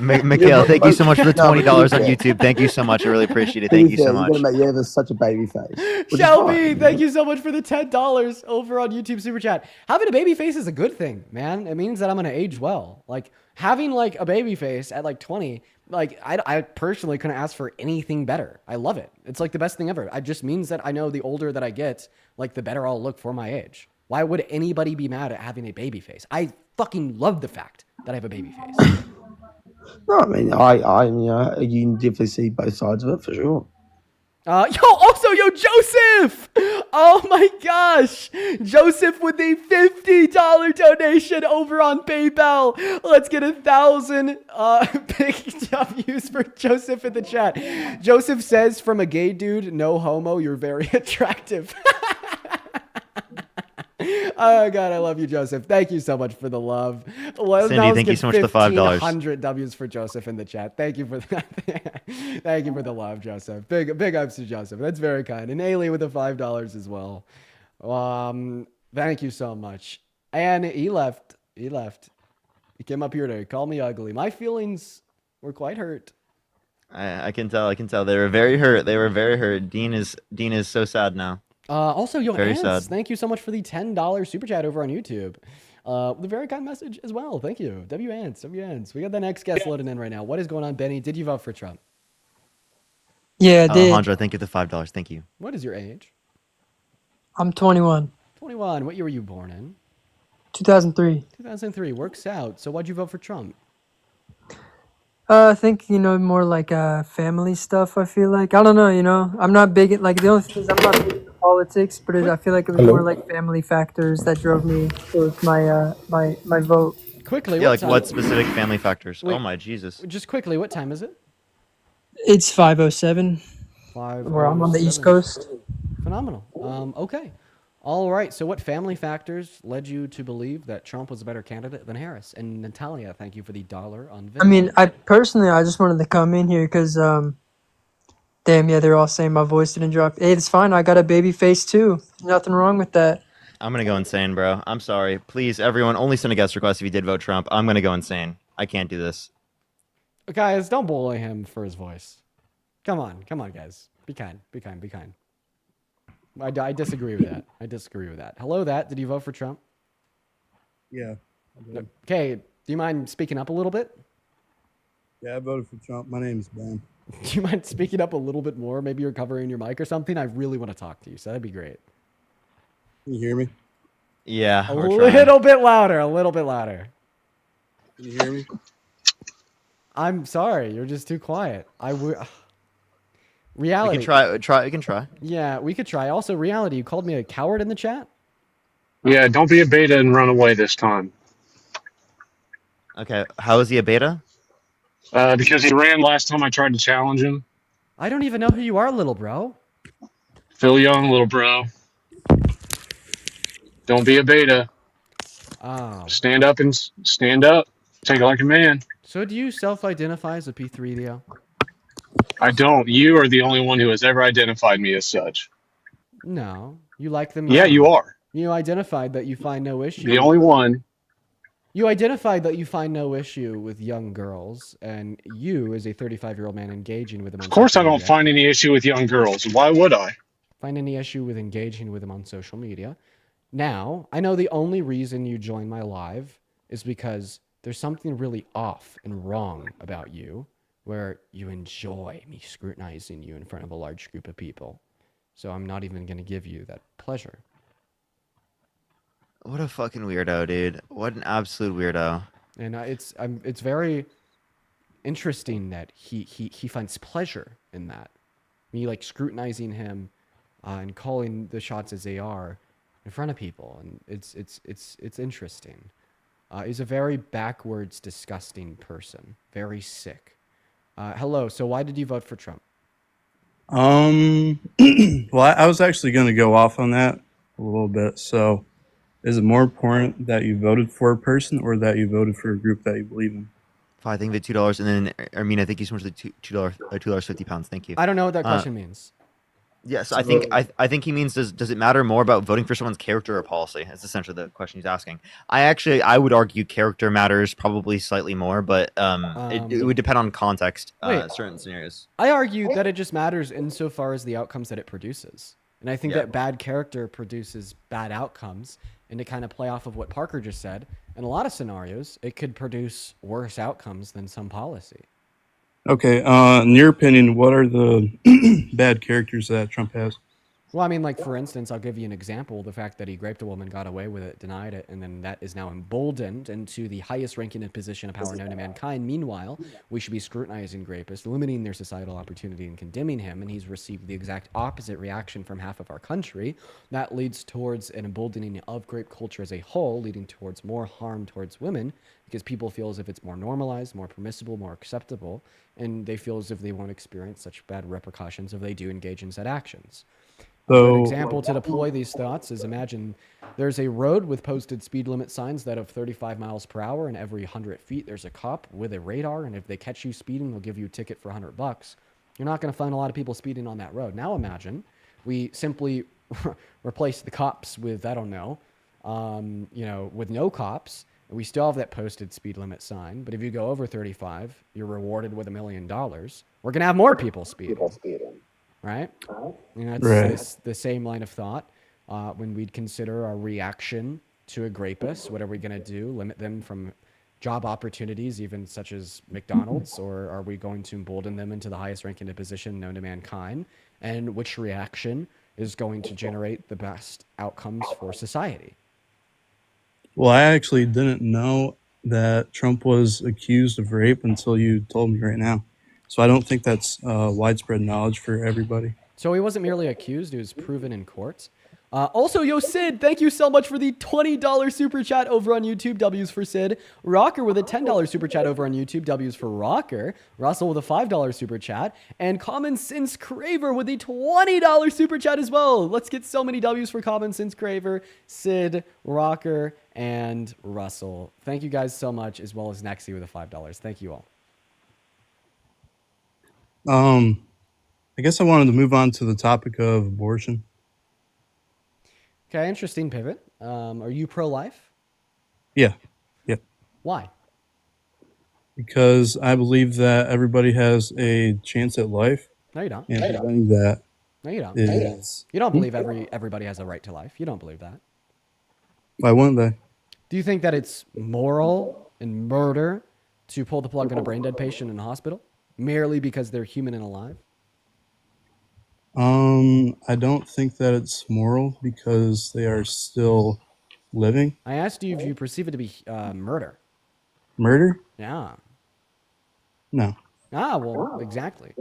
Mikhail, thank you so much for the $20 on YouTube. Thank you so much. I really appreciate it. Thank you so much. You have such a baby face. Shelby, thank you so much for the $10 over on YouTube Super Chat. Having a baby face is a good thing, man. It means that I'm gonna age well. Like having like a baby face at like 20, like I personally couldn't ask for anything better. I love it. It's like the best thing ever. It just means that I know the older that I get, like the better I'll look for my age. Why would anybody be mad at having a baby face? I fucking love the fact that I have a baby face. No, I mean, you can definitely see both sides of it for sure. Yo, Joseph! Oh my gosh! Joseph with a $50 donation over on PayPal. Let's get 1,000 big W's for Joseph in the chat. Joseph says, from a gay dude, no homo, you're very attractive. Oh God, I love you, Joseph. Thank you so much for the love. Cindy, thank you so much for the $5. 1,500 W's for Joseph in the chat. Thank you for that. Thank you for the love, Joseph. Big ups to Joseph. That's very kind. And Ailey with the $5 as well. Thank you so much. And he left. He came up here to call me ugly. My feelings were quite hurt. I can tell. They were very hurt. Dean is so sad now. Also, Very Ants, sad. thank you so much for the $10 super chat over on YouTube. With a very kind message as well. Thank you. W Ants. We got the next guest loading in right now. What is going on, Benny? Did you vote for Trump? Yeah, I did. Alejandro, thank you for the $5. Thank you. What is your age? I'm 21. 21. What year were you born in? 2003. 2003. Works out. So why'd you vote for Trump? I think, more like family stuff, I feel like. I don't know, I'm not big at, the only thing is I'm not big into politics, but I feel like it was more like family factors that drove me towards my my vote. Quickly, Yeah, like what specific family factors? Wait, Oh my Jesus. Just quickly, what time is it? It's 5:07. Where I'm on the East 5:07. Coast. Phenomenal. Okay. All right. So what family factors led you to believe that Trump was a better candidate than Harris? And Natalia, thank you for the $1 on Venmo. I mean, I just wanted to come in here because, damn, yeah, they're all saying my voice didn't drop. Hey, it's fine. I got a baby face too. Nothing wrong with that. I'm gonna go insane, bro. I'm sorry. Please, everyone, only send a guest request if you did vote Trump. I'm gonna go insane. I can't do this. Guys, don't bully him for his voice. Come on, guys. Be kind. I disagree with that. Hello, Did you vote for Trump? Yeah. Okay. Do you mind speaking up a little bit? Yeah, I voted for Trump. My name is Ben. Do you mind speaking up a little bit more? Maybe you're covering your mic or something. I really want to talk to you, so that'd be great. Can you hear me? Yeah. A little bit louder. Can you hear me? I'm sorry. You're just too quiet. Reality. We can try. We can try. Yeah, we could try. Also, reality. You called me a coward in the chat? Yeah, don't be a beta and run away this time. Okay. How is he a beta? Because he ran last time I tried to challenge him. I don't even know who you are, little bro. Phil Young, little bro. Don't be a beta. Oh. Stand up. Take it like a man. So do you self-identify as a P3DO? I don't. You are the only one who has ever identified me as such. No. You like them Yeah, young. you are. You identified that you find no issue. The only one. You identified that you find no issue with young girls, and you, as a 35-year-old man, engaging with them on Of course I social don't media, find any issue with young girls. Why would I? find any issue with engaging with them on social media. Now, I know the only reason you join my live is because there's something really off and wrong about you where you enjoy me scrutinizing you in front of a large group of people. So I'm not even going to give you that pleasure. What a fucking weirdo, dude. What an absolute weirdo. And it's very interesting that he finds pleasure in that. Me like scrutinizing him and calling the shots as they are in front of people, and it's interesting. He's a very backwards, disgusting person. Very sick. Hello. So why did you vote for Trump? Well, I was actually going to go off on that a little bit. So, is it more important that you voted for a person or that you voted for a group that you believe in? I think the $2, and then Armina, thank you so much for the $2.50. Thank you. I don't know what that question means. Yes, I think he means does it matter more about voting for someone's character or policy? That's essentially the question he's asking. I would argue character matters probably slightly more, but it would depend on context, certain scenarios. I argue that it just matters insofar as the outcomes that it produces. And I think that bad character produces bad outcomes. And to kind of play off of what Parker just said, in a lot of scenarios, it could produce worse outcomes than some policy. Okay, in your opinion, what are the bad characters that Trump has? Well, I mean, like, for instance, I'll give you an example. The fact that he raped a woman, got away with it, denied it, and then that is now emboldened into the highest ranking and position of power known to mankind. Meanwhile, we should be scrutinizing rapists, limiting their societal opportunity, and condemning him, and he's received the exact opposite reaction from half of our country. That leads towards an emboldening of rape culture as a whole, leading towards more harm towards women, because people feel as if it's more normalized, more permissible, more acceptable, and they feel as if they won't experience such bad repercussions if they do engage in said actions. So, an example to deploy these thoughts is imagine there's a road with posted speed limit signs that of 35 miles per hour, and every 100 feet there's a cop with a radar, and if they catch you speeding, they'll give you a ticket for $100. You're not going to find a lot of people speeding on that road. Now imagine we simply replace the cops with, I don't know, with no cops. We still have that posted speed limit sign, but if you go over 35, you're rewarded with $1 million. We're going to have more people speeding. Right? And that's the same line of thought. When we'd consider our reaction to a rapist, what are we going to do? Limit them from job opportunities, even such as McDonald's, or are we going to embolden them into the highest ranking position known to mankind? And which reaction is going to generate the best outcomes for society? Well, I actually didn't know that Trump was accused of rape until you told me right now. So I don't think that's widespread knowledge for everybody. So he wasn't merely accused, he was proven in court. Also, yo, Sid, thank you so much for the $20 super chat over on YouTube. W's for Sid. Rocker with a $10 super chat over on YouTube. W's for Rocker. Russell with a $5 super chat. And Common Sense Craver with a $20 super chat as well. Let's get so many W's for Common Sense Craver, Sid, Rocker, and Russell. Thank you guys so much, as well as Nexi with a $5. Thank you all. I guess I wanted to move on to the topic of abortion. Okay, interesting pivot. Are you pro-life? Yeah. Yep. Why? Because I believe that everybody has a chance at life. No, you don't. And preventing that. No, you don't. Is... You don't believe everybody has a right to life. You don't believe that. Why wouldn't they? Do you think that it's moral and murder to pull the plug on a brain dead patient in a hospital merely because they're human and alive? I don't think that it's moral because they are still living. I asked you if you perceive it to be murder. Murder? Yeah. No. Well, exactly.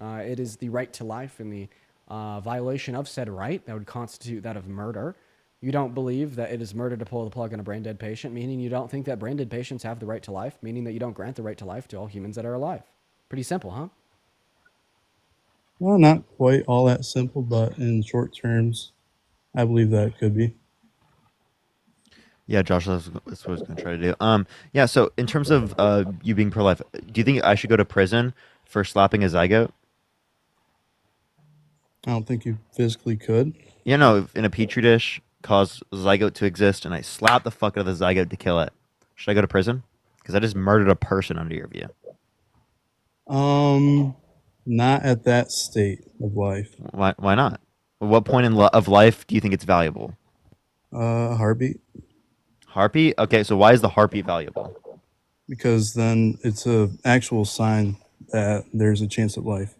It is the right to life, and the violation of said right that would constitute that of murder. You don't believe that it is murder to pull the plug on a brain dead patient, meaning you don't think that brain dead patients have the right to life, meaning that you don't grant the right to life to all humans that are alive. Pretty simple, huh? Well, not quite all that simple, but in short terms, I believe that it could be. Yeah, Josh, that's what I was going to try to do. Yeah, so in terms of you being pro-life, do you think I should go to prison for slapping a zygote? I don't think you physically could. You know, in a petri dish, cause a zygote to exist, and I slap the fuck out of the zygote to kill it. Should I go to prison? Because I just murdered a person under your view. Not at that state of life. Why not? At what point of life do you think it's valuable? Heartbeat. Heartbeat? Okay, so why is the heartbeat valuable? because then it's a actual sign that there's a chance at life.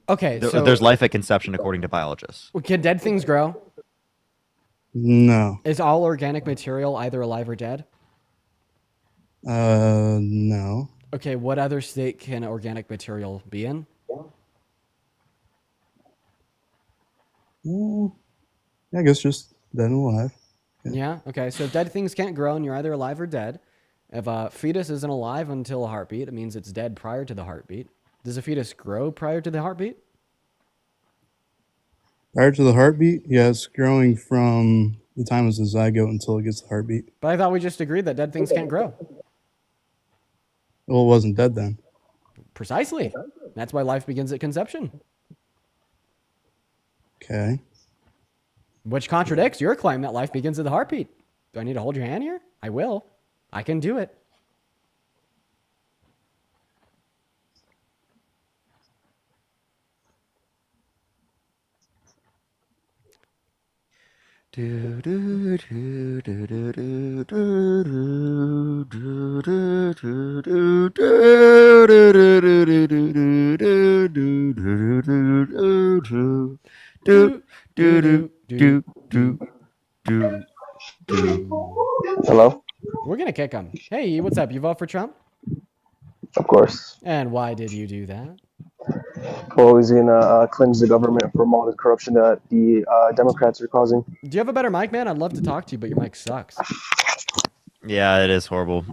Okay, so There's life at conception, according to biologists. can dead things grow? No. Is all organic material either alive or dead? No. Okay, what other state can organic material be in? I guess just dead and alive. Yeah. Okay. So if dead things can't grow, and you're either alive or dead. If a fetus isn't alive until a heartbeat, it means it's dead prior to the heartbeat. Does a fetus grow prior to the heartbeat? Prior to the heartbeat, yeah, it's growing from the time it's a zygote until it gets the heartbeat. But I thought we just agreed that dead things can't grow. Well, it wasn't dead then. Precisely. That's why life begins at conception. Okay. Which contradicts your claim that life begins at the heartbeat. Do I need to hold your hand here? I will. I can do it. Hello? We're going to kick him. Hey, what's up? You vote for Trump? Of course. And why did you do that? Well, he's going to cleanse the government from all the corruption that the Democrats are causing. Do you have a better mic, man? I'd love to talk to you, but your mic sucks. Yeah, it is horrible.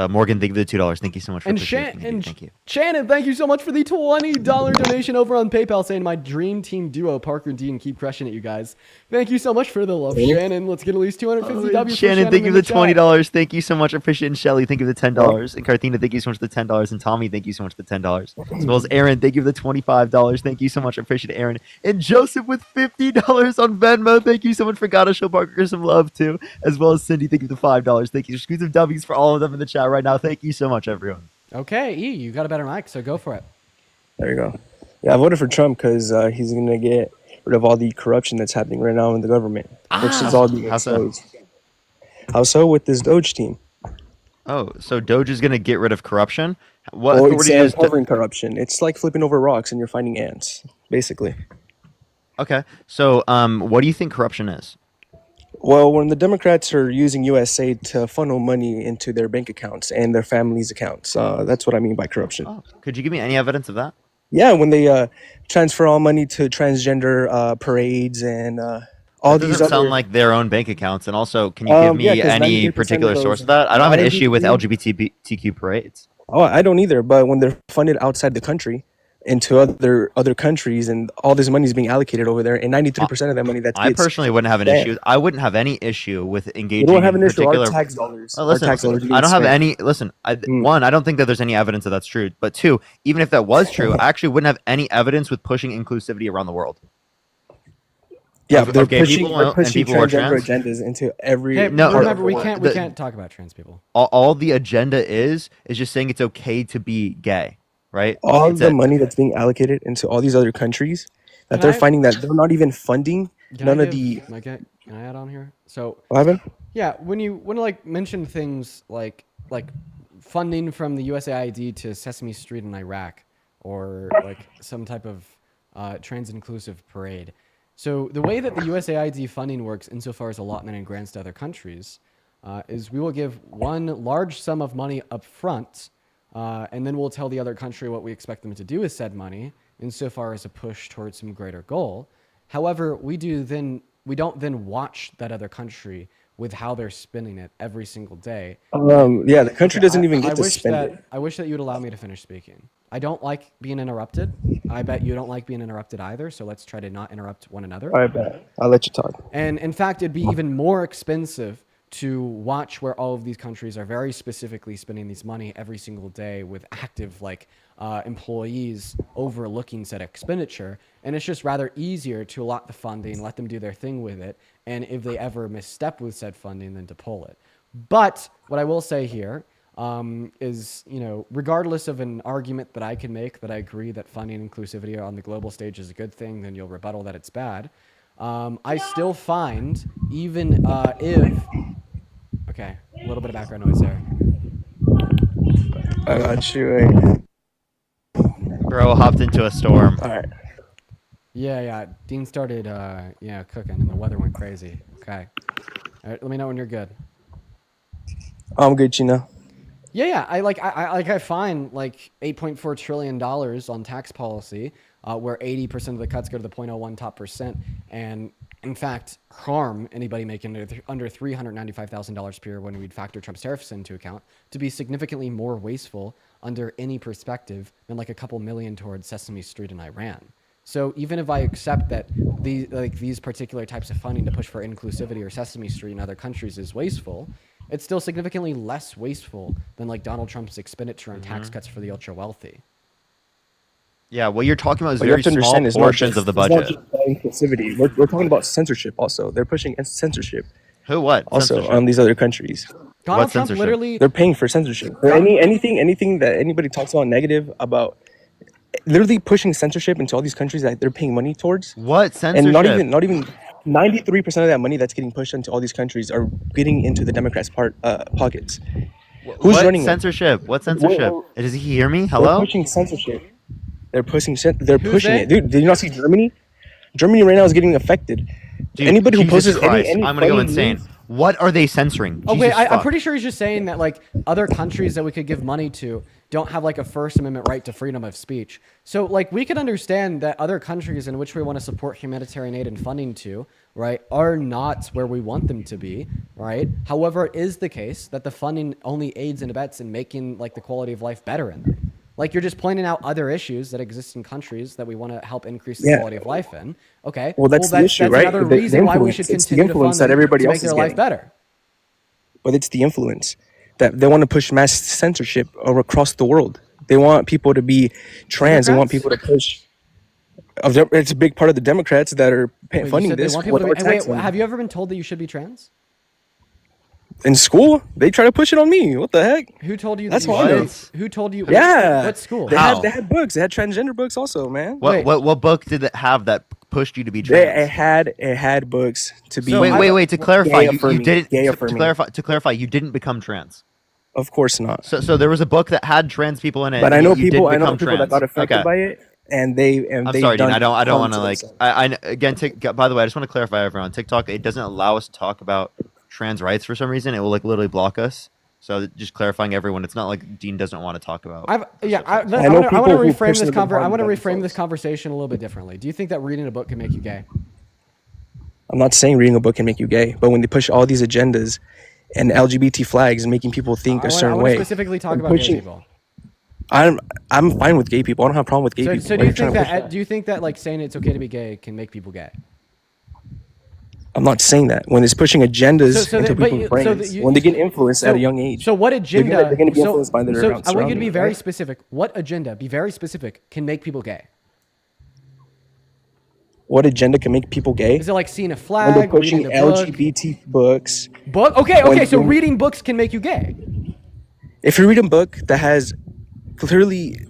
Morgan, thank you for the $2. Thank you so much for and thank you. Shannon, thank you so much for the $20 donation over on PayPal, saying my dream team duo, Parker and Dean, keep crushing it, you guys. Thank you so much for the love, Shannon. Let's get at least 250 W's. Shannon, thank you for the $20. Thank you so much. I appreciate it. And Shelly, thank you for the $10. And Carthena, thank you so much for the $10. And Tommy, thank you so much for the $10. As well as Aaron, thank you for the $25. Thank you so much. I appreciate it, Aaron. And Joseph with $50 on Venmo. Thank you so much. Gotta show Parker some love too. As well as Cindy, thank you for the $5. Thank you. Exclusive W's for all of them in the chat right now. Thank you so much, everyone. Okay, E, you got a better mic, so go for it. There you go. Yeah, I voted for Trump because he's going to get rid of all the corruption that's happening right now in the government, which is all being exposed. How so with this Doge team? Oh, so Doge is going to get rid of corruption? What Well, authority it's is covering corruption. It's like flipping over rocks and you're finding ants, basically. Okay, so what do you think corruption is? Well, when the Democrats are using USA to funnel money into their bank accounts and their families' accounts, that's what I mean by corruption. Oh, could you give me any evidence of that? Yeah, when they transfer all money to transgender parades and all That these doesn't other... sound like their own bank accounts. And also, can you give me yeah, 'cause any 98% particular of those source of that? I don't have an are issue with LGBT. LGBTQ parades. Oh, I don't either. But when they're funded outside the country into other countries, and all this money is being allocated over there, and 93% of that money that's I personally wouldn't have an issue. I wouldn't have any issue with engaging. We don't have in an issue. Our particular... tax dollars. Well, listen, our tax dollars. I don't have any. Listen, one, I don't think that there's any evidence that that's true. But two, even if that was true, I actually wouldn't have any evidence with pushing inclusivity around the world. Yeah, but they're pushing people who are transgender trans. agendas into every. Hey, No, remember, we can't talk about trans people. All the agenda is just saying it's okay to be gay, right? All It's the it. money that's being allocated into all these other countries that Can they're I- finding that they're not even funding Can none I of the. Can I add on here? So What happened? yeah, when you like mention things like funding from the USAID to Sesame Street in Iraq, or like some type of trans inclusive parade. So the way that the USAID funding works, insofar as allotment and grants to other countries, is we will give one large sum of money up front, and then we'll tell the other country what we expect them to do with said money, insofar as a push towards some greater goal. However, we don't then watch that other country with how they're spending it every single day. Yeah, the country doesn't even get to spend it. I wish that you would allow me to finish speaking. I don't like being interrupted. I bet you don't like being interrupted either, so let's try to not interrupt one another. I bet. I'll let you talk. And in fact, it'd be even more expensive to watch where all of these countries are very specifically spending these money every single day with active employees overlooking said expenditure. And it's just rather easier to allot the funding, let them do their thing with it, and if they ever misstep with said funding, then to pull it. But what I will say here is, regardless of an argument that I can make that I agree that funding inclusivity on the global stage is a good thing, then you'll rebuttal that it's bad. I still find, even if... Okay, a little bit of background noise there. I got you. Bro hopped into a storm. All right. Yeah. Dean started, cooking, and the weather went crazy. Okay. All right, let me know when you're good. I'm good, Gina. Yeah. I find like $8.4 trillion on tax policy, where 80% of the cuts go to the 0.01 top percent, and in fact harm anybody making under $395,000 per year when we'd factor Trump's tariffs into account, to be significantly more wasteful under any perspective than like a couple million towards Sesame Street and Iran. So even if I accept that these particular types of funding to push for inclusivity or Sesame Street in other countries is wasteful, it's still significantly less wasteful than like Donald Trump's expenditure on tax cuts for the ultra wealthy. Yeah, what you're talking about is But you very have to small understand, portions of the it's not budget. just inclusivity. We're talking about censorship also. They're pushing censorship. Who? What? Also Censorship? on these other countries. Donald What Trump censorship? literally They're paying for censorship. For anything that anybody talks about negative about, literally pushing censorship into all these countries that they're paying money towards. What censorship? And not even 93% of that money that's getting pushed into all these countries are getting into the Democrats' pockets. Who's what running censorship? What censorship? Does he hear me? They're Hello? pushing censorship. They're pushing they? it, dude. Did you not see Germany? Germany right now is getting affected. Dude, Anybody who Jesus posts Christ, any I'm gonna go funny insane. news- What are they censoring? Oh, Jesus wait, I'm fuck. pretty sure he's just saying that, like, other countries that we could give money to don't have, like, a First Amendment right to freedom of speech. So, like, we could understand that other countries in which we want to support humanitarian aid and funding to, right, are not where we want them to be, right? However, it is the case that the funding only aids and abets in making, like, the quality of life better in them. Like, you're just pointing out other issues that exist in countries that we want to help increase the quality of life in. Okay. Well, that's the issue, right? Another The reason why we should influence. It's the continue to fund influence that them everybody to make else their is life getting. better. But it's the influence that they want to push mass censorship across the world. They want people to be trans. They want people to push. It's a big part of the Democrats that are Wait, you funding said they this. want people to with be, our wait, tax money. have you ever been told that you should be trans? In school, they try to push it on me. What the heck? Who told you That's that you what. should? Who told you? Yeah. What school? They had books. They had transgender books also, man. What book did it have that pushed you to be They, trans? it had books to be. Wait. To clarify, gay you affirming, didn't. gay To affirming. clarify, you didn't become trans. Of course not. So there was a book that had trans people in it. But and I know you people. didn't I know become people that trans. got affected Okay. by it, and they. I'm sorry, Dean. I don't want to like. I again. By the way, I just want to clarify, everyone. TikTok, it doesn't allow us to talk about trans rights for some reason. It will like literally block us. So just clarifying, everyone. It's not like Dean doesn't want to talk about. I want to reframe this conversation a little bit differently. Do you think that reading a book can make you gay? I'm not saying reading a book can make you gay, but when they push all these agendas and LGBT flags and making people think a certain I want way, to specifically talk and about gay pushing- people. I'm fine with gay people. I don't have a problem with gay people. So Why do are you trying think to push that? Do you think that like saying it's okay to be gay can make people gay? I'm not saying that. When it's pushing agendas So into that- but people's you- brains, so that you- when they get influenced at so- a young age. So what agenda? They're gonna be so- influenced by their so I want you to be surroundings, very right? specific. What agenda? Be very specific. Can make people gay. What agenda can make people gay? Is it like seeing a When flag, they're pushing reading a book? LGBT books. Book? Okay. When- So when- reading books can make you gay. If you read a book that has clearly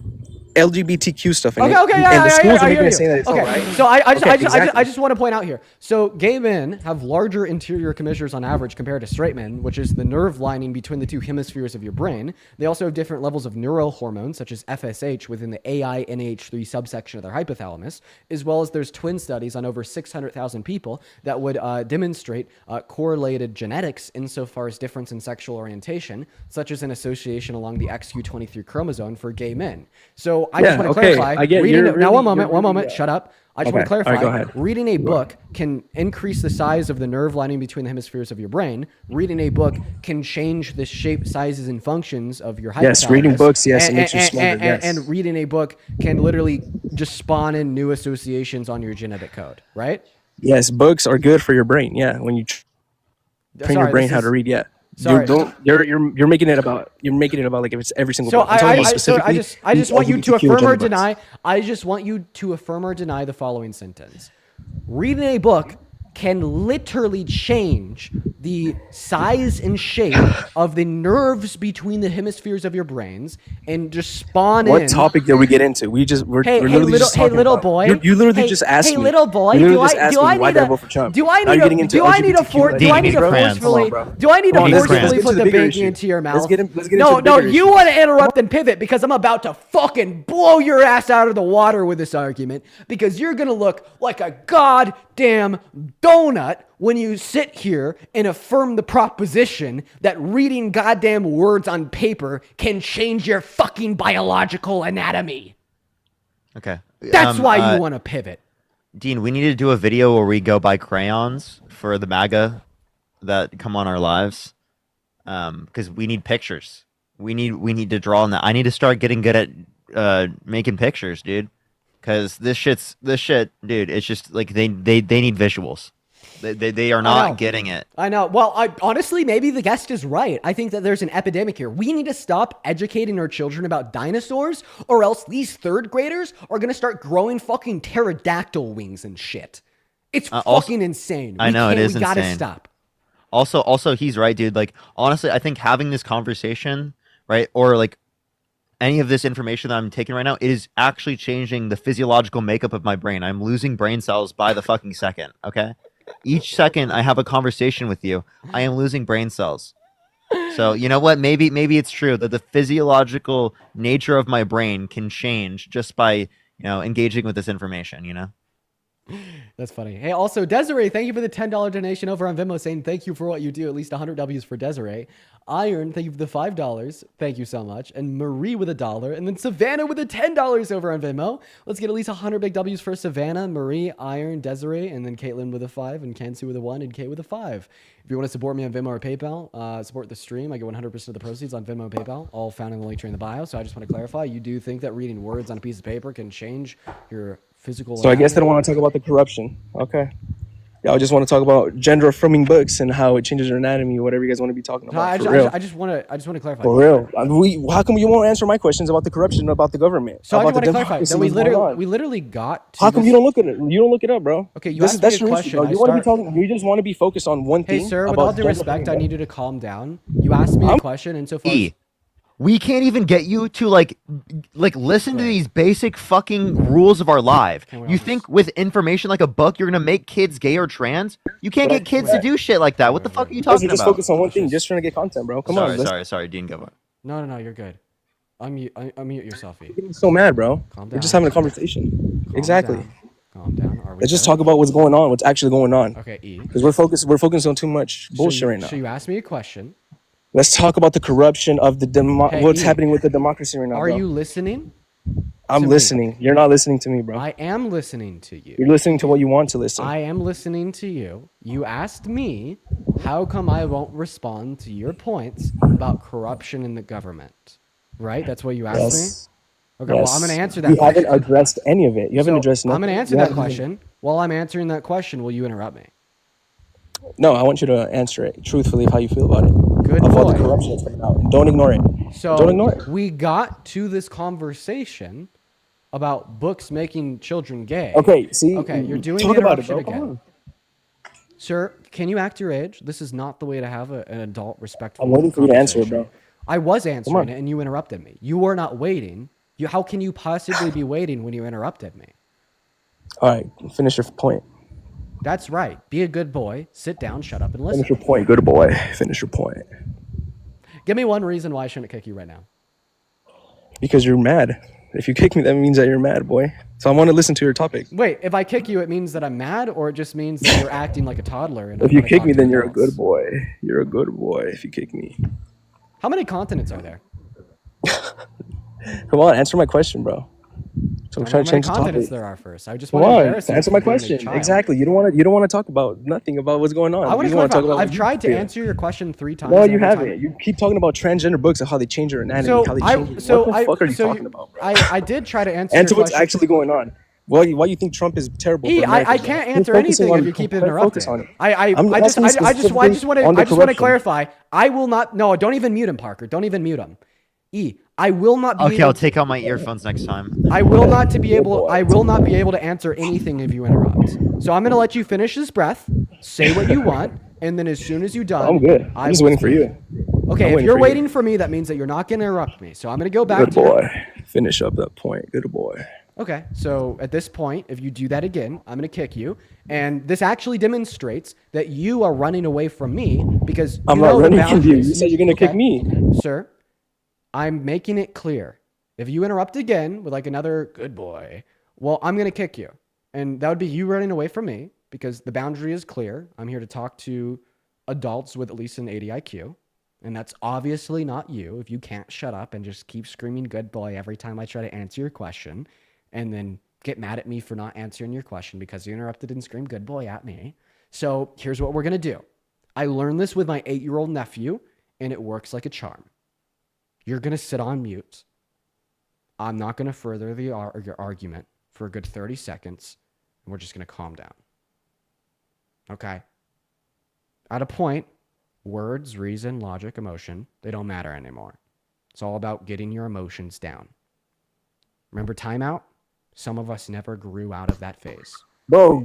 LGBTQ stuff in it, Okay, and yeah, the schools I are hear going you. to say that it's Okay, all right. so I Okay, exactly. just want to point out here. So gay men have larger interior commissures on average compared to straight men, which is the nerve lining between the two hemispheres of your brain. They also have different levels of neurohormones, such as FSH, within the AI-NH3 subsection of their hypothalamus, as well as there's twin studies on over 600,000 people that would demonstrate correlated genetics insofar as difference in sexual orientation, such as an association along the XQ23 chromosome for gay men. So I just want to clarify. I get reading you're now, really- one moment. you're really- Shut up. I just want to Okay, clarify. all right, go ahead. Reading a book can increase the size of the nerve lining between the hemispheres of your brain. Reading a book can change the shape, sizes, and functions of your hypothalamus. Yes, reading books, yes, it makes you smarter, yes. And reading a book can literally just spawn in new associations on your genetic code, right? Yes, books are good for your brain. Yeah, when you train your brain how to read. Yeah. Sorry. You're making it about like if it's every single So book. I'm talking about I specifically just want you to LGBTQ affirm or agenda books. deny. I just want you to affirm or deny the following sentence. Reading a book can literally change the size and shape of the nerves between the hemispheres of your brains and just spawn in. What topic did we get into? We're literally just talking little about, boy. You literally just asked me. Hey, little boy. You literally Do just I asked do me I why need did I to vote for Trump? do I Now need you're getting to into do I need to LGBTQ for, do I need to crayons. forcefully Hold on, bro. do I need to Hold on, let's forcefully get put into the the bigger banking issue. into your mouth? Let's get No, into the bigger you issue. want to interrupt and pivot because I'm about to fucking blow your ass out of the water with this argument because you're gonna look like a goddamn donut when you sit here and affirm the proposition that reading goddamn words on paper can change your fucking biological anatomy. Okay. That's why you want to pivot. Dean, we need to do a video where we go buy crayons for the MAGA that come on our lives. Because we need pictures. We need to draw on that. I need to start getting good at making pictures, dude. Because this shit, dude, it's just like they need visuals. They are not getting it. I know. Well, honestly, maybe the guest is right. I think that there's an epidemic here. We need to stop educating our children about dinosaurs, or else these third graders are going to start growing fucking pterodactyl wings and shit. It's fucking insane. I know, it is We gotta insane. stop. Also, he's right, dude. Like, honestly, I think having this conversation, right, or like any of this information that I'm taking right now, it is actually changing the physiological makeup of my brain. I'm losing brain cells by the fucking second, okay? Each second I have a conversation with you, I am losing brain cells. So, you know what? Maybe it's true that the physiological nature of my brain can change just by, engaging with this information, That's funny. Hey, also, Desiree, thank you for the $10 donation over on Venmo saying thank you for what you do. At least 100 W's for Desiree. Iron, thank you for the $5. Thank you so much. And Marie with $1. And then Savannah with the $10 over on Venmo. Let's get at least 100 big W's for Savannah, Marie, Iron, Desiree, and then Caitlin with a 5, and Kansu with a 1, and Kate with a 5. If you want to support me on Venmo or PayPal, support the stream, I get 100% of the proceeds on Venmo and PayPal, all found in the link tree in the bio. So I just want to clarify, you do think that reading words on a piece of paper can change your physical So I guess they don't want to talk about the corruption. Okay. Y'all just want to talk about gender affirming books and how it changes your anatomy or whatever you guys want to be talking about. I just want to clarify. For real. How come you won't answer my questions about the corruption about the government? So I about just want to clarify. democracy Then that's we going on? literally got to How come this- you don't look at it? You don't look it up, bro. Okay, you This asked that's me a your question. issue, bro. I You want to be start- talking. You just want to be focused on one thing. Hey, sir, with about all due gender respect, I affirming need you to calm down. You asked me a question, and so far... We can't even get you to like listen to these basic fucking rules of our life. You think with information like a book you're gonna make kids gay or trans? You can't get kids to do shit like that. What the fuck are you You guys talking are just about? focused on one thing, just trying to get content, bro. Come on. Sorry, Dean, go on. No, you're good. Unmute yourself, E. You're getting so mad, bro. Calm We're down. just having a conversation. Exactly. Calm down. Are we Let's just good? talk about what's going on, what's actually going on. Okay, E. Because we're focused on too much bullshit right now. So you asked me a question. Let's talk about the corruption of the Hey, what's E, happening with the democracy right now, Are bro. you listening? I'm to me? listening. You're not listening to me, bro. I am listening to you. You're listening to what you want to listen. I am listening to you. You asked me, how come I won't respond to your points about corruption in the government? Right? That's what you asked Yes. me? Okay, well, I'm going to answer that You question. haven't addressed any of it. You haven't addressed nothing. I'm going to answer You that haven't even- question. While I'm answering that question, will you interrupt me? No, I want you to answer it truthfully of how you feel about it. Good of all the boy. corruption that's coming out. And don't ignore it. So don't ignore it. we got to this conversation about books making children gay. Okay, see? Okay, you're doing Talk the about it, interruption bro. Come again. on. Sir, can you act your age? This is not the way to have an adult, respectful I'm waiting for you to answer it, conversation. bro. I was on. answering it, and you interrupted me. You were not waiting. How can you possibly be waiting when you interrupted me? All right, finish your point. That's right. Be a good boy. Sit down, shut up, and listen. Finish your point. Good boy. Finish your point. Give me one reason why I shouldn't kick you right now. Because you're mad. If you kick me, that means that you're mad, boy. So I want to listen to your topic. Wait, if I kick you, it means that I'm mad, or it just means that you're acting like a toddler? And If I'm you gonna kick talk me, to then you're a adults? good boy. You're a good boy if you kick me. How many continents are there? Come on, answer my question, bro. So I'm How trying many to change the continents topic. there are first? I just Come want to on, embarrass you answer for my being a question. child. Exactly. You don't want to talk about nothing about what's going on. I want You to wanna clarify. talk about I've what tried to you feel. answer your question 3 times. No, every you time. haven't. You keep talking about transgender books and how they change your anatomy. So how they I, change it. so What the I, fuck are you so talking about, bro? I did try to answer. Answer your what's question. actually going on. Why you think Trump is terrible? E, for America, I bro? can't Keep answer focusing anything on- if you keep focus interrupting. on it. I I'm just asking want to specifically on the want to corruption. clarify. I will not. No, don't even mute him, Parker. Don't even mute him. E, I will not be. Okay, able I'll take out my earphones next time. I will not be able to answer anything if you interrupt. So I'm going to let you finish this breath, say what you want, and then as soon as you're done, I'm good. I'm just waiting for you. Okay, I'm if waiting you're for you. waiting for me, that means that you're not going to interrupt me. So I'm going to go back Good to your- boy. Finish up that point. Good boy. Okay, so at this point, if you do that again, I'm going to kick you. And this actually demonstrates that you are running away from me because you I'm know not the running from you. boundaries. You said you're gonna kick me. Sir, I'm making it clear. If you interrupt again with like another good boy, well, I'm going to kick you. And that would be you running away from me because the boundary is clear. I'm here to talk to adults with at least an 80 IQ. And that's obviously not you if you can't shut up and just keep screaming good boy every time I try to answer your question and then get mad at me for not answering your question because you interrupted and screamed good boy at me. So here's what we're going to do. I learned this with my 8-year-old nephew and it works like a charm. You're going to sit on mute. I'm not going to further your argument for a good 30 seconds and we're just going to calm down. Okay? At a point, words, reason, logic, emotion, they don't matter anymore. It's all about getting your emotions down. Remember timeout? Some of us never grew out of that phase. Bro,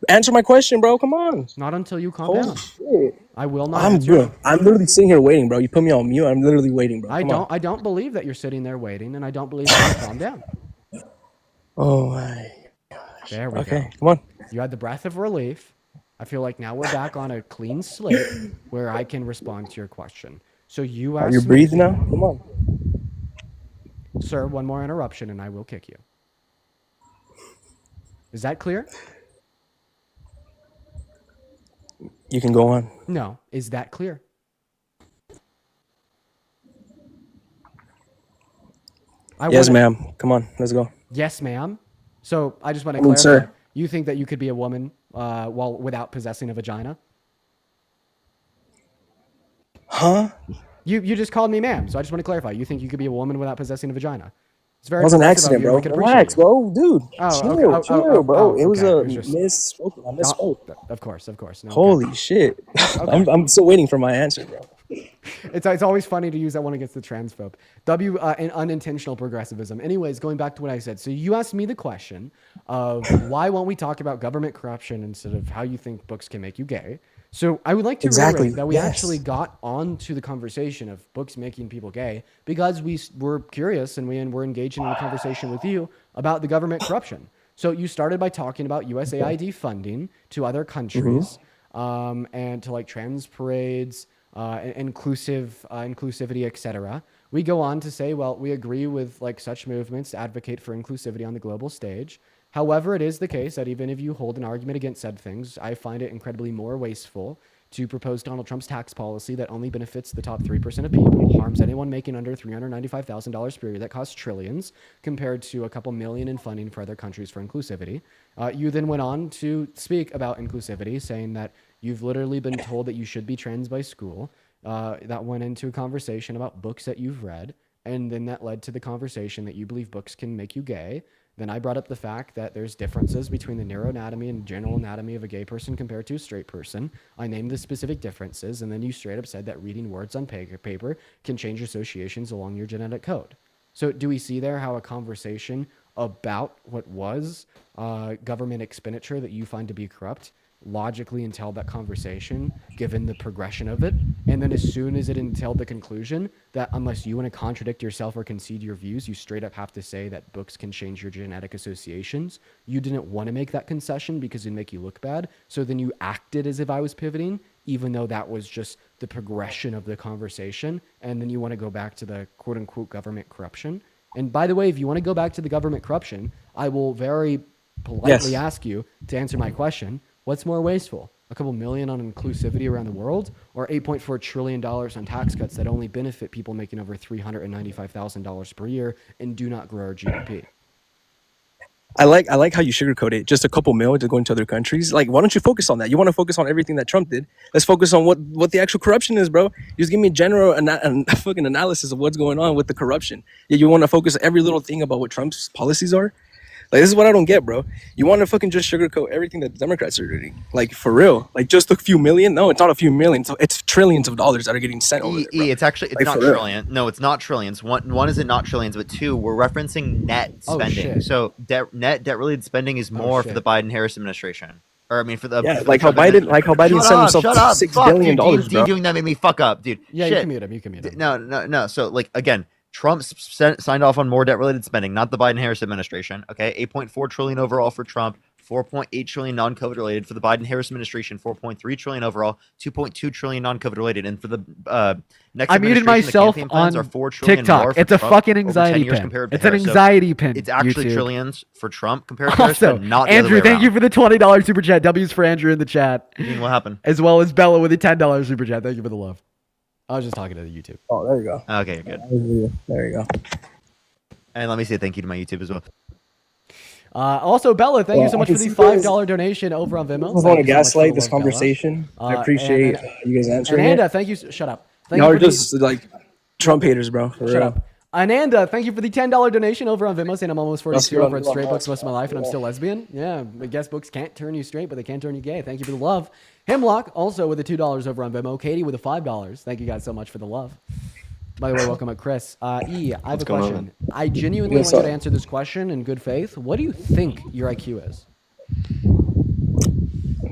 answer my question, bro. Come on. Not until you calm Holy down. shit. I will not I'm answer. good. I'm literally sitting here waiting, bro. You put me on mute. I'm literally waiting, bro. Come on. I don't believe that you're sitting there waiting, and I don't believe that you calm down. Oh my. There we go. Okay, come on. You had the breath of relief. I feel like now we're back on a clean slate where I can respond to your question. So you asked Are you me- breathing now? Come on. Sir, one more interruption and I will kick you. Is that clear? You can go on. No. Is that clear? Yes, ma'am. Come on, let's go. Yes, ma'am. So I just want to I mean, clarify. sir. You think that you could be a woman while without possessing a vagina? Huh? You just called me ma'am, so I just want to clarify. You think you could be a woman without possessing a vagina? It's very It was an progressive of accident, you, and bro. I can appreciate Relax, you. bro. Dude. Oh, chill, okay. chill, bro. It was okay. a It was just- misspoke. I misspoke. Of course. No, okay. Holy shit. I'm still waiting for my answer, bro. It's always funny to use that one against the transphobe. And unintentional progressivism. Anyways, going back to what I said. So you asked me the question of why won't we talk about government corruption instead of how you think books can make you gay. So I would like to reiterate that we actually got onto the conversation of books making people gay because we were curious and we're engaging in a conversation with you about the government corruption. So you started by talking about USAID funding to other countries and to like trans parades, inclusivity, etc. We go on to say, well, we agree with like such movements to advocate for inclusivity on the global stage. However, it is the case that even if you hold an argument against said things, I find it incredibly more wasteful to propose Donald Trump's tax policy that only benefits the top 3% of people, harms anyone making under $395,000 per year, that costs trillions, compared to a couple million in funding for other countries for inclusivity. You then went on to speak about inclusivity, saying that you've literally been told that you should be trans by school. That went into a conversation about books that you've read, and then that led to the conversation that you believe books can make you gay. Then I brought up the fact that there's differences between the neuroanatomy and general anatomy of a gay person compared to a straight person. I named the specific differences, and then you straight up said that reading words on paper can change associations along your genetic code. So do we see there how a conversation about what was government expenditure that you find to be corrupt logically entailed that conversation given the progression of it, and then as soon as it entailed the conclusion that unless you want to contradict yourself or concede your views, you straight up have to say that books can change your genetic associations, you didn't want to make that concession because it'd make you look bad, so then you acted as if I was pivoting, even though that was just the progression of the conversation, and then you want to go back to the quote-unquote government corruption. And by the way, if you want to go back to the government corruption, I will very politely ask you to answer my question. What's more wasteful? A couple million on inclusivity around the world, or $8.4 trillion on tax cuts that only benefit people making over $395,000 per year and do not grow our GDP? I like how you sugarcoat it. Just a couple mil to go into other countries. Like, why don't you focus on that? You want to focus on everything that Trump did. Let's focus on what the actual corruption is, bro. Just give me a general fucking analysis of what's going on with the corruption. Yeah, you want to focus on every little thing about what Trump's policies are. Like, this is what I don't get, bro. You want to fucking just sugarcoat everything that the Democrats are doing. Like, for real. Like, just a few million? No, it's not a few million. So it's trillions of dollars that are getting sent over there, bro. It's actually, it's Like, not for real. trillion. No, it's not trillions. One is it not trillions, but two, we're referencing net spending. shit. So net debt-related spending is more for the Biden-Harris administration. Or I mean, for the Yeah, for the like how Trump Biden, administration. like how Biden Shut sent up! himself Shut up! $6 Fuck, billion, dude, bro. doing that made me fuck up, dude. Yeah, Shit. you can mute him. You can mute him. No. So, like, again, Trump signed off on more debt-related spending, not the Biden-Harris administration. Okay, 8.4 trillion overall for Trump, 4.8 trillion non-COVID related. For the Biden-Harris administration, 4.3 trillion overall, 2.2 trillion non-COVID related. And for the next I muted administration, myself the campaign plans on are 4 trillion TikTok. more for It's a Trump fucking over 10 anxiety years pin. compared to It's an Harris. So anxiety pin, it's actually YouTube. trillions for Trump compared to Harris, Also, but not the Andrew, other way thank you around. for the $20 super chat. W's for Andrew in the chat. Dean, what happened? As well as Bella with a $10 super chat. Thank you for the love. I was just talking to the YouTube. Oh, there you go. Okay, good. There you go. And let me say thank you to my YouTube as well. Also, Bella, thank you so I much can for the see guys- $5 donation over on Venmo. I just Thank want to you so much for gaslight the this love, Bella. conversation. I And appreciate you guys answering Ananda, it. thank you. Shut up. Thank Y'all you are for the- just like Trump haters, bro. For Shut real. up. Ananda, thank you for the $10 donation over on Venmo, saying I'm almost 42, That's I've read right. straight books most of my life, and I'm still lesbian. Yeah, I guess books can't turn you straight, but they can turn you gay. Thank you for the love. Hemlock, also with the $2 over on Venmo. Katie with the $5. Thank you guys so much for the love. By the way, welcome up, Chris. E, I have a going on, question. man? I genuinely Yes, want you sir. to answer this question in good faith. What do you think your IQ is?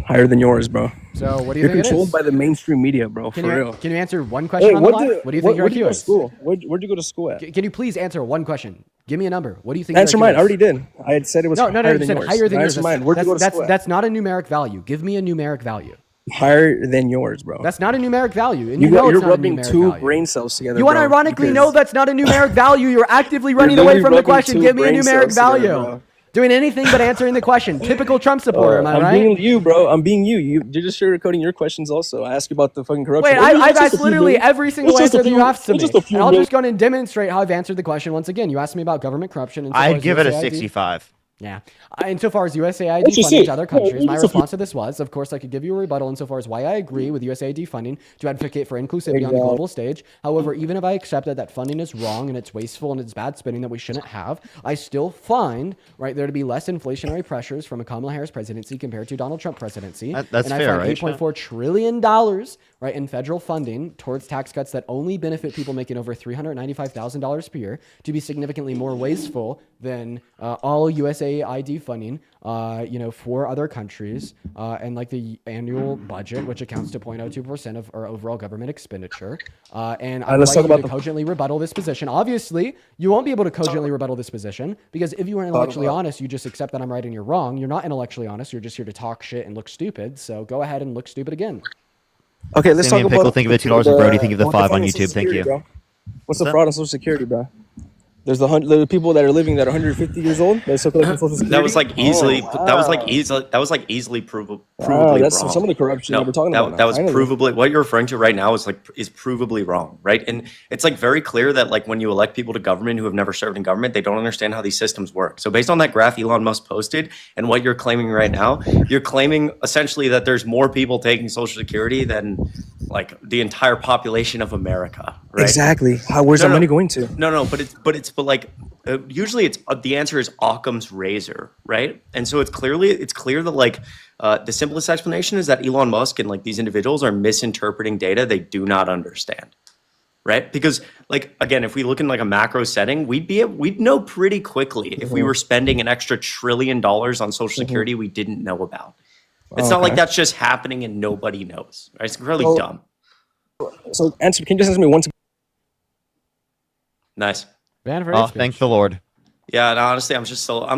Higher than yours, bro. So what do you You're think it controlled is? by the mainstream media, bro. Can For you, real. Can you answer one question Hey, on the live? What do you think your where'd IQ you go to is? school? Where'd you go to school at? Can you please answer one question? Give me a number. What do you think Answer your IQ mine. is? I already did. I had said it was No, higher you than said yours. higher than Now yours. answer mine. Where'd you go to That's, school at? that's not a numeric value. Give me a numeric value. Higher than yours, bro. That's not a numeric value. And you know you're it's not a rubbing numeric two value. brain cells together. You bro, unironically because know that's not a numeric value. You're actively running you're away literally from the rubbing question. two Give me a brain numeric cells together, value. bro. Doing anything but answering the question. Typical Trump supporter, am I I'm right? being you, bro. I'm being you. You're just sugarcoating your questions. Also, I ask you about the fucking corruption. Wait, Oh, yeah, I've it's just asked a few literally million. every single It's just a answer that you few- asked to it's me. just a few And I'll million. just go and demonstrate how I've answered the question once again. You asked me about government corruption. And so far I'd as give it a USAID 65. Yeah. Insofar as USAID Let's just funding see. to other Yeah, countries, my it's a few- response to this was, of course, I could give you a rebuttal insofar as why I agree with USAID funding to advocate for inclusivity on the global stage. However, even if I accept that funding is wrong and it's wasteful and it's bad spending that we shouldn't have, I still find there to be less inflationary pressures from a Kamala Harris presidency compared to Donald Trump presidency. That's and I fair, find right, $8.4 trillion in federal funding towards tax cuts that only benefit people making over $395,000 per year to be significantly more wasteful than all USAID funding, for other countries, and like the annual budget, which accounts to 0.02% of our overall government expenditure. And I would let's like talk you about to the- cogently rebuttal this position. Obviously, you won't be able to cogently rebuttal this position because if you were intellectually honest, you just accept that I'm right and you're wrong. You're not intellectually honest. You're just here to talk shit and look stupid. So go ahead and look stupid again. Okay, let's Simeon talk Pickle, about think of the $2 of Brody, think of the what's 5 on fraud Social YouTube. Thank Security, you. bro? What's the that? fraud on Social Security, bro? There's the people that are living that are 150 years old. They're still collecting Social Security. That was like easily. Oh, That was like wow. easily. That was like easily provably that's wrong. some of the corruption that we're talking about now, That was finally. provably. What you're referring to right now is provably wrong, right? And it's like very clear that like when you elect people to government who have never served in government, they don't understand how these systems work. So based on that graph Elon Musk posted and what you're claiming right now, you're claiming essentially that there's more people taking Social Security than like the entire population of America, right? Exactly. Where's that money going to? No, but usually it's the answer is Occam's razor, right? And so it's clear that like the simplest explanation is that Elon Musk and like these individuals are misinterpreting data they do not understand, right? Because like again, if we look in like a macro setting, we'd know pretty quickly if we were spending an extra $1 trillion on Social Security we didn't know about. It's not like that's just happening and nobody knows, right? It's incredibly dumb. So can you just answer me once? Nice. Thank the Lord. Yeah, and honestly, I'm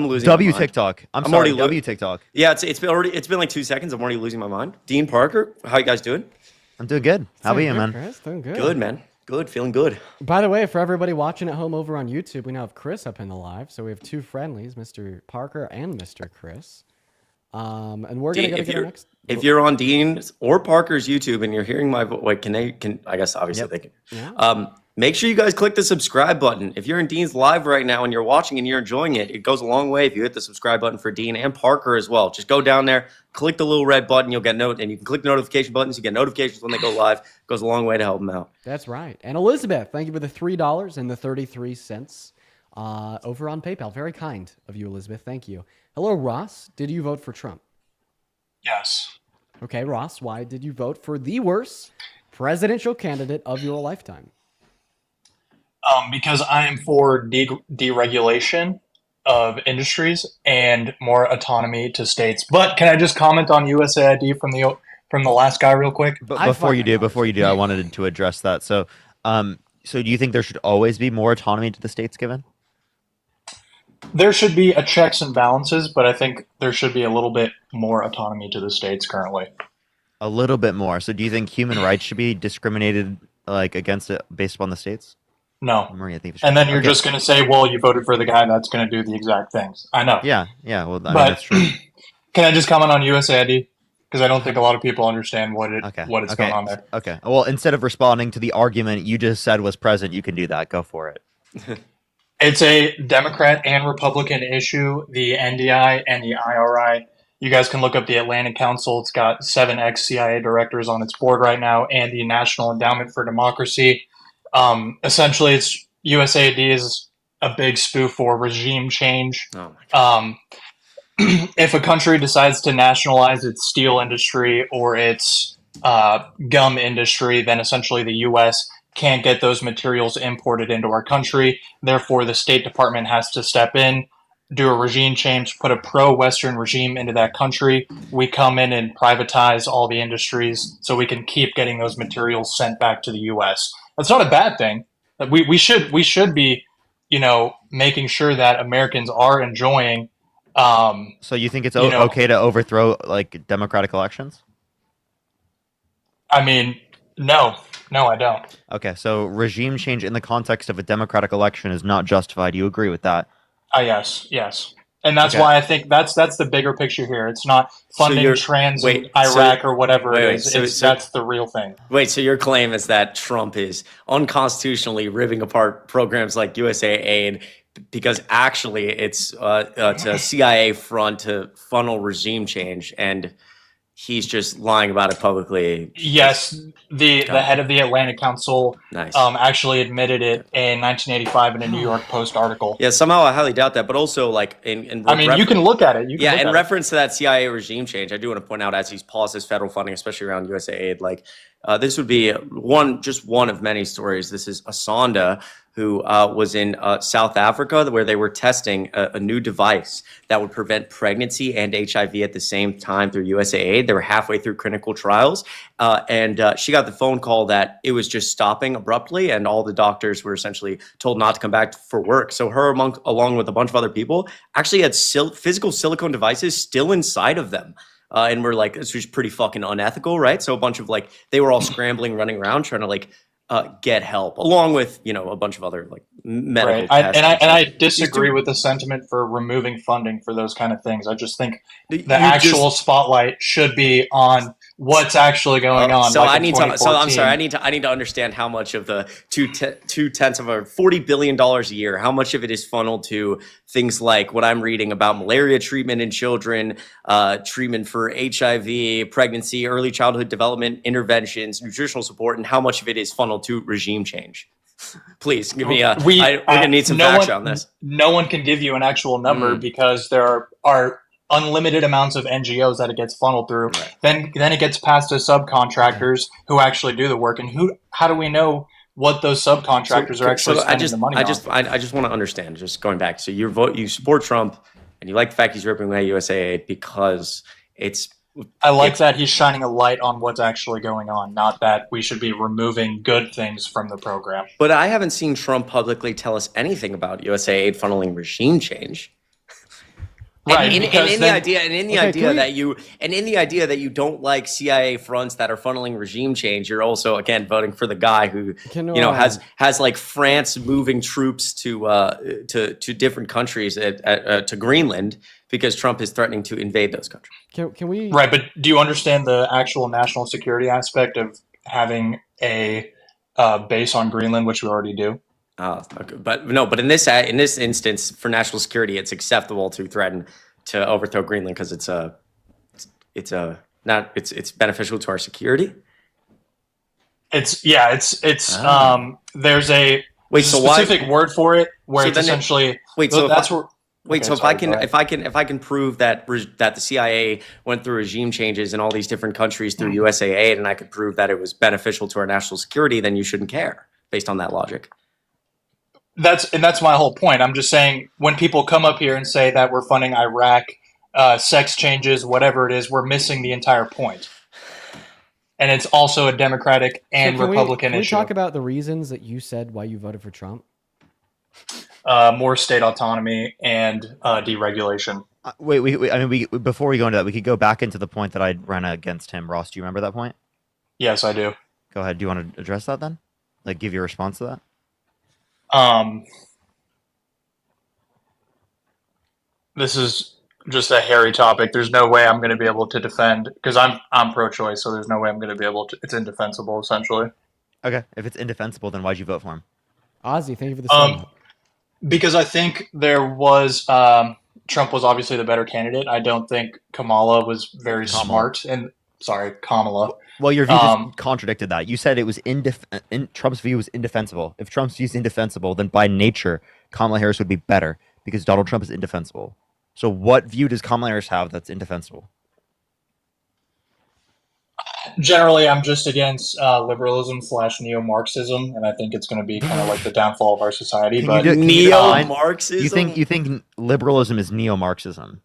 losing. W my mind. TikTok. I'm sorry, already W TikTok. Yeah, it's been like 2 seconds. I'm already losing my mind. Dean Parker, how you guys doing? I'm doing good. How about you, man? Chris, doing good. Good, man. Good, feeling good. By the way, for everybody watching at home over on YouTube, we now have Chris up in the live. So we have two friendlies, Mr. Parker and Mr. Chris. And we're gonna get our next. If you're on Dean's or Parker's YouTube and you're hearing my voice, wait, can I guess obviously they can. Yeah. Make sure you guys click the subscribe button. If you're in Dean's live right now and you're watching and you're enjoying it, it goes a long way if you hit the subscribe button for Dean and Parker as well. Just go down there, click the little red button, you'll get and you can click the notification buttons, you get notifications when they go live. It goes a long way to help them out. That's right. And Elizabeth, thank you for the $3 and the 33 cents over on PayPal. Very kind of you, Elizabeth. Thank you. Hello, Ross. Did you vote for Trump? Yes. Okay, Ross, why did you vote for the worst presidential candidate of your lifetime? Because I am for deregulation of industries and more autonomy to states. But can I just comment on USAID from the last guy real quick? But before you do, I wanted to address that. So, so do you think there should always be more autonomy to the states given? There should be a checks and balances, but I think there should be a little bit more autonomy to the states currently. A little bit more. So, do you think human rights should be discriminated like against it based upon the states? No. Maria, I think And then you're just going to say, well, you voted for the guy that's going to do the exact things. I know. Yeah. Well, I mean, but that's true. Can I just comment on USAID? Because I don't think a lot of people understand what it's going on there. Okay. Well, instead of responding to the argument you just said was present, you can do that. Go for it. It's a Democrat and Republican issue, the NDI and the IRI. You guys can look up the Atlantic Council. It's got 7 ex-CIA directors on its board right now, and the National Endowment for Democracy. Essentially, it's USAID is a big spoof for regime change. Oh my God. If a country decides to nationalize its steel industry or its gum industry, then essentially the U.S. can't get those materials imported into our country. Therefore, the State Department has to step in, do a regime change, put a pro-Western regime into that country. We come in and privatize all the industries so we can keep getting those materials sent back to the U.S. That's not a bad thing. We should be, making sure that Americans are enjoying. So you think it's okay to overthrow like democratic elections? I mean, no, I don't. Okay, so regime change in the context of a democratic election is not justified. You agree with that? Yes. And that's why I think that's the bigger picture here. It's not funding Iraq or whatever it is. That's the real thing. Wait, so your claim is that Trump is unconstitutionally ripping apart programs like USAID because actually it's a CIA front to funnel regime change, and he's just lying about it publicly. Yes, the head of the Atlantic Council actually admitted it in 1985 in a New York Post article. Yeah, somehow I highly doubt that, but also like in you can look at it. In reference to that CIA regime change, I do want to point out as he's paused his federal funding, especially around USAID, like this would be just one of many stories. This is Asanda, who was in South Africa, where they were testing a new device that would prevent pregnancy and HIV at the same time through USAID. They were halfway through clinical trials, and she got the phone call that it was just stopping abruptly, and all the doctors were essentially told not to come back for work. So her, along with a bunch of other people, actually had physical silicone devices still inside of them. And we're like, this was pretty fucking unethical, right? So a bunch of they were all scrambling, running around, trying to get help, along with a bunch of other medical tests. I disagree with the sentiment for removing funding for those kind of things. I just think the actual spotlight should be on what's actually going on. So I need to. So I'm sorry. I need to understand how much of the 2/10 of $40 billion a year, how much of it is funneled to things like what I'm reading about malaria treatment in children, treatment for HIV, pregnancy, early childhood development interventions, nutritional support, and how much of it is funneled to regime change. Please give me we're gonna need some facts on this. No one can give you an actual number because there are unlimited amounts of NGOs that it gets funneled through. Right. Then it gets passed to subcontractors who actually do the work. And how do we know what those subcontractors are actually spending the money on? I just want to understand. Just going back, so you support Trump, and you like the fact he's ripping away USAID because it's. I like that he's shining a light on what's actually going on, not that we should be removing good things from the program. But I haven't seen Trump publicly tell us anything about USAID funneling regime change. Right, and in the idea that you don't like CIA fronts that are funneling regime change, you're also again voting for the guy who has like France moving troops to different countries to Greenland because Trump is threatening to invade those countries. Can we? Right, but do you understand the actual national security aspect of having a base on Greenland, which we already do? Okay. But in this instance, for national security, it's acceptable to threaten to overthrow Greenland because it's beneficial to our security. There's a specific word for it where it's essentially So if I can prove that the CIA went through regime changes in all these different countries through USAID, and I could prove that it was beneficial to our national security, then you shouldn't care based on that logic. That's my whole point. I'm just saying when people come up here and say that we're funding Iraq, sex changes, whatever it is, we're missing the entire point. And it's also a Democratic and Republican can we issue. talk about the reasons that you said why you voted for Trump? More state autonomy and deregulation. Wait. I mean, before we go into that, we could go back into the point that I ran against him. Ross, do you remember that point? Yes, I do. Go ahead. Do you want to address that then? Like, give your response to that? This is just a hairy topic. There's no way I'm going to be able to defend because I'm pro-choice, so there's no way I'm going to be able to. It's indefensible, essentially. Okay, if it's indefensible, then why'd you vote for him? Ozzy, thank you for the song. Because I think there was Trump was obviously the better candidate. I don't think Kamala was very smart. And sorry, Kamala. Well, your view just contradicted that. You said it was Trump's view was indefensible. If Trump's view is indefensible, then by nature, Kamala Harris would be better because Donald Trump is indefensible. So what view does Kamala Harris have that's indefensible? Generally, I'm just against liberalism / neo-Marxism, and I think it's going to be kind of like the downfall of our society. Neo-Marxism? You think liberalism is neo-Marxism?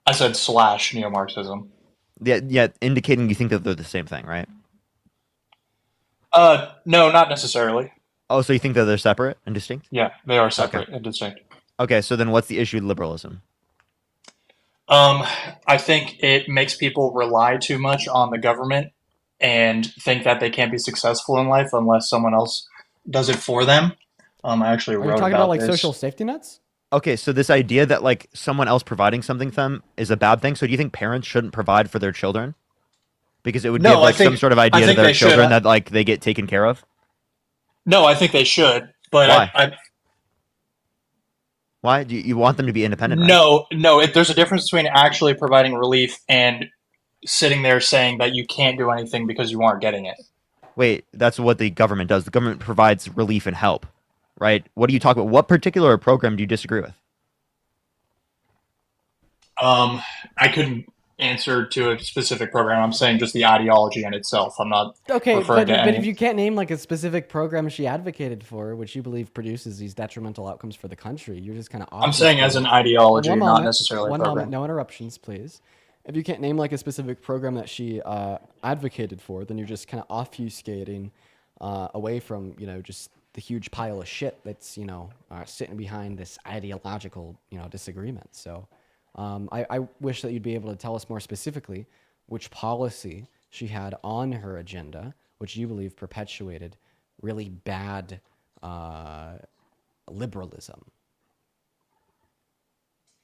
I said / neo-Marxism. Yeah, indicating you think that they're the same thing, right? No, not necessarily. Oh, so you think that they're separate and distinct? Yeah, they are separate and distinct. Okay, so then what's the issue with liberalism? I think it makes people rely too much on the government and think that they can't be successful in life unless someone else does it for them. I actually wrote Are you talking about like this. social safety nets? Okay, so this idea that like someone else providing something for them is a bad thing. So do you think parents shouldn't provide for their children? Because it would give like some sort of idea to their children that like they get taken care of? No, I think they should. But why? Why? Do you want them to be independent? Right? No. There's a difference between actually providing relief and sitting there saying that you can't do anything because you aren't getting it. Wait, that's what the government does. The government provides relief and help, right? What do you talk about? What particular program do you disagree with? I couldn't answer to a specific program. I'm saying just the ideology in itself. I'm not referring to any. But if you can't name like a specific program she advocated for, which you believe produces these detrimental outcomes for the country, you're just kind of. I'm saying as an ideology, not necessarily a program. One moment, no interruptions, please. If you can't name like a specific program that she advocated for, then you're just kind of obfuscating away from just the huge pile of shit that's sitting behind this ideological disagreement. So. I wish that you'd be able to tell us more specifically which policy she had on her agenda, which you believe perpetuated really bad liberalism.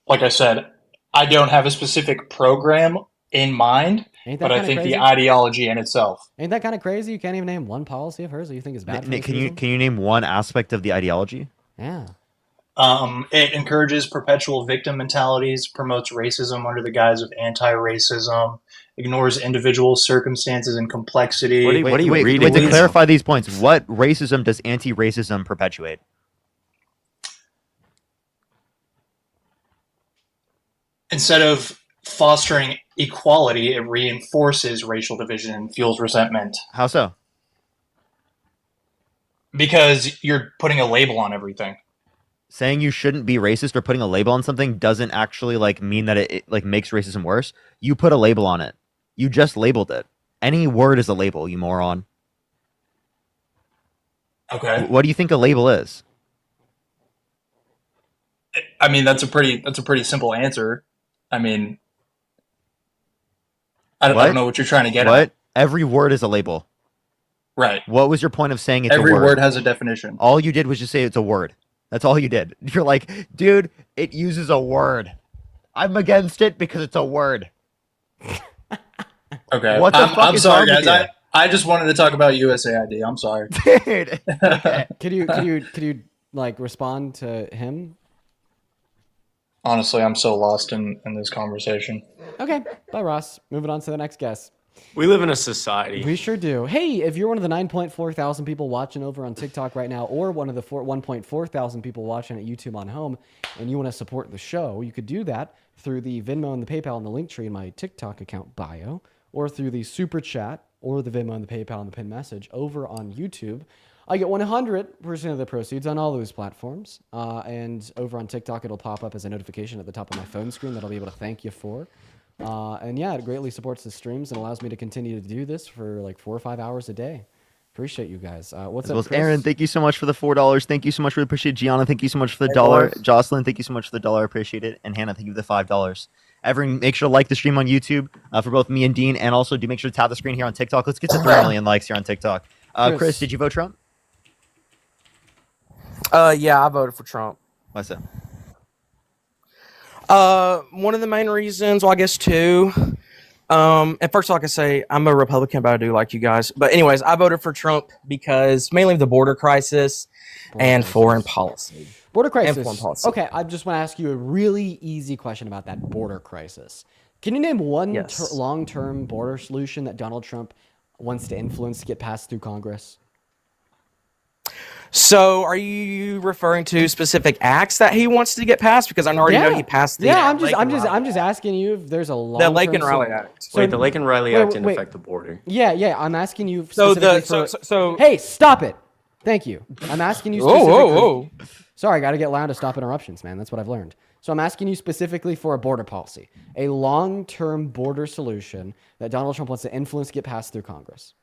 Like I said, I don't have a specific program in mind, but I think the ideology in itself. Ain't that kind of crazy? You can't even name one policy of hers that you think is bad. Nick, can you name one aspect of the ideology? Yeah. It encourages perpetual victim mentalities, promotes racism under the guise of anti-racism, ignores individual circumstances and complexity. What are you reading? Wait, to clarify these points, what racism does anti-racism perpetuate? Instead of fostering equality, it reinforces racial division and fuels resentment. How so? Because you're putting a label on everything. Saying you shouldn't be racist or putting a label on something doesn't actually like mean that it like makes racism worse. You put a label on it. You just labeled it. Any word is a label, you moron. Okay. What do you think a label is? I mean, that's a pretty simple answer. I mean, I don't know what you're trying to get at. Every word is a label. Right. What was your point of saying it's every a word? Every word has a definition. All you did was just say it's a word. That's all you did. You're like, dude, it uses a word. I'm against it because it's a word. Okay. What the fuck I'm is sorry, wrong with guys. you? I just wanted to talk about USAID. I'm sorry. Dude. Okay. Could you like respond to him? Honestly, I'm so lost in this conversation. Okay. Bye, Ross. Moving on to the next guest. We live in a society. We sure do. Hey, if you're one of the 9.4 thousand people watching over on TikTok right now, or one of the 1.4 thousand people watching at YouTube on home, and you want to support the show, you could do that through the Venmo and the PayPal and the link tree in my TikTok account bio, or through the Super Chat, or the Venmo and the PayPal and the pin message over on YouTube. I get 100% of the proceeds on all those platforms. And over on TikTok, it'll pop up as a notification at the top of my phone screen that I'll be able to thank you for. And yeah, it greatly supports the streams and allows me to continue to do this for like 4 or 5 hours a day. Appreciate you guys. What's up, Chris? Aaron, thank you so much for the $4. Thank you so much. Really appreciate it. Gianna, thank you so much for the dollar. Jocelyn, thank you so much for the $1. Appreciate it. And Hannah, thank you for the $5. Everyone, make sure to like the stream on YouTube for both me and Dean, and also do make sure to tap the screen here on TikTok. Let's get to 3 million likes here on TikTok. Chris, did you vote Trump? Yeah, I voted for Trump. Why's that? One of the main reasons, well, I guess two. And first of all, I can say I'm a Republican, but I do like you guys. But anyways, I voted for Trump because mainly the border crisis and foreign policy. Border crisis. And foreign policy. Okay, I just want to ask you a really easy question about that border crisis. Can you name one long-term border solution that Donald Trump wants to influence to get passed through Congress? So, are you referring to specific acts that he wants to get passed? Because I already know he passed the. Yeah, I'm just asking you if there's a long. The Lake and Riley Act. Wait, the Lake and Riley Act didn't affect the border. Yeah. I'm asking you. So specifically Hey, stop it! Thank you. I'm asking you specifically. Sorry, I got to get loud to stop interruptions, man. That's what I've learned. So I'm asking you specifically for a border policy, a long-term border solution that Donald Trump wants to influence to get passed through Congress.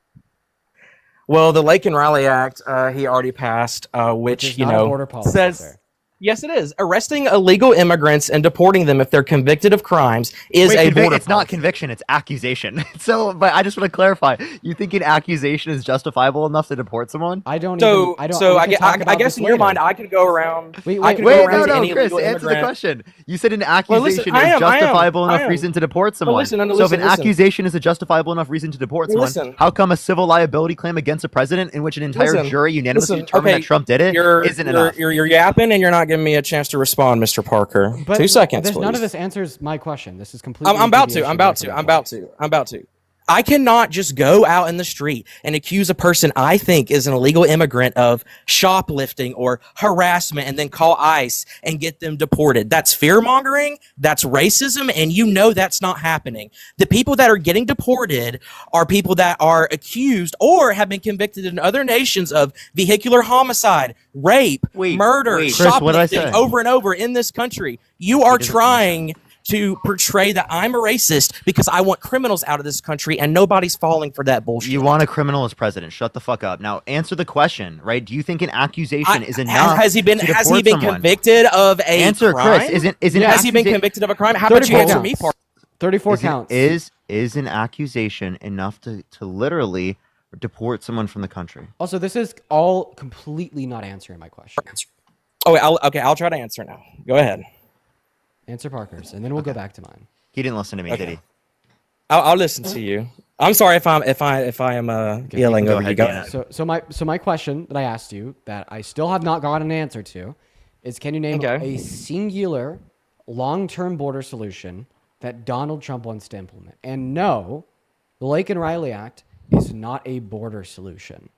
Well, the Lake and Riley Act, he already passed, which not a border policy, says. Yes, it is. Arresting illegal immigrants and deporting them if they're convicted of crimes is a border. It's not conviction; it's accusation. So, but I just want to clarify: you think an accusation is justifiable enough to deport someone? I don't. So I guess in your mind, I could go around. Wait, Chris, answer the question. You said an accusation is justifiable enough reason to deport someone. So if an accusation is a justifiable enough reason to deport someone, how come a civil liability claim against a president in which an entire jury unanimously determined that Trump did it isn't enough? You're yapping and you're not giving me a chance to respond, Mr. Parker. But 2 seconds, please. None of this answers my question. This is completely. I'm about to. I cannot just go out in the street and accuse a person I think is an illegal immigrant of shoplifting or harassment and then call ICE and get them deported. That's fear mongering. That's racism. And you know that's not happening. The people that are getting deported are people that are accused or have been convicted in other nations of vehicular homicide, rape, murder, shoplifting over and over in this country. You are trying to portray that I'm a racist because I want criminals out of this country and nobody's falling for that bullshit. You want a criminal as president. Shut the fuck up. Now answer the question, right? Do you think an accusation is enough? Has he been convicted of a crime? Chris. Has he been convicted of a crime? How about you answer me, Parker? 34 counts. Is an accusation enough to literally deport someone from the country? Also, this is all completely not answering my question. Oh, I'll try to answer now. Go ahead. Answer Parker's, and then we'll go back to mine. He didn't listen to me, did he? I'll listen to you. I'm sorry if I am yelling over you guys. So my question that I asked you that I still have not gotten an answer to is, can you name a singular long-term border solution that Donald Trump wants to implement? And no, the Lake and Riley Act is not a border solution.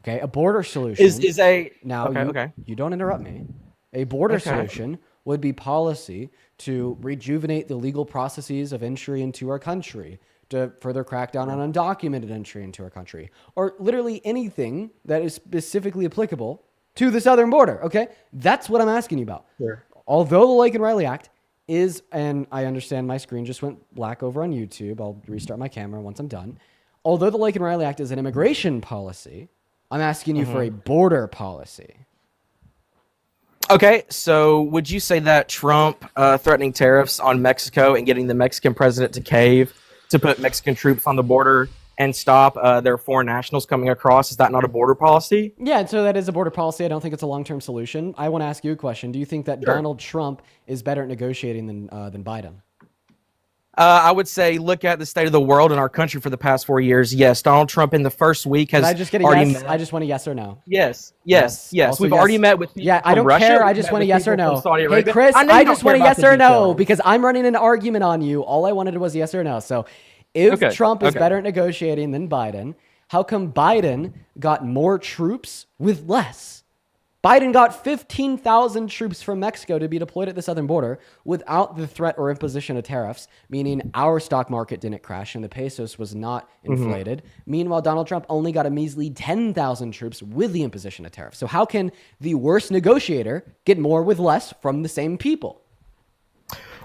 Okay, a border solution is a you don't interrupt me. A border solution would be policy to rejuvenate the legal processes of entry into our country, to further crack down on undocumented entry into our country, or literally anything that is specifically applicable to the southern border, okay? That's what I'm asking you about. Sure. Although the Lake and Riley Act is, and I understand my screen just went black over on YouTube, I'll restart my camera once I'm done. Although the Lake and Riley Act is an immigration policy, I'm asking you for a border policy. Okay, so would you say that Trump threatening tariffs on Mexico and getting the Mexican president to cave to put Mexican troops on the border and stop their foreign nationals coming across, is that not a border policy? Yeah, so that is a border policy. I don't think it's a long-term solution. I want to ask you a question. Do you think that Donald Trump is better at negotiating than Biden? I would say look at the state of the world and our country for the past 4 years. Yes, Donald Trump in the first week has I just get a yes? I just want a yes or no. Yes. Also We've already met with people I don't from Russia. care. I just want a yes or no. Hey, Chris, I just want a yes or no because I'm running an argument on you. All I wanted was a yes or no. So if Trump is better at negotiating than Biden, how come Biden got more troops with less? Biden got 15,000 troops from Mexico to be deployed at the southern border without the threat or imposition of tariffs, meaning our stock market didn't crash and the pesos was not inflated. Meanwhile, Donald Trump only got a measly 10,000 troops with the imposition of tariffs. So how can the worst negotiator get more with less from the same people?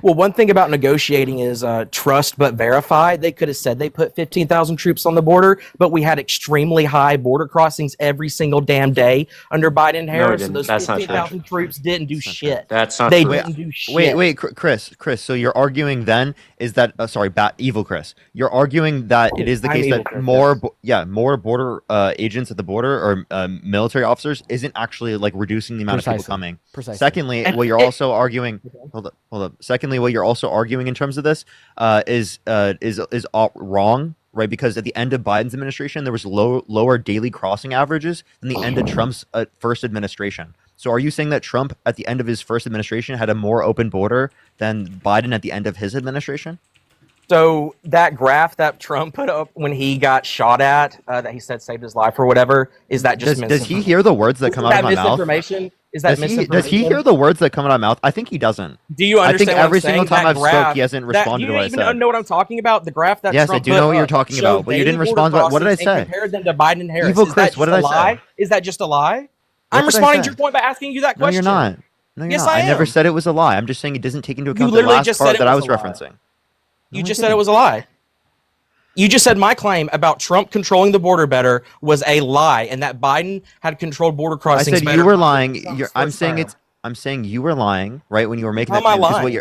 Well, one thing about negotiating is trust but verify. They could have said they put 15,000 troops on the border, but we had extremely high border crossings every single damn day under Biden and Harris. So those That's not true. 15,000 troops didn't do shit. That's not They true. didn't do shit. Wait, Chris. So you're arguing then is that evil Chris. You're arguing that it is the I'm case evil that Chris, more border agents at the border or military officers isn't actually like reducing the amount of people coming. Precisely. Secondly, what you're also arguing. Hold up. Secondly, what you're also arguing in terms of this is wrong. Right, because at the end of Biden's administration, there was lower daily crossing averages than the end of Trump's first administration. So are you saying that Trump at the end of his first administration had a more open border than Biden at the end of his administration? So that graph that Trump put up when he got shot at, that he said saved his life or whatever, is that just does he hear the words that come out of my mouth? Misinformation? Is that misinformation? Does he hear the words that come out of my mouth? I think he doesn't. Do you understand? I think every single time I've spoke, he hasn't responded to what I You said. don't even know what I'm talking about. The graph that Yes, Trump I do put know what you're up talking showed about, but you didn't daily respond. border What did I crossings and say? compared them to Biden and Harris. Evil Is Chris, that what just did a I say? lie? Is that just a lie? What I'm did I responding to say? your point by asking you that No, question. you're not. No, you're Yes, not. I I never am. said it was a lie. I'm just saying it doesn't take into account the literally last just said part it that I was was a lie. referencing. You just said it was a lie. You just said my claim about Trump controlling the border better was a lie, and that Biden had controlled border I crossings said better. you were lying. I'm saying you were lying, right, when you were making How that am I claim, lying?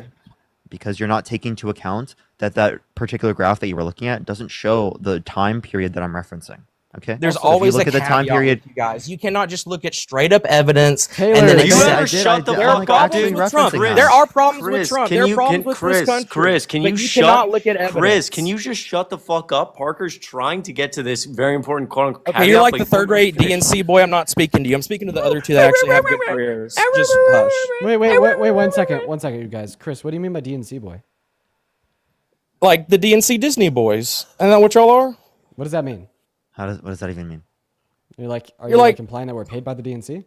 because you're not taking into account that particular graph that you were looking at doesn't show the time period that I'm referencing. Okay. There's So if you always look a at the time caveat period. with you guys. You cannot just look at straight up evidence Taylor, and then you accept. ever shut the There are fuck up, problems dude? with Trump. Chris, There are problems with Chris, Trump. can There are you- problems can- with Chris, this country. Chris, can but you cannot shut- look at evidence. Chris, can you just shut the fuck up? Parker's trying to get to this very important quote unquote. Okay, you're like the third-rate DNC boy. I'm not speaking to you. I'm speaking to the other two that actually have good careers. Just hush. Wait, 1 second. 1 second, you guys. Chris, what do you mean by DNC boy? Like the DNC Disney boys. Isn't that what y'all are? What does that mean? What does that even mean? Are you You're like like- implying that we're paid by the DNC?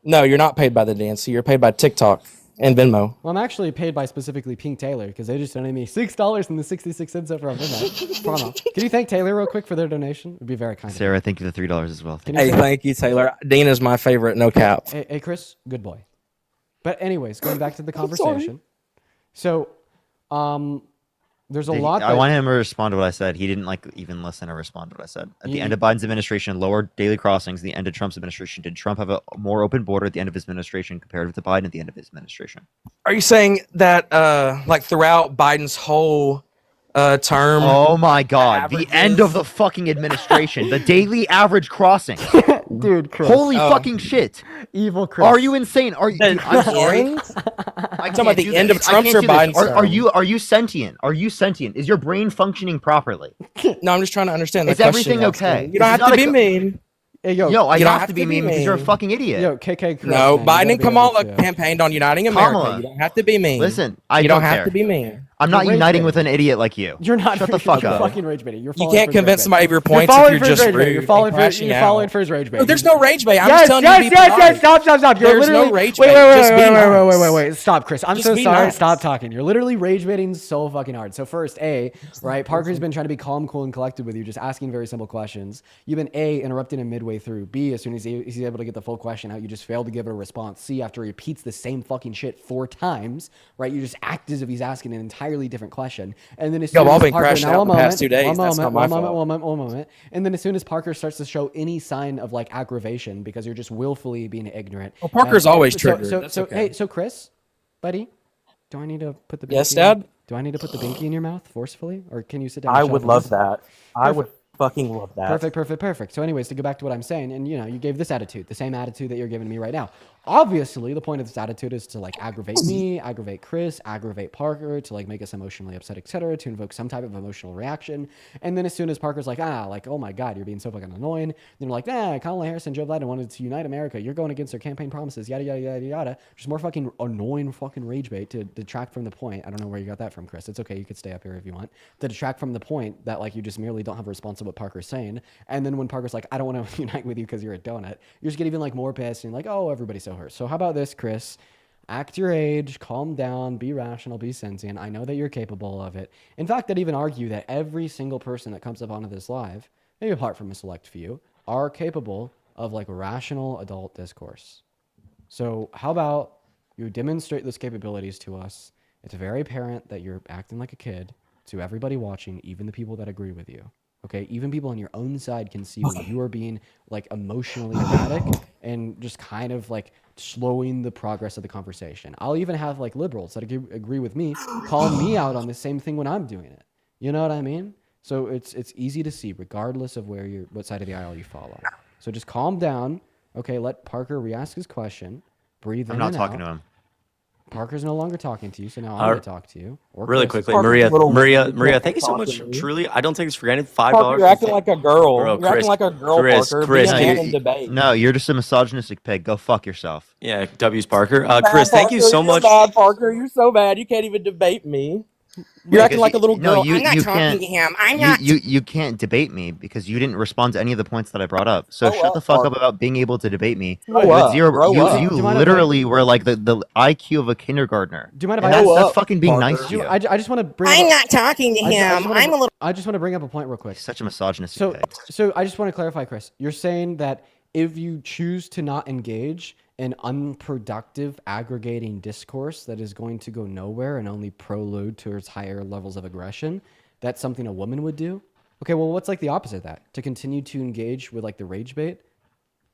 No, you're not paid by the DNC. You're paid by TikTok and Venmo. Well, I'm actually paid by specifically Pink Taylor because they just donated me $6 and the 66 over on Venmo. Promo. Can you thank Taylor real quick for their donation? It'd be very kind. Sarah, thank you for the $3 as well. Can you Hey, say- thank you, Taylor. Dean is my favorite. No cap. Hey, Chris, good boy. But anyways, going back to the conversation. So, there's a lot. I want him to respond to what I said. He didn't even listen or respond to what I said. At the end of Biden's administration, lower daily crossings. The end of Trump's administration, did Trump have a more open border at the end of his administration compared to Biden at the end of his administration? Are you saying that like throughout Biden's whole term? Oh my God! The end of the fucking administration, the daily average crossing. Dude, Chris. Holy fucking shit! Evil Chris. Are you insane? Are you? Dude, I'm sorry. I'm talking about the end of Trump's or Biden's term? Are you sentient? Are you sentient? Is your brain functioning properly? No, I'm just trying to understand the Is question. everything you're okay? asking. You don't This have is to not be a mean. Hey, yo, Yo, I you don't have to be mean because you're a fucking idiot. Yo, KK. Chris, No, man, you gotta Biden be and able Kamala to- campaigned on uniting America. Kamala. You don't have to be mean. Listen, I you don't have care. to be mean. I'm not You're uniting rage with an idiot like you. You're not. Shut the fuck you're up. fucking rage baiting. You're You falling can't for his convince rage somebody of your bait. points You're if falling you're for his just rage bait. rude You're falling and for crashing you're out. falling for his rage bait. No, there's no rage bait. I'm Yes, just telling you to be yes. polite. Stop. You're There's literally no rage wait, bait. Just be nice. wait. Stop, Chris. I'm Just so be sorry. nice. Stop talking. You're literally rage baiting so fucking hard. So first, right? Parker's been trying to be calm, cool, and collected with you, just asking very simple questions. You've been interrupting him midway through. B, as soon as he's able to get the full question out, you just failed to give it a response. C, after he repeats the same fucking shit 4 times, right? You just act as if he's asking an entirely different question. And then as Yo, soon I've as been Parker, crashing now out a the past moment, 2 days. one That's moment, not my one fault. moment. And then as soon as Parker starts to show any sign of like aggravation because you're just willfully being ignorant. Well, Parker's always so- triggered. So, That's so okay. hey, so Chris, buddy, do I need to put the binky Yes, in- Dad? Do I need to put the binky in your mouth forcefully, or can you sit down? I and would shuffle love this? that. I would Perfect. fucking love that. Perfect. So anyways, to go back to what I'm saying, and you gave this attitude, the same attitude that you're giving me right now. Obviously, the point of this attitude is to like aggravate me, aggravate Chris, aggravate Parker, to like make us emotionally upset, etc., to invoke some type of emotional reaction. And then as soon as Parker's like, oh my God, you're being so fucking annoying, then we're like, Kamala Harris and Joe Biden wanted to unite America. You're going against their campaign promises, yada, yada, yada, yada. Just more fucking annoying fucking rage bait to detract from the point. I don't know where you got that from, Chris. It's okay. You could stay up here if you want. To detract from the point that like you just merely don't have a response to what Parker's saying. And then when Parker's like, I don't want to unite with you because you're a donut, you're just getting even like more pissed and like, oh, everybody's so hurt. So how about this, Chris? Act your age, calm down, be rational, be sentient. I know that you're capable of it. In fact, I'd even argue that every single person that comes up onto this live, maybe apart from a select few, are capable of like rational adult discourse. So how about you demonstrate those capabilities to us? It's very apparent that you're acting like a kid to everybody watching, even the people that agree with you. Okay, even people on your own side can see when you are being like emotionally erratic and just kind of like slowing the progress of the conversation. I'll even have like liberals that agree with me call me out on the same thing when I'm doing it. You know what I mean? So it's easy to see regardless of what side of the aisle you fall on. So just calm down. Okay, let Parker re-ask his question. Breathe in I'm not and talking out. to him. Parker's no longer talking to you, so now I'm going to talk to you. Or Really Chris. quickly, Maria, thank you so much. Truly, I don't take this for granted. $5. Parker, you're acting like a girl. Bro, You're acting like a girl, Parker. Be a man in debate. No, you're just a misogynistic pig. Go fuck yourself. Yeah, W's Parker. Bad, Chris, thank you Parker, so you're much. bad, Parker. You're so bad. You can't even debate me. You're acting like a little girl. I'm not talking to him. I'm not. You can't debate me because you didn't respond to any of the points that I brought up. So shut the fuck up about being able to debate me. You literally were like the IQ of a kindergartner. Do you mind if that's fucking being nice to you. I just want to bring. I'm not talking to him. I'm a little. I just want to bring up a point real quick. Such a misogynistic pig. So I just want to clarify, Chris. You're saying that if you choose to not engage in unproductive aggregating discourse that is going to go nowhere and only prelude towards higher levels of aggression, that's something a woman would do? Okay, well, what's like the opposite of that? To continue to engage with like the rage bait?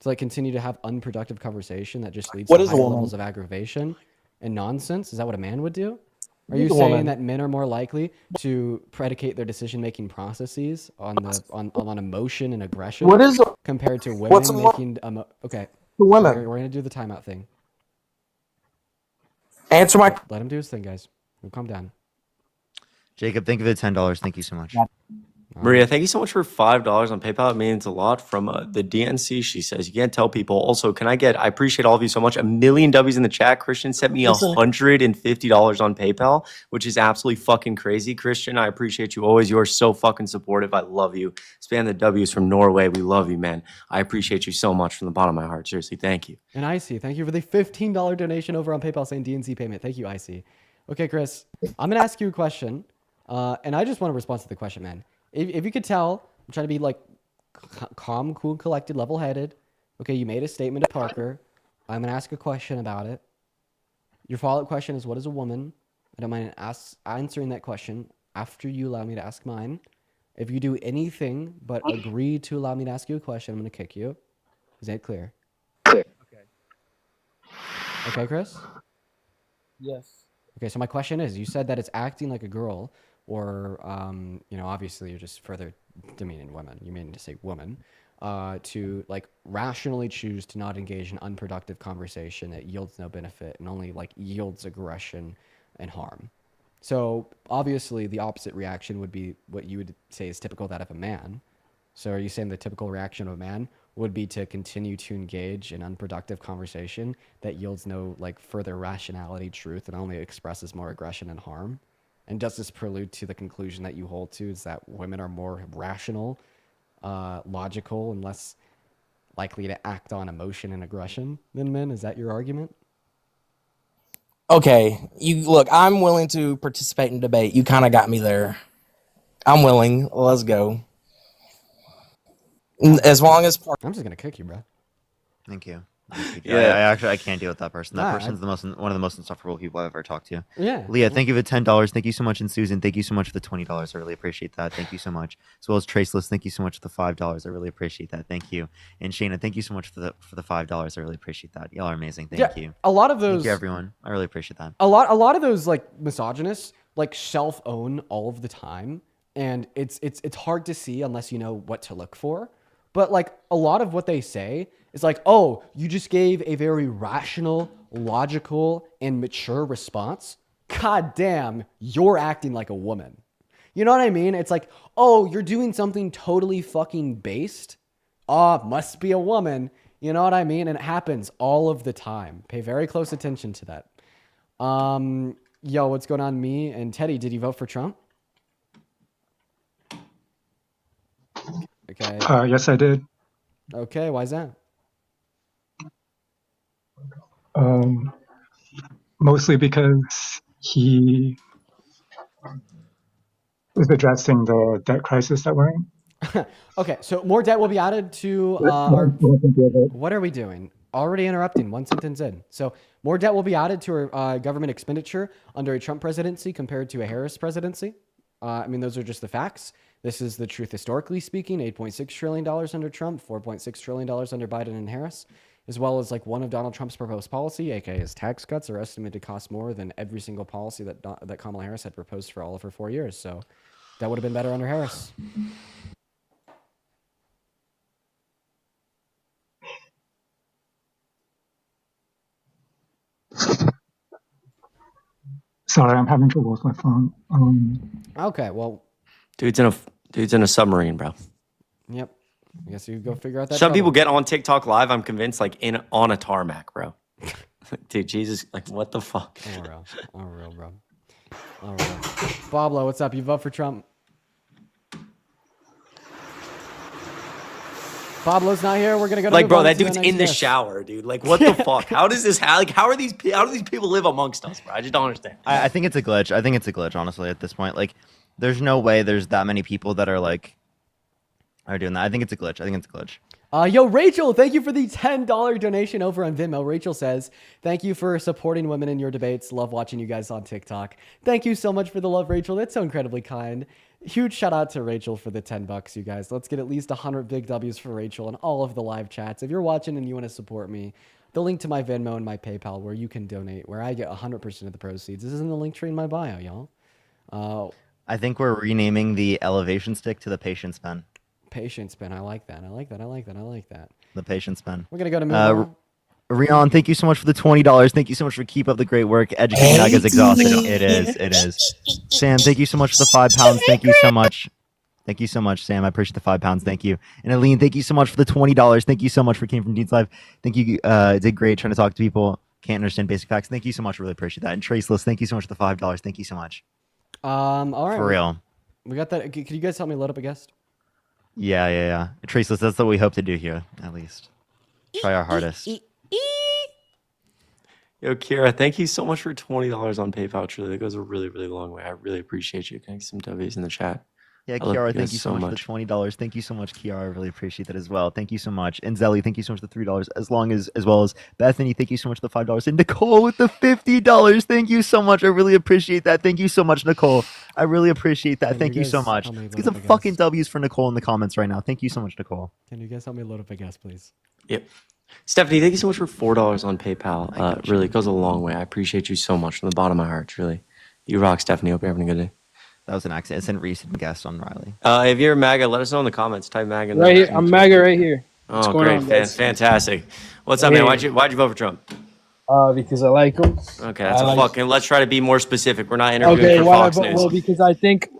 To like continue to have unproductive conversation that just leads to higher levels of aggravation and nonsense? Is that what a man would do? Are you saying that men are more likely to predicate their decision-making processes on emotion and aggression compared to women making okay? Women. We're gonna do the timeout thing. Answer my. Let him do his thing, guys. We'll calm down. Jacob, thank you for the $10. Thank you so much. Maria, thank you so much for $5 on PayPal. It means a lot from the DNC. She says you can't tell people. Also, I appreciate all of you so much. 1,000,000 W's in the chat. Christian sent me $150 on PayPal, which is absolutely fucking crazy. Christian, I appreciate you always. You're so fucking supportive. I love you. Span the W's from Norway. We love you, man. I appreciate you so much from the bottom of my heart. Seriously, thank you. And Icy, thank you for the $15 donation over on PayPal saying DNC payment. Thank you, Icy. Okay, Chris, I'm gonna ask you a question, and I just want to respond to the question, man. If you could tell, I'm trying to be like calm, cool, collected, level-headed. Okay, you made a statement to Parker. I'm going to ask a question about it. Your follow-up question is, what is a woman? I don't mind answering that question after you allow me to ask mine. If you do anything but agree to allow me to ask you a question, I'm going to kick you. Is that clear? Clear. Okay, Chris? Yes. Okay, so my question is, you said that it's acting like a girl, or, obviously you're just further demeaning women. You mean to say woman, to like rationally choose to not engage in unproductive conversation that yields no benefit and only like yields aggression and harm. So obviously the opposite reaction would be what you would say is typical that of a man. So are you saying the typical reaction of a man would be to continue to engage in unproductive conversation that yields no like further rationality, truth, and only expresses more aggression and harm? And does this prelude to the conclusion that you hold to, is that women are more rational, logical, and less likely to act on emotion and aggression than men? Is that your argument? Okay, look, I'm willing to participate in debate. You kind of got me there. I'm willing. Let's go. As long as I'm just gonna kick you, bro. Thank you. Yeah, I can't deal with that person. That person's one of the most insufferable people I've ever talked to. Yeah. Leah, thank you for $10. Thank you so much, and Susan, thank you so much for the $20. I really appreciate that. Thank you so much. As well as Traceless, thank you so much for the $5. I really appreciate that. Thank you. And Shayna, thank you so much for the $5. I really appreciate that. Y'all are amazing. Thank you. A lot of those. Thank you, everyone. I really appreciate that. A lot of those like misogynists like self-own all of the time, and it's hard to see unless you know what to look for. But like a lot of what they say is like, oh, you just gave a very rational, logical, and mature response. God damn, you're acting like a woman. You know what I mean? It's like, oh, you're doing something totally fucking based. Must be a woman. You know what I mean? And it happens all of the time. Pay very close attention to that. Yo, what's going on? Me and Teddy, did you vote for Trump? Okay. Yes, I did. Okay, why is that? Mostly because he is addressing the debt crisis that we're in. Okay, so more debt will be added to our... What are we doing? Already interrupting, one sentence in. So more debt will be added to our government expenditure under a Trump presidency compared to a Harris presidency. I mean, those are just the facts. This is the truth historically speaking. $8.6 trillion under Trump, $4.6 trillion under Biden and Harris, as well as like one of Donald Trump's proposed policy, aka his tax cuts, are estimated to cost more than every single policy that Kamala Harris had proposed for all of her 4 years. So that would have been better under Harris. Sorry, I'm having trouble with my phone. Okay, well, Dude's in a submarine, bro. yep. I guess you go figure out that. Some trouble. people get on TikTok live, I'm convinced, like on a tarmac, bro. Dude, Jesus, like what the fuck? All real, bro. All real. Pablo, what's up? You vote for Trump? Pablo's not here. We're gonna go to Like, move bro, on that to the dude's next in the guest. shower, dude. Like, what the fuck? How does this? How do these people live amongst us, bro? I just don't understand. I think it's a glitch. I think it's a glitch, honestly, at this point. Like, there's no way there's that many people that are like are doing that. I think it's a glitch. I think it's a glitch. Yo, Rachel, thank you for the $10 donation over on Venmo. Rachel says, thank you for supporting women in your debates. Love watching you guys on TikTok. Thank you so much for the love, Rachel. That's so incredibly kind. Huge shout out to Rachel for the $10, you guys. Let's get at least 100 big W's for Rachel in all of the live chats. If you're watching and you want to support me, the link to my Venmo and my PayPal where you can donate, where I get 100% of the proceeds. This is in the link tree in my bio, y'all. I think we're renaming the elevation stick to the patience pen. Patience pen. I like that. I like that. I like that. I like that. The patience pen. We're going to go to move on. Rion, thank you so much for the $20. Thank you so much for keep up the great work. Educating Doug is exhausting. It is. It is. Sam, thank you so much for the £5. Thank you so much. Thank you so much, Sam. I appreciate the £5. Thank you. And Aline, thank you so much for the $20. Thank you so much for came from Dean's Live. Thank you. Did great trying to talk to people. Can't understand basic facts. Thank you so much. Really appreciate that. And Traceless, thank you so much for the $5. Thank you so much. All right. For real. We got that. Could you guys help me load up a guest? Yeah. Traceless, that's what we hope to do here, at least. Try our hardest. Yo, Kira, thank you so much for $20 on PayPal. Truly, that goes a really, really long way. I really appreciate you. Can I get some W's in the chat? Yeah, I love Kiara, you thank guys you so much for the $20. Thank you so much, Kiara. I really appreciate that as well. Thank you so much. And Zelly, thank you so much for the $3 as well as Bethany, thank you so much for the $5. And Nicole with the $50. Thank you so much. I really appreciate that. Thank you so much, Nicole. I really appreciate that. Thank you so much. Let's get some fucking W's for Nicole in the comments right now. Thank you so much, Nicole. Can you guys help me load up a guest, please? Yep. Stephanie, thank you so much for $4 on PayPal. Really, it goes a long way. I appreciate you so much from the bottom of my heart. Really, you rock, Stephanie. Hope you're having a good day. That was an accident. It's a recent guest on Riley. If you're MAGA, let us know in the comments. Type MAGA. In Right there. here, I'm MAGA right here. What's Oh, going great, on, guys? fantastic. What's up, man? Why'd you vote for Trump? Because I like him. Okay, that's fucking. Let's try to be more specific. We're not interviewing Okay, for why Fox News. well, because I think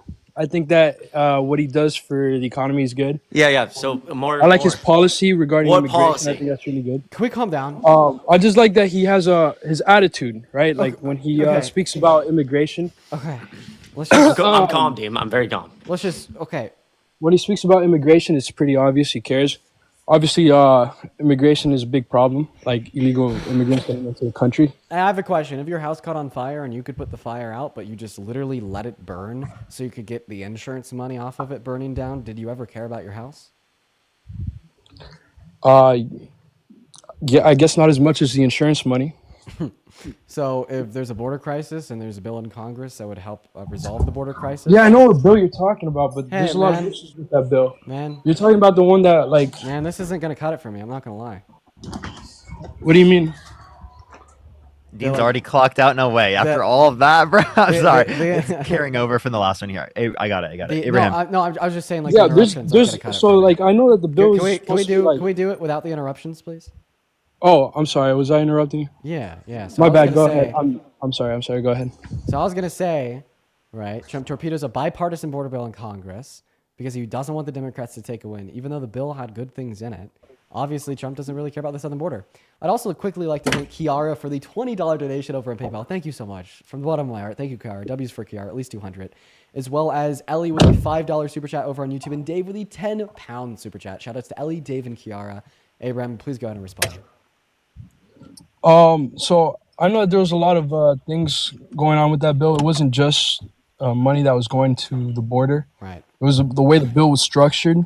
that what he does for the economy is good. Yeah. So more. I like his policy regarding What immigration. policy? I think that's really good. Can we calm down? I just like that he has his attitude, right? Like when he speaks about immigration. Okay. Let's just, I'm calm, Dean. I'm very calm. Let's just okay. When he speaks about immigration, it's pretty obvious he cares. Obviously, immigration is a big problem, like illegal immigrants getting into the country. I have a question. If your house caught on fire and you could put the fire out, but you just literally let it burn so you could get the insurance money off of it burning down, did you ever care about your house? Yeah, I guess not as much as the insurance money. So if there's a border crisis and there's a bill in Congress that would help resolve the border crisis. Yeah, I know what bill you're talking about, but Hey, there's a lot man. of issues with that bill. Man. You're talking about the one that, like... Man, this isn't going to cut it for me. I'm not going to lie. What do you mean? Dean's Dylan. already clocked out. No way. After all of that, bro. I'm sorry. It's carrying over from the last one here. I got it. Abraham. No, I was just saying like Yeah, interruptions. I know that the bill is Can we do it without the interruptions, please? Oh, I'm sorry. Was I interrupting you? Yeah. So My bad. Go ahead. I'm sorry. Go ahead. So I was gonna say, right? Trump torpedoes a bipartisan border bill in Congress because he doesn't want the Democrats to take a win, even though the bill had good things in it. Obviously, Trump doesn't really care about the southern border. I'd also quickly like to thank Kiara for the $20 donation over on PayPal. Thank you so much. From the bottom of my heart, thank you, Kiara. W's for Kiara, at least 200. As well as Ellie with a $5 super chat over on YouTube and Dave with a £10 super chat. Shout outs to Ellie, Dave, and Kiara. Abraham, please go ahead and respond. So I know that there was a lot of things going on with that bill. It wasn't just money that was going to the border. Right. It was the way the bill was structured.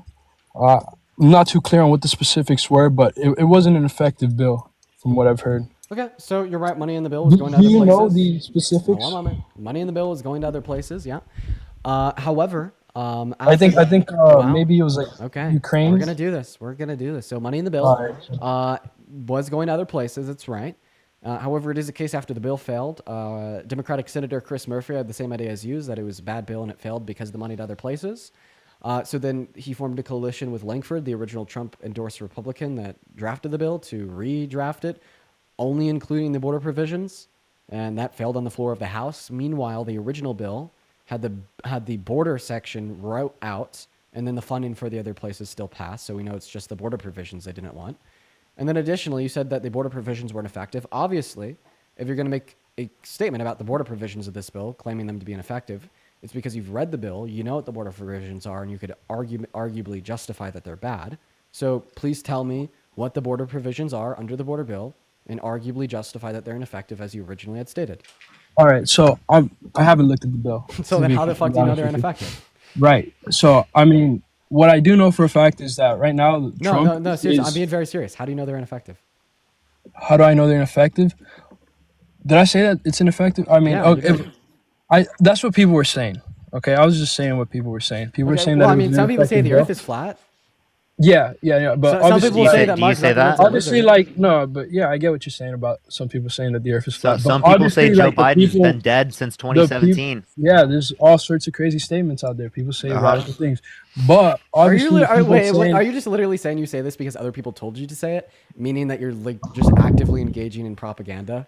I'm not too clear on what the specifics were, but it wasn't an effective bill from what I've heard. Okay, so you're right. Money in the bill was going to other Do you places. know the specifics? One moment. Money in the bill was going to other places. Yeah. However, I think maybe it was like Ukraine. We're gonna do this. So money in the bill was going to other places. That's right. However, it is a case after the bill failed. Democratic Senator Chris Murphy had the same idea as you, that it was a bad bill and it failed because of the money to other places. So then he formed a coalition with Langford, the original Trump-endorsed Republican that drafted the bill, to redraft it, only including the border provisions, and that failed on the floor of the House. Meanwhile, the original bill had the border section wrote out, and then the funding for the other places still passed, so we know it's just the border provisions they didn't want. And then additionally, you said that the border provisions weren't effective. Obviously, if you're going to make a statement about the border provisions of this bill, claiming them to be ineffective, it's because you've read the bill, you know what the border provisions are, and you could arguably justify that they're bad. So please tell me what the border provisions are under the border bill and arguably justify that they're ineffective as you originally had stated. All right, so I haven't looked at the bill. So then how the fuck do you know they're ineffective? Right. So, I mean, what I do know for a fact is that right now, Trump No, seriously, I'm being very serious. How do you know they're ineffective? How do I know they're ineffective? Did I say that it's ineffective? I mean, that's what people were saying. Okay, I was just saying what people were saying. People were saying that. Well, I mean, some people say the Earth is flat. Yeah, but some people say that. Do you say that? Obviously, but yeah, I get what you're saying about some people saying that the Earth is flat. Some people say Joe Biden's been dead since 2017. Yeah, there's all sorts of crazy statements out there. People say radical things, but obviously, are you just literally saying you say this because other people told you to say it, meaning that you're like just actively engaging in propaganda?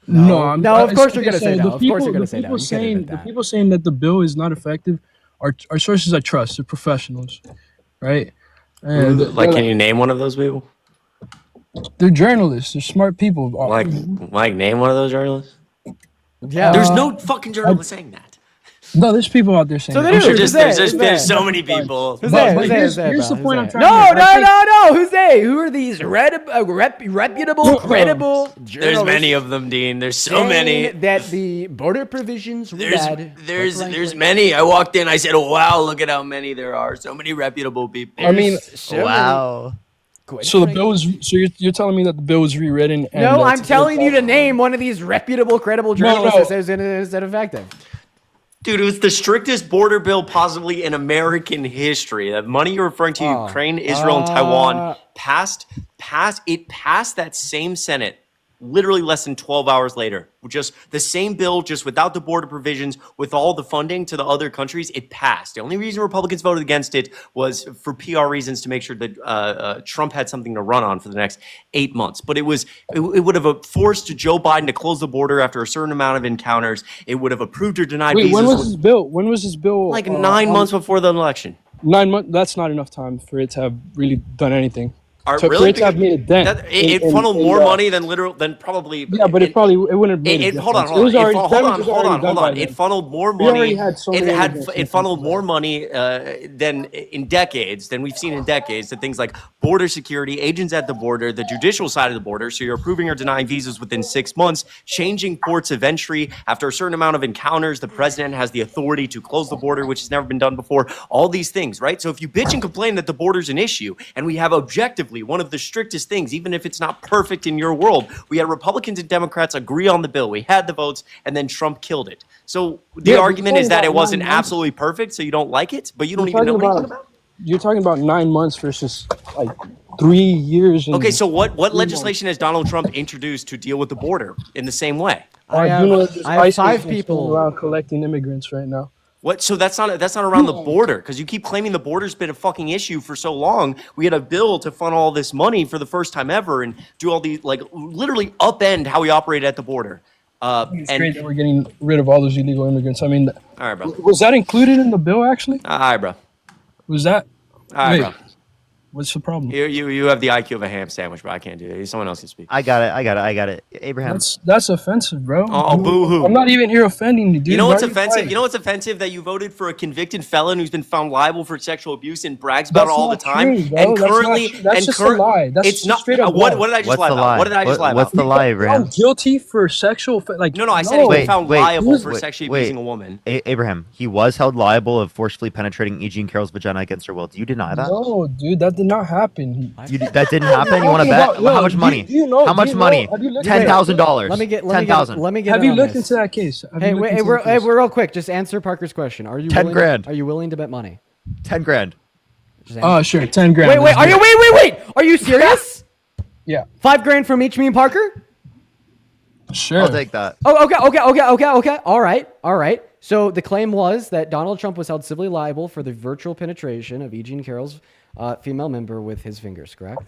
No, of course you're gonna say that. Of course you're gonna say that. The people saying that the bill is not effective are sources I trust. They're professionals, right? And can you name one of those people? They're journalists. They're smart people. Like name one of those journalists. Yeah, there's no fucking journalist saying that. No, there's people out there saying. So that. There's so many people. Here's the point I'm trying to make. No. Who's they? Who are these reputable, credible journalists? There's many of them, Dean. There's so many. That the border provisions were bad. There's many. I walked in. I said, "Oh, wow, look at how many there are. So many reputable people." I mean, wow. So the bill was. So you're telling me that the bill was rewritten? And no, I'm telling you to name one of these reputable, credible journalists that says it is ineffective. Dude, it was the strictest border bill possibly in American history. That money you're referring to, Ukraine, Israel, and Taiwan, passed that same Senate literally less than 12 hours later. Just the same bill, just without the border provisions, with all the funding to the other countries, it passed. The only reason Republicans voted against it was for PR reasons to make sure that Trump had something to run on for the next 8 months. But it would have forced Joe Biden to close the border after a certain amount of encounters. It would have approved or denied visas. When was this bill? When was this bill? Like 9 months before the election. 9 months. That's not enough time for it to have really done anything. So really? For it to have made a dent. It funneled more money than probably. Yeah, but it wouldn't have made. Hold on. It funneled more money. It funneled more money than we've seen in decades to things like border security, agents at the border, the judicial side of the border. So you're approving or denying visas within 6 months, changing ports of entry after a certain amount of encounters. The president has the authority to close the border, which has never been done before. All these things, right? So if you bitch and complain that the border's an issue, and we have objectively one of the strictest things, even if it's not perfect in your world. We had Republicans and Democrats agree on the bill. We had the votes, and then Trump killed it. So the argument is that it wasn't absolutely perfect, so you don't like it, but you don't even know anything about it? you're talking about 9 months versus like 3 years. Okay, so what legislation has Donald Trump introduced to deal with the border in the same way? I do know that there's I have ICE 5 agents people going around collecting immigrants right now. What? So that's not around the border, because you keep claiming the border's been a fucking issue for so long. We had a bill to fund all this money for the first time ever and do all these, like, literally upend how we operate at the border. It's great that we're getting rid of all those illegal immigrants. I mean, all right, bro. Was that included in the bill actually? All right, bro. Was that? All right, bro. What's the problem? You have the IQ of a ham sandwich, bro. I can't do it. Someone else can speak. I got it. Abraham. That's offensive, bro. Oh, boo-hoo. I'm not even here offending you, dude. You know what's Why are offensive? fighting? You know what's offensive? That you voted for a convicted felon who's been found liable for sexual abuse and brags about it That's all the not time. true, bro. And That's not currently, true. That's and just a lie. That's it's just not. straight up What lie. did I just What's lie the about? lie? What did I just lie What's about? the lie, Abraham? I'm guilty for sexual, like. No, I said he's been found liable wait, for wait, sexually wait. abusing a woman. Abraham, he was held liable of forcefully penetrating E. Jean Carroll's vagina against her will. Do you deny that? No, dude, that did not happen. That didn't happen. You want to bet? How much money? How much money? $10,000. Let me get Have in you on looked this. into that case? Have Hey, you looked wait, into we're, that case? hey, real quick. Just answer Parker's question. Are you 10 willing grand. Are you willing to bet money? 10 grand. Oh, sure, 10 grand. Wait, wait. Are you serious? Yeah. 5 grand from each, me and Parker? Sure. I'll take that. Oh, okay. All right. So the claim was that Donald Trump was held civilly liable for the virtual penetration of E. Jean Carroll's female member with his fingers, correct?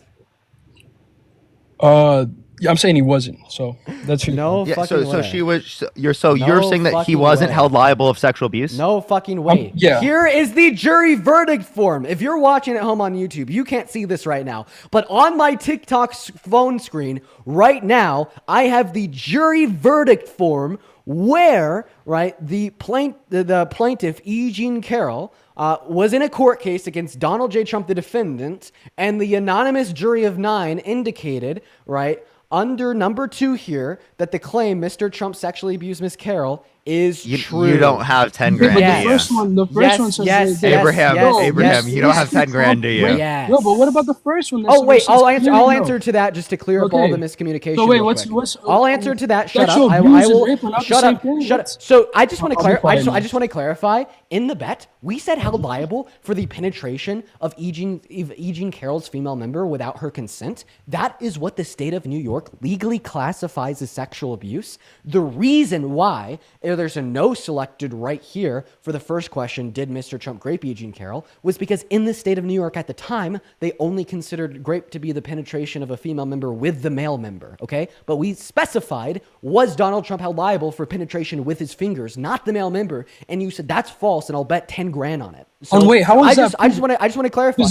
Yeah, I'm saying he wasn't. So that's no Yeah, fucking way. so she was. You're No saying that he fucking wasn't way. held liable of sexual abuse? No fucking way. yeah. Here is the jury verdict form. If you're watching at home on YouTube, you can't see this right now. But on my TikTok phone screen right now, I have the jury verdict form where, right, the plaintiff, E. Jean Carroll, was in a court case against Donald J. Trump, the defendant, and the anonymous jury of 9 indicated, right, under number 2 here, that the claim Mr. Trump sexually abused Ms. Carroll is true. You don't have 10 grand, Yes. do you? The first one says Abraham, you don't have 10 grand, do you? Yes. No, but what about the first one? Oh wait, I'll answer to that just to clear up all the miscommunication. So wait, real what's quick. I'll answer to that. Shut up. sexual I abuse and will. rape are not the Shut same up. thing. Shut up. That's- So I just want to I'll be clarify. quiet I now. just want to clarify. In the bet, we said held liable for the penetration of E. Jean Carroll's female member without her consent. That is what the state of New York legally classifies as sexual abuse. The reason why there's a no selected right here for the first question, did Mr. Trump grape E. Jean Carroll, was because in the state of New York at the time, they only considered grape to be the penetration of a female member with the male member, okay? But we specified, was Donald Trump held liable for penetration with his fingers, not the male member? And you said, that's false, and I'll bet 10 grand on it. So wait, how is that I just want to clarify.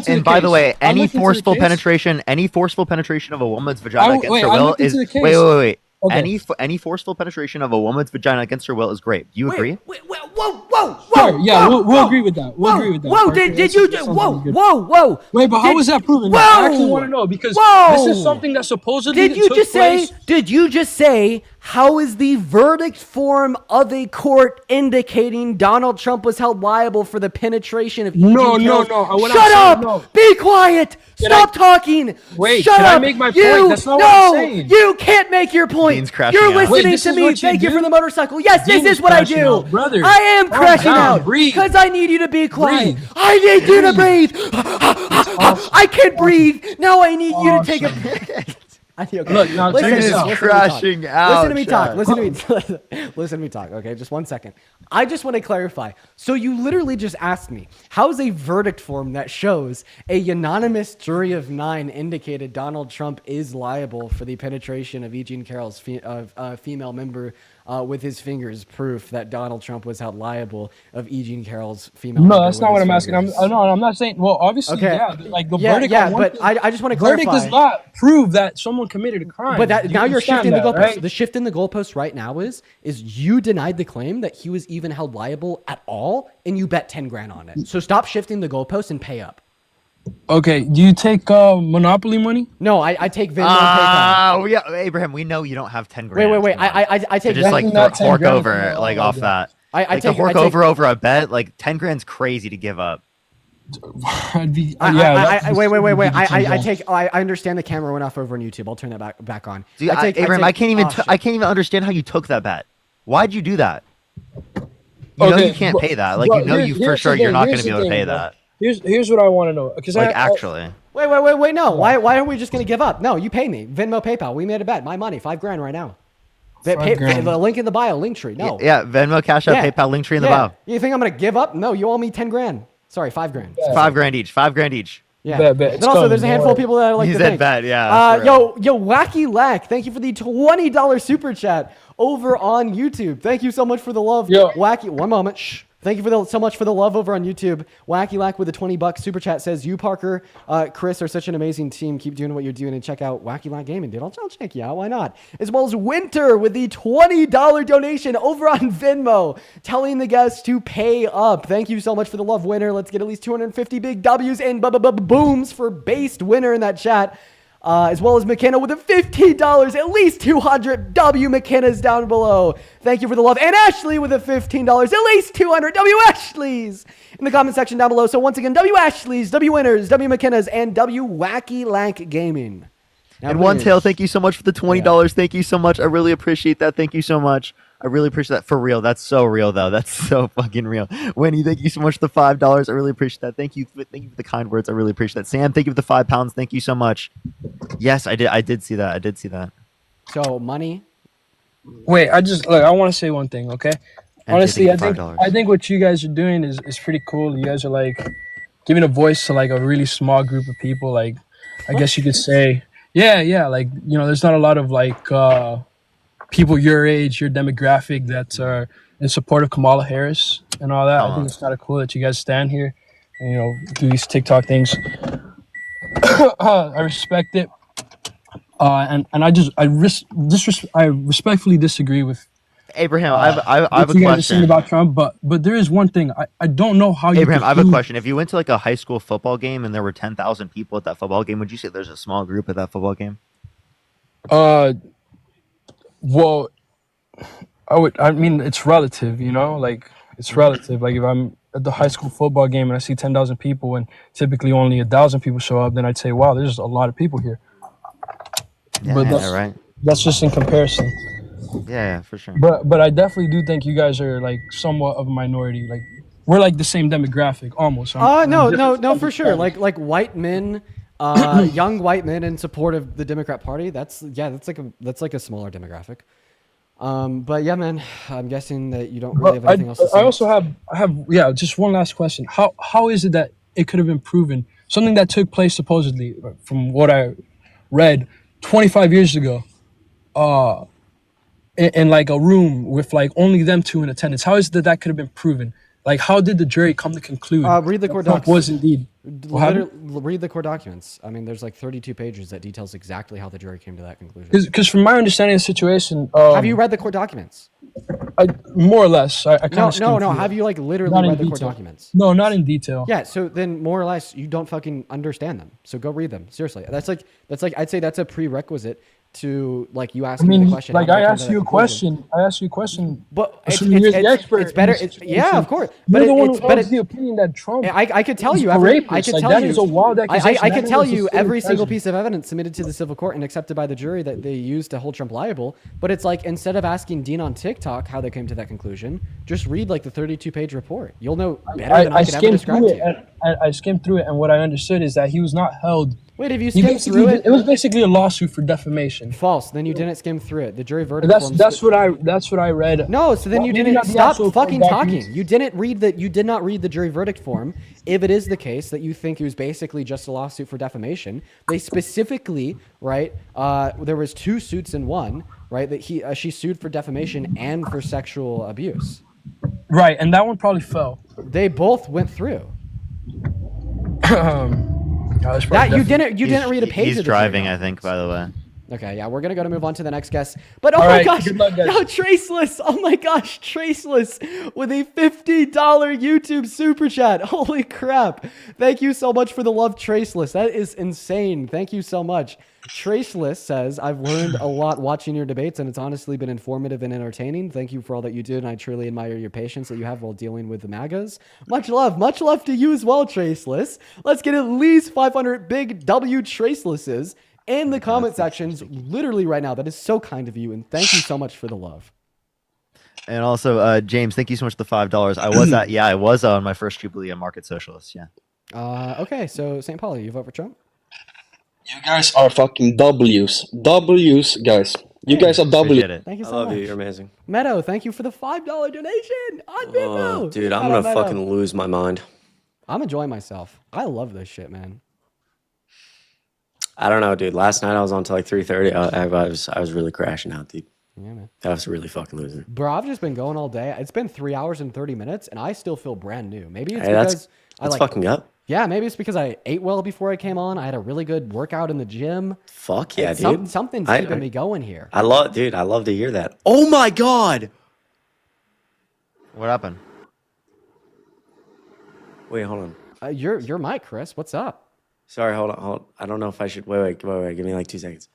And by the way, any forceful penetration of a woman's vagina against her will is wait. Okay. Any forceful penetration of a woman's vagina against her will is grape. Do you agree? Whoa! Sure, yeah, we'll agree with that. We'll agree with that. Whoa! Parker. Did you? Whoa! Wait, but how was that proven? Whoa! I actually want to know because this is something that supposedly Did you took just place. say? Did you just say? How is the verdict form of a court indicating Donald Trump was held liable for the penetration of E. Jean No. Carroll's- What I'm Shut saying, up! no. Be quiet! Stop talking! Wait, Shut can up! I make my you, point? That's not no, what I'm saying. You can't make your point. Dean's crashing You're out. listening Wait, this to is me. what you Thank you do? for the motorcycle. Yes, Dean this is is what I crashing do. out, brother. I am Calm crashing down, out breathe. because I need you to be quiet. Breathe. I need you to breathe. I can't breathe. Now I need you to take a. Look, now check this out. Crashing out. Listen to me talk. Chad. Listen to me talk. Okay, just 1 second. I just want to clarify. So you literally just asked me, how is a verdict form that shows a unanimous jury of 9 indicated Donald Trump is liable for the penetration of E. Jean Carroll's female member with his fingers proof that Donald Trump was held liable of E. Jean Carroll's female member? No, that's not with what his I'm asking. fingers? I'm not saying. Well, obviously, Okay. yeah. Like the Yeah, verdict. yeah, on one but thing- I just want to clarify. Verdict does not prove that someone committed a crime. But that, Do you now you're understand shifting the that, goalpost. right? The shift in the goalpost right now is you denied the claim that he was even held liable at all, and you bet 10 grand on it. So stop shifting the goalpost and pay up. Okay, do you take Monopoly money? No, I take Venmo and PayPal. Yeah, Abraham, we know you don't have 10 grand. Wait. I take just like Not 10 hork grand. over like off that. I Like take the hork over a bet, like 10 grand's crazy to give up. I'd be. Wait. Yeah. I understand the camera went off over on YouTube. I'll turn that back on. Dude, Abraham, I can't even understand how you took that bet. Why'd you do that? know you can't pay that. Like you know you for sure you're not going to be able to pay that. Here's what I want to know, because Like actually. Wait, no. Why are we just gonna give up? No, you pay me. Venmo, PayPal. We made a bet. My money, $5,000 right now. The link in the bio, link tree. No. Yeah, Venmo, Cash App, PayPal, link tree in the bio. You think I'm gonna give up? No, you owe me $10,000. Sorry, $5,000. It's $5,000 each. $5,000 each. Yeah. But also, there's a handful of people that I like He to said thank. bet, yeah. Yo, Wacky Lack, thank you for the $20 super chat over on YouTube. Thank you so much for the love. Wacky, one moment. Shh. Thank you so much for the love over on YouTube. Wacky Lack with a $20 super chat says, you, Parker, Chris are such an amazing team. Keep doing what you're doing and check out Wacky Lack Gaming, dude. I'll check you out. Why not? As well as Winter with the $20 donation over on Venmo, telling the guests to pay up. Thank you so much for the love, Winter. Let's get at least 250 big W's and booms for based Winner in that chat. As well as McKenna with a $15, at least 200 W. McKenna's down below. Thank you for the love. And Ashley with a $15, at least 200 W. Ashley's in the comment section down below. So once again, W. Ashley's, W. Winners, W. McKenna's, and W. Wacky Lank Gaming. Now, and One Tail, thank you so much for the $20. Yeah. Thank you so much. I really appreciate that. Thank you so much. I really appreciate that. For real. That's so real, though. That's so fucking real. Winnie, thank you so much for the $5. I really appreciate that. Thank you for the kind words. I really appreciate that. Sam, thank you for the £5. Thank you so much. Yes, I did see that. I did see that. So, money? Wait, I want to say one thing, okay? Honestly, I think what you guys are doing is pretty cool. You guys are, like, giving a voice to, like, a really small group of people. Like, I guess you could say, yeah, like, you know, there's not a lot of, like, people your age, your demographic that are in support of Kamala Harris and all that. I think it's kind of cool that you guys stand here and, you know, do these TikTok things. I respect it. And I respectfully disagree with Abraham. I have a what you guys are saying question about Trump, but there is one thing I don't know how you. Abraham, I have a question. If you went to like a high school football game and there were 10,000 people at that football game, would you say there's a small group at that football game? Well, I mean, it's relative, you know, like it's relative. Like if I'm at the high school football game and I see 10,000 people and typically only 1,000 people show up, then I'd say, wow, there's a lot of people here. Yeah, but that's just in comparison. Yeah, for sure. But I definitely do think you guys are like somewhat of a minority. Like we're like the same demographic almost. No, for sure. Like white men, young white men in support of the Democrat Party. That's like a smaller demographic. But yeah, man, I'm guessing that you don't really have anything else to say. I also have just one last question. How is it that it could have been proven something that took place supposedly, from what I read, 25 years ago, in like a room with like only them two in attendance? How is it that could have been proven? Like, how did the jury come to conclude read the court Trump docs. was indeed? Read the court documents. I mean, there's like 32 pages that details exactly how the jury came to that conclusion. Because from my understanding of the situation, have you read the court documents? More or less. I No. Have you like literally read the court documents? No, not in detail. Yeah. So then, more or less, you don't fucking understand them. So go read them. Seriously, that's like I'd say that's a prerequisite to like you asking me the question. Like I asked you a question. But it's better. Yeah, of course. But the one who holds the opinion that Trump. I could tell you. I could tell you every single piece of evidence submitted to the civil court and accepted by the jury that they used to hold Trump liable. But it's like, instead of asking Dean on TikTok how they came to that conclusion, just read like the 32-page report. You'll know better than I could ever describe to you. I skimmed through it, and what I understood is that he was not held. Wait, have you skimmed through it? It was basically a lawsuit for defamation. False. Then you didn't skim through it. The jury verdict. That's what I read. No, so then you didn't stop fucking talking. You did not read the jury verdict form. If it is the case that you think it was basically just a lawsuit for defamation, they specifically, right? There was 2 suits in one, right? That she sued for defamation and for sexual abuse. Right, and that one probably fell. They both went through. You didn't read a page. He's of the driving, I think, by the way. Okay, yeah, we're gonna move on to the next guest. But my gosh, Traceless! Oh my gosh, Traceless with a $50 YouTube super chat. Holy crap! Thank you so much for the love, Traceless. That is insane. Thank you so much. Traceless says, I've learned a lot watching your debates, and it's honestly been informative and entertaining. Thank you for all that you do, and I truly admire your patience that you have while dealing with the MAGAs. Much love to you as well, Traceless. Let's get at least 500 big W Tracelesses in the comment sections literally right now. That is so kind of you, and thank you so much for the love. And also, James, thank you so much for the $5. I was on my first Jubilee, a market socialist. Yeah. Okay, so St. Pauli, you vote for Trump? You guys are fucking W's. W's, guys. You Hey, guys are W. Appreciate it. Thank you so I love much. you. You're amazing. Meadow, thank you for the $5 donation on Venmo. Oh, dude, I'm Shout gonna out, Meadow. fucking lose my mind. I'm enjoying myself. I love this shit, man. I don't know, dude. Last night I was on till like 3:30. I was really crashing out, dude. Yeah, man. I was really fucking losing. Bro, I've just been going all day. It's been 3 hours and 30 minutes, and I still feel brand new. Maybe it's Hey, because that's fucking up. Yeah, maybe it's because I ate well before I came on. I had a really good workout in the gym. Fuck yeah, It's dude. Something's I keeping me going here. I love to hear that. Oh my god. What happened? Wait, hold on. Your mic, Chris. What's up? Sorry, hold on. I don't know if I should. Wait. Give me like 2 seconds.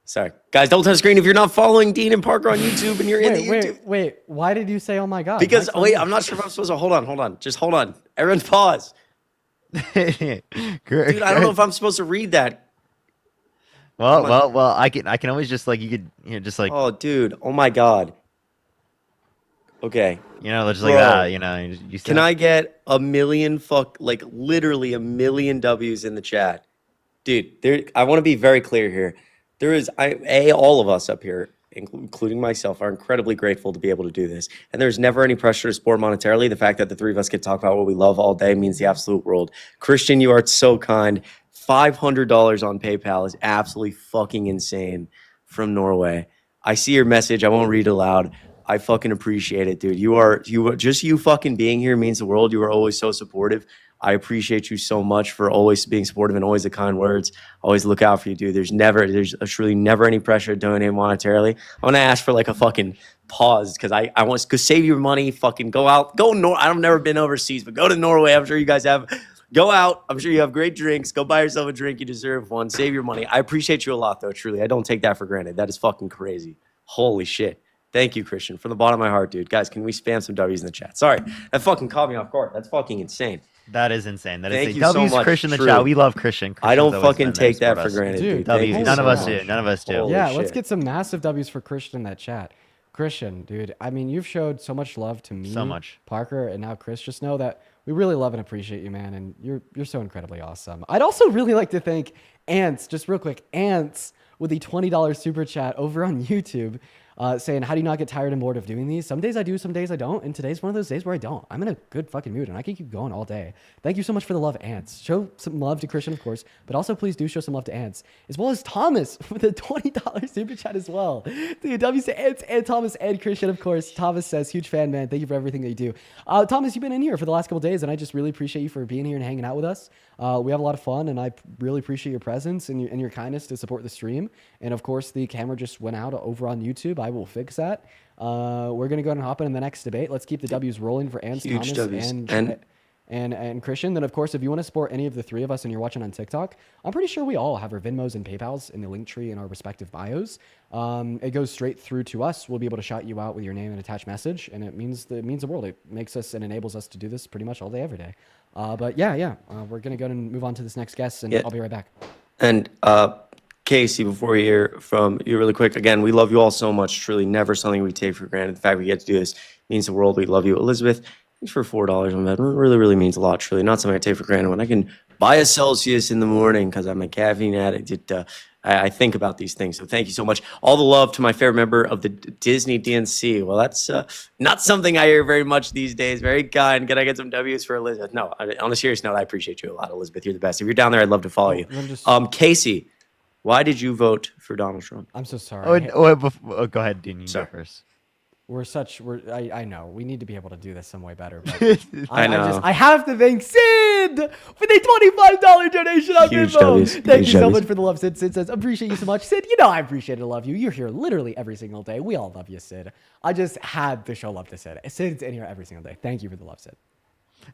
Sorry, guys. Don't touch the screen if you're not following Dean and Parker on YouTube and you're in the YouTube. Wait. Why did you say, "Oh my god"? Because I'm not sure if I'm supposed to. Hold on. Just hold on. Everyone, pause. Dude, I don't know if I'm supposed to read that. Well. I can always just like just like. Oh, dude. Oh my god. Okay. Just like that. You Can I get a million literally a million W's in the chat, dude? I want to be very clear here. There is all of us up here, including myself, are incredibly grateful to be able to do this. And there's never any pressure to support monetarily. The fact that the three of us get to talk about what we love all day means the absolute world. Christian, you are so kind. $500 on PayPal is absolutely fucking insane from Norway. I see your message. I won't read it aloud. I fucking appreciate it, dude. You fucking being here means the world. You are always so supportive. I appreciate you so much for always being supportive and always the kind words. Always look out for you, dude. There's truly never any pressure to donate monetarily. I want to ask for like a fucking pause because I want to save your money. Fucking go out, I've never been overseas, but go to Norway. I'm sure you guys have. Go out. I'm sure you have great drinks. Go buy yourself a drink. You deserve one. Save your money. I appreciate you a lot, though. Truly, I don't take that for granted. That is fucking crazy. Holy shit. Thank you, Christian, from the bottom of my heart, dude. Guys, can we spam some W's in the chat? Sorry, that fucking caught me off guard. That's fucking insane. That is insane. Thank is you so much. Christian in the True. chat. We love Christian. I don't Christian's always fucking been there to take that support for us. granted, dude. W's. Thank you None so of us much. do. None of us do. Holy Yeah, shit. let's get some massive W's for Christian in that chat. Christian, dude, I mean, you've showed so much love to me, So much. Parker, and now Chris. Just know that we really love and appreciate you, man, and you're so incredibly awesome. I'd also really like to thank Ants, just real quick, Ants with the $20 super chat over on YouTube. Saying, how do you not get tired and bored of doing these? Some days I do, some days I don't. And today's one of those days where I don't. I'm in a good fucking mood and I can keep going all day. Thank you so much for the love, Ants. Show some love to Christian, of course, but also please do show some love to Ants, as well as Thomas with a $20 super chat as well. Dude, W's to Ants and Thomas and Christian, of course. Thomas says, huge fan, man. Thank you for everything that you do. Thomas, you've been in here for the last couple days and I just really appreciate you for being here and hanging out with us. We have a lot of fun and I really appreciate your presence and your kindness to support the stream. And of course, the camera just went out over on YouTube. I will fix that. We're going to go ahead and hop in the next debate. Let's keep the W's rolling for Ans, Huge Thomas, W's. and Christian. Then, of course, if you want to support any of the three of us and you're watching on TikTok, I'm pretty sure we all have our Venmos and PayPals in the link tree in our respective bios. It goes straight through to us. We'll be able to shout you out with your name and attached message, and it means the world. It makes us and enables us to do this pretty much all day, every day. But yeah, we're going to go ahead and move on to this next guest, and I'll be right back. And Casey, before we hear from you really quick, again, we love you all so much. Truly, never something we take for granted. The fact we get to do this means the world. We love you. Elizabeth, thanks for $4 on that. It really, really means a lot. Truly, not something I take for granted. When I can buy a Celsius in the morning because I'm a caffeine addict, I think about these things. So thank you so much. All the love to my favorite member of the Disney DNC. Well, that's not something I hear very much these days. Very kind. Can I get some W's for Elizabeth? No, on a serious note, I appreciate you a lot, Elizabeth. You're the best. If you're down there, I'd love to follow you. Casey, why did you vote for Donald Trump? I'm so sorry. Go ahead, Dean. You go first. I know we need to be able to do this some way better. But I know. I have to thank Sid for the $25 donation on Huge Venmo. W's. Thank Huge you so W's. much for the love, Sid. Sid says, appreciate you so much. Sid, you know I appreciate and love you. You're here literally every single day. We all love you, Sid. I just had to show love to Sid. Sid's in here every single day. Thank you for the love, Sid.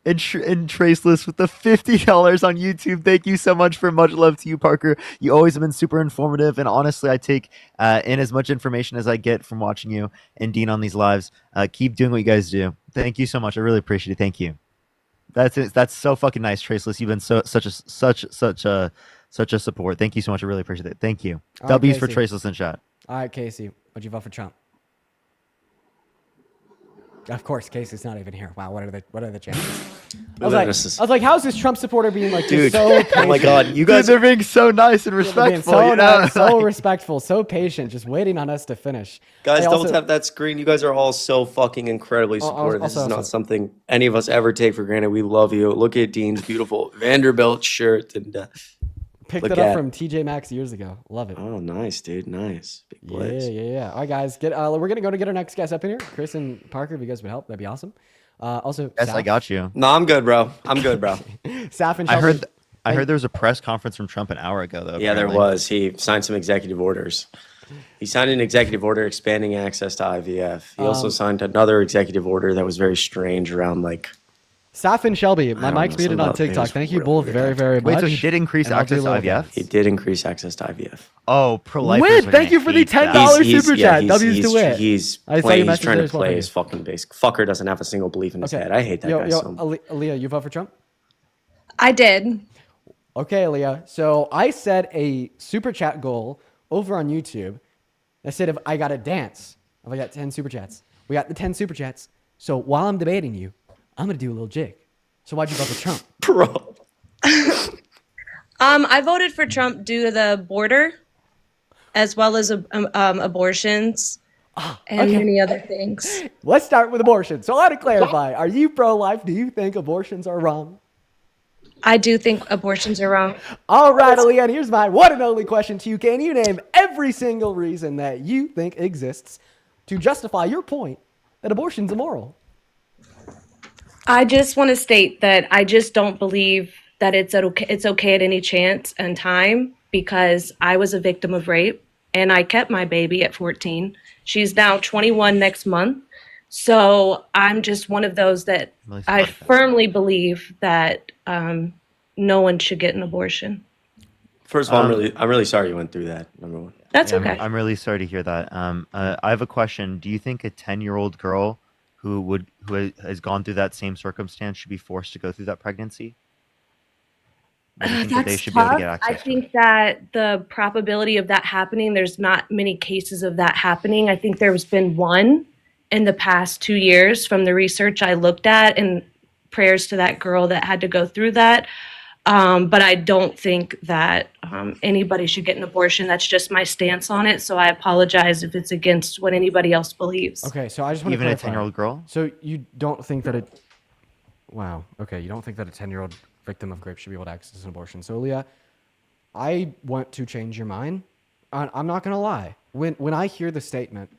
And Traceless with the $50 on YouTube. Thank you so much. For much love to you, Parker. You always have been super informative, and honestly, I take in as much information as I get from watching you and Dean on these lives. Keep doing what you guys do. Thank you so much. I really appreciate it. Thank you. That's so fucking nice, Traceless. You've been such a support. Thank you so much. I really appreciate it. Thank you. All right, W's for Casey. Traceless in chat. All right, Casey, what'd you vote for Trump? Of course, Casey's not even here. Wow, what are the chances? I This was like, how's this Trump supporter being like, Dude, just so patient? oh my God, you guys Dude, they're being so nice and Being respectful. so you know? nice, so respectful, so patient, just waiting on us to finish. Guys, Hey, don't also- tap that screen. You guys are all so fucking incredibly supportive. This is also- not something any of us ever take for granted. We love you. Look at Dean's beautiful Vanderbilt shirt and Picked look it up at- from TJ Maxx years ago. Love it. Oh, nice, dude. Nice. Big Yeah, plays. yeah. All right, guys, we're gonna go to get our next guest up in here, Chris and Parker. If you guys would help, that'd be awesome. Also, Yes, I Saf. got you. No, I'm good, bro. I'm good, bro. Saf and I Shelby, heard there was a press conference from Trump an hour ago, though. Yeah, there apparently. was. He signed some executive orders. He signed an executive order expanding access to IVF. He also signed another executive order that was very strange around like. Saf and Shelby, my I don't mic's know, muted on something TikTok. about Thank you real both weird very, very much. Wait, so he did increase And I'll do access a to little IVF? He did increase access to IVF. Oh, pro-lifers. Win! are Thank gonna you for the hate that. $10 super chat. W's to win. He's I saw your he's message trying there to as well, play thank his you. fucking base. Fucker doesn't have a single belief in his head. I hate that guy so much. Aaliyah, you vote for Trump? I did. Okay, Aaliyah. So I set a super chat goal over on YouTube. I said if I got to dance, if I got 10 super chats. We got the 10 super chats. So while I'm debating you, I'm going to do a little jig. So why'd you vote for Trump? Bro. I voted for Trump due to the border, as well as abortions and okay. many other things. Let's start with abortion. So I want to clarify. Are you pro-life? Do you think abortions are wrong? I do think abortions are wrong. All right, Aaliyah, and here's my one and only question to you. Can you name every single reason that you think exists to justify your point that abortion's immoral? I just want to state that I just don't believe that it's okay at any chance and time, because I was a victim of rape and I kept my baby at 14. She's now 21 next month. So I'm just one of those that I firmly believe that no one should get an abortion. First of all, I'm really sorry you went through that. Number one. That's Yeah, okay. I'm really sorry to hear that. I have a question. Do you think a 10-year-old girl who has gone through that same circumstance should be forced to go through that pregnancy? Or do you think that they That's should be able to tough. get I access? think that the probability of that happening, there's not many cases of that happening. I think there's been one in the past 2 years from the research I looked at, and prayers to that girl that had to go through that. But I don't think that anybody should get an abortion. That's just my stance on it. So I apologize if it's against what anybody else believes. Okay, so I just want Even to a clarify. 10-year-old girl? So you don't think that Wow. Okay, you don't think that a 10-year-old victim of rape should be able to access an abortion. So, Leah, I want to change your mind. I'm not going to lie. When I hear the statement,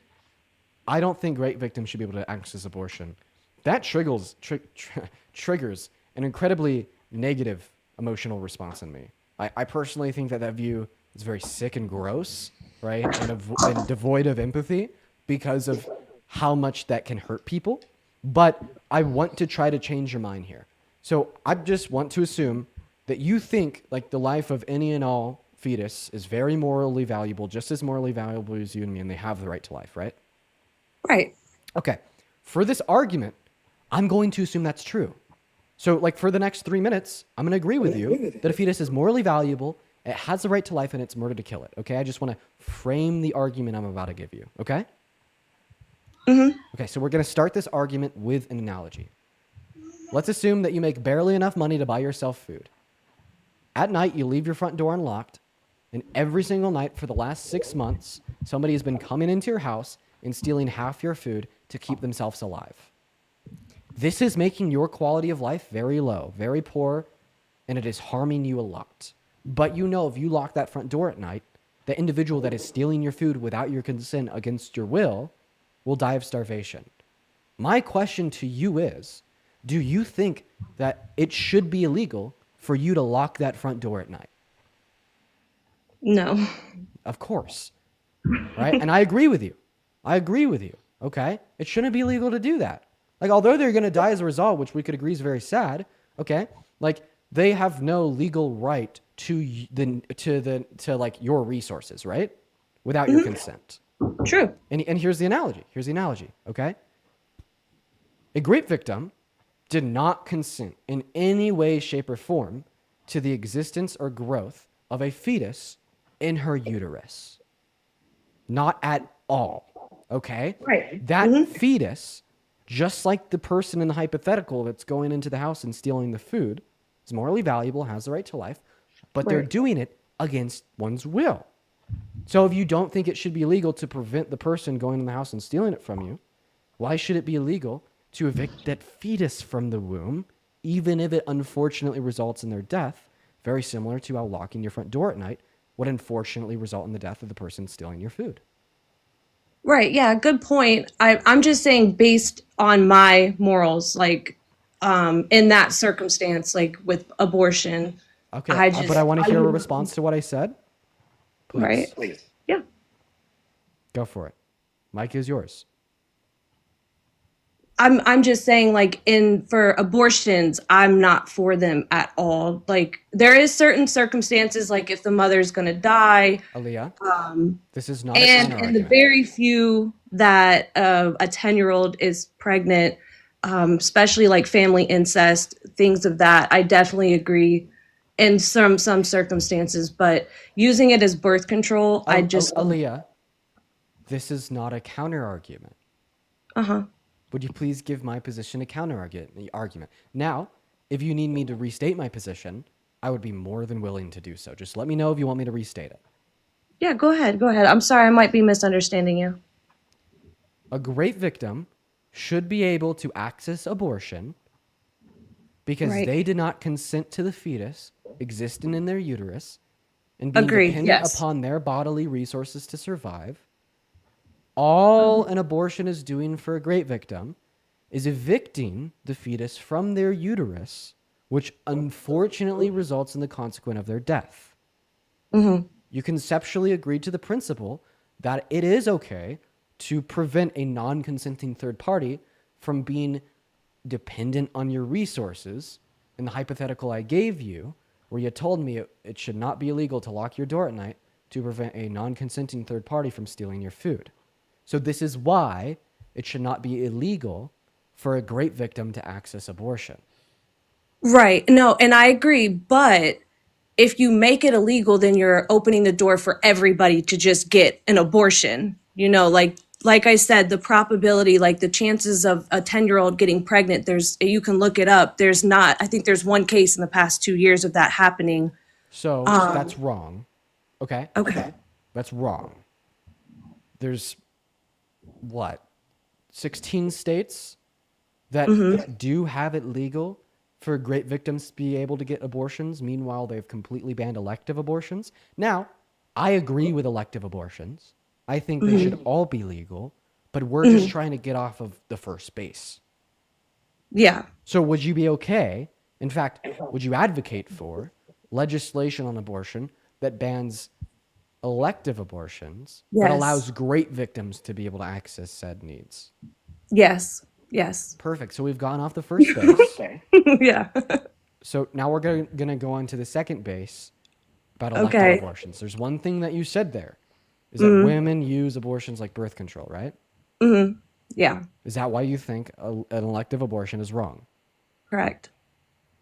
I don't think rape victims should be able to access abortion, that triggers an incredibly negative emotional response in me. I personally think that view is very sick and gross, right? And devoid of empathy because of how much that can hurt people. But I want to try to change your mind here. So I just want to assume that you think like the life of any and all fetus is very morally valuable, just as morally valuable as you and me, and they have the right to life, right? Right. Okay. For this argument, I'm going to assume that's true. So like for the next 3 minutes, I'm going to agree with you that a fetus is morally valuable, it has the right to life, and it's murder to kill it. Okay? I just want to frame the argument I'm about to give you. Okay? Mm-hmm. Okay, so we're going to start this argument with an analogy. Let's assume that you make barely enough money to buy yourself food. At night, you leave your front door unlocked, and every single night for the last 6 months, somebody has been coming into your house and stealing half your food to keep themselves alive. This is making your quality of life very low, very poor, and it is harming you a lot. But you know if you lock that front door at night, the individual that is stealing your food without your consent against your will die of starvation. My question to you is, do you think that it should be illegal for you to lock that front door at night? No. Of course. Right? And I agree with you. Okay? It shouldn't be legal to do that. Like, although they're going to die as a result, which we could agree is very sad, okay? Like, they have no legal right to like your resources, right? Without your consent. True. And here's the analogy. Okay? A rape victim did not consent in any way, shape, or form to the existence or growth of a fetus in her uterus. Not at all. Okay? Right. That fetus just like the person in the hypothetical that's going into the house and stealing the food is morally valuable, has the right to life, but they're Right. doing it against one's will. So if you don't think it should be illegal to prevent the person going in the house and stealing it from you, why should it be illegal to evict that fetus from the womb, even if it unfortunately results in their death? Very similar to how locking your front door at night would unfortunately result in the death of the person stealing your food. Right. Yeah. Good point. I'm just saying, based on my morals, like, in that circumstance, like with abortion, Okay, but I want to hear a response to what I said. Please. Right. Yeah. Go for it. Mike is yours. I'm just saying, like, for abortions, I'm not for them at all. Like, there is certain circumstances, like if the mother's gonna die, Aaliyah, this is not a and counter in the argument. very few that a 10-year-old is pregnant, especially like family incest, things of that, I definitely agree in some circumstances. But using it as birth control, I just Aaliyah, this is not a counter argument. Would you please give my position a counter argument? Now, if you need me to restate my position, I would be more than willing to do so. Just let me know if you want me to restate it. Yeah, go ahead. Go ahead. I'm sorry, I might be misunderstanding you. A rape victim should be able to access abortion because Right. they did not consent to the fetus existing in their uterus and being Agreed, dependent yes. upon their bodily resources to survive. All an abortion is doing for a rape victim is evicting the fetus from their uterus, which unfortunately results in the consequence of their death. You conceptually agreed to the principle that it is okay to prevent a non-consenting third party from being dependent on your resources. In the hypothetical I gave you, where you told me it should not be illegal to lock your door at night to prevent a non-consenting third party from stealing your food. So this is why it should not be illegal for a rape victim to access abortion. Right. No, and I agree, but if you make it illegal, then you're opening the door for everybody to just get an abortion. You know, like I said, the probability, like the chances of a 10-year-old getting pregnant, you can look it up. I think there's one case in the past 2 years of that happening. So that's wrong. Okay? Okay. That's wrong. There's 16 states that do have it legal for rape victims to be able to get abortions. Meanwhile, they've completely banned elective abortions. Now, I agree with elective abortions. I think they should all be legal, but we're just trying to get off of the first base. Yeah. So would you be okay? In fact, would you advocate for legislation on abortion that bans elective abortions, but Yes. allows rape victims to be able to access said needs? Yes. Yes. Perfect. So we've gone off the first base. Yeah. So now we're going to go on to the second base about elective Okay. abortions. There's one thing that you said there, is that women use abortions like birth control, right? Yeah. Is that why you think an elective abortion is wrong? Correct.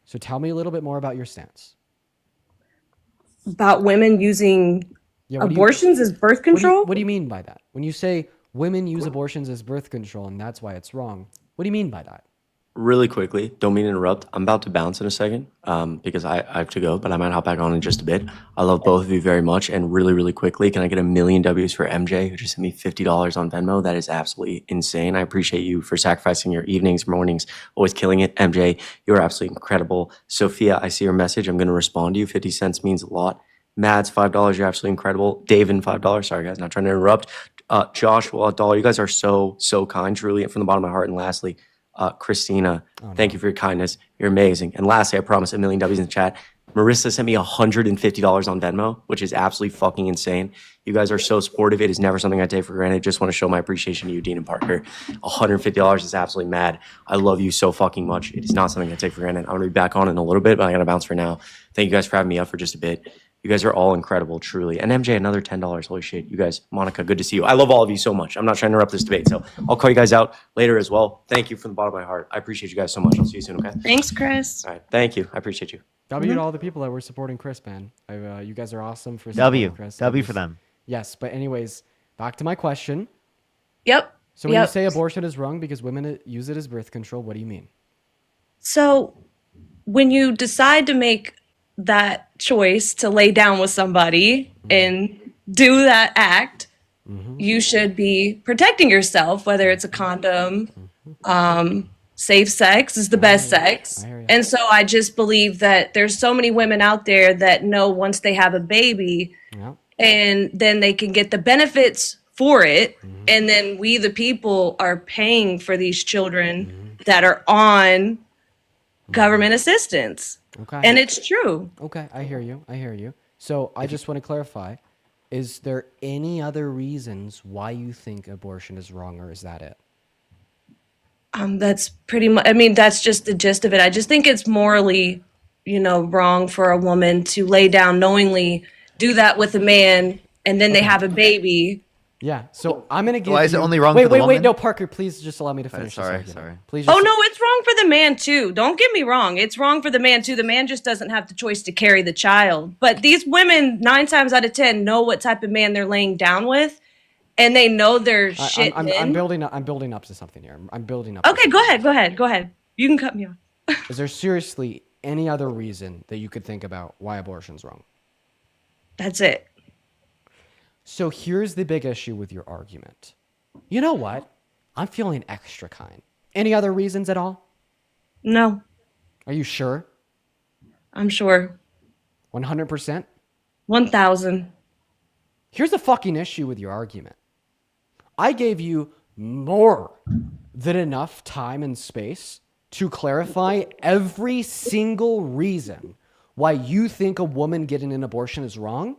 So tell me a little bit more about your stance. About women using What do you- abortions as birth control? What do you mean by that? When you say women use abortions as birth control and that's why it's wrong, what do you mean by that? Really quickly, don't mean to interrupt. I'm about to bounce in a second because I have to go, but I might hop back on in just a bit. I love both of you very much. And really, really quickly, can I get a million W's for MJ, who just sent me $50 on Venmo? That is absolutely insane. I appreciate you for sacrificing your evenings, mornings, always killing it. MJ, you're absolutely incredible. Sophia, I see your message. I'm going to respond to you. 50 cents means a lot. Mads, $5. You're absolutely incredible. David, $5. Sorry, guys, not trying to interrupt. Joshua, $1. You guys are so kind, truly, from the bottom of my heart. And lastly, Christina, thank you for your kindness. You're amazing. And lastly, I promise, a million W's in the chat. Marissa sent me $150 on Venmo, which is absolutely fucking insane. You guys are so supportive. It is never something I take for granted. Just want to show my appreciation to you, Dean and Parker. $150 is absolutely mad. I love you so fucking much. It is not something I take for granted. I'm going to be back on in a little bit, but I got to bounce for now. Thank you guys for having me up for just a bit. You guys are all incredible, truly. And MJ, another $10. Holy shit. You guys, Monica, good to see you. I love all of you so much. I'm not trying to interrupt this debate, so I'll call you guys out later as well. Thank you from the bottom of my heart. I appreciate you guys so much. I'll see you soon, okay? Thanks, Chris. All right. Thank you. I appreciate you. W to all the people that were supporting Chris, man. You guys are awesome for W. supporting Chris. W for them. Yes, but anyways, back to my question. Yep. So when you say abortion is wrong because women use it as birth control, what do you mean? So when you decide to make that choice to lay down with somebody and do that act, you should be protecting yourself, whether it's a condom. Safe sex is the best sex. And so I just believe that there's so many women out there that know once they have a baby and then they can get the benefits for it. And then we, the people, are paying for these children that are on government assistance. Okay. And it's true. Okay, I hear you. So I just want to clarify, is there any other reasons why you think abortion is wrong, or is that it? That's pretty much, I mean, that's just the gist of it. I just think it's morally, wrong for a woman to lay down knowingly, do that with a man, and then they have a baby. Yeah, so I'm going to give Why is it you- only wrong wait, for the wait, woman? Wait, no, Parker, please just allow me to finish sorry. this argument. Please just, Oh, no, it's wrong for the man, too. Don't get me wrong. It's wrong for the man, too. The man just doesn't have the choice to carry the child. But these women, 9 times out of 10, know what type of man they're laying down with, and they know they're shit I'm men. building up to something here. I'm building up. Okay, go ahead. You can cut me off. Is there seriously any other reason that you could think about why abortion's wrong? That's it. So here's the big issue with your argument. You know what? I'm feeling extra kind. Any other reasons at all? No. Are you sure? I'm sure. 100%? 1,000. Here's the fucking issue with your argument. I gave you more than enough time and space to clarify every single reason why you think a woman getting an abortion is wrong.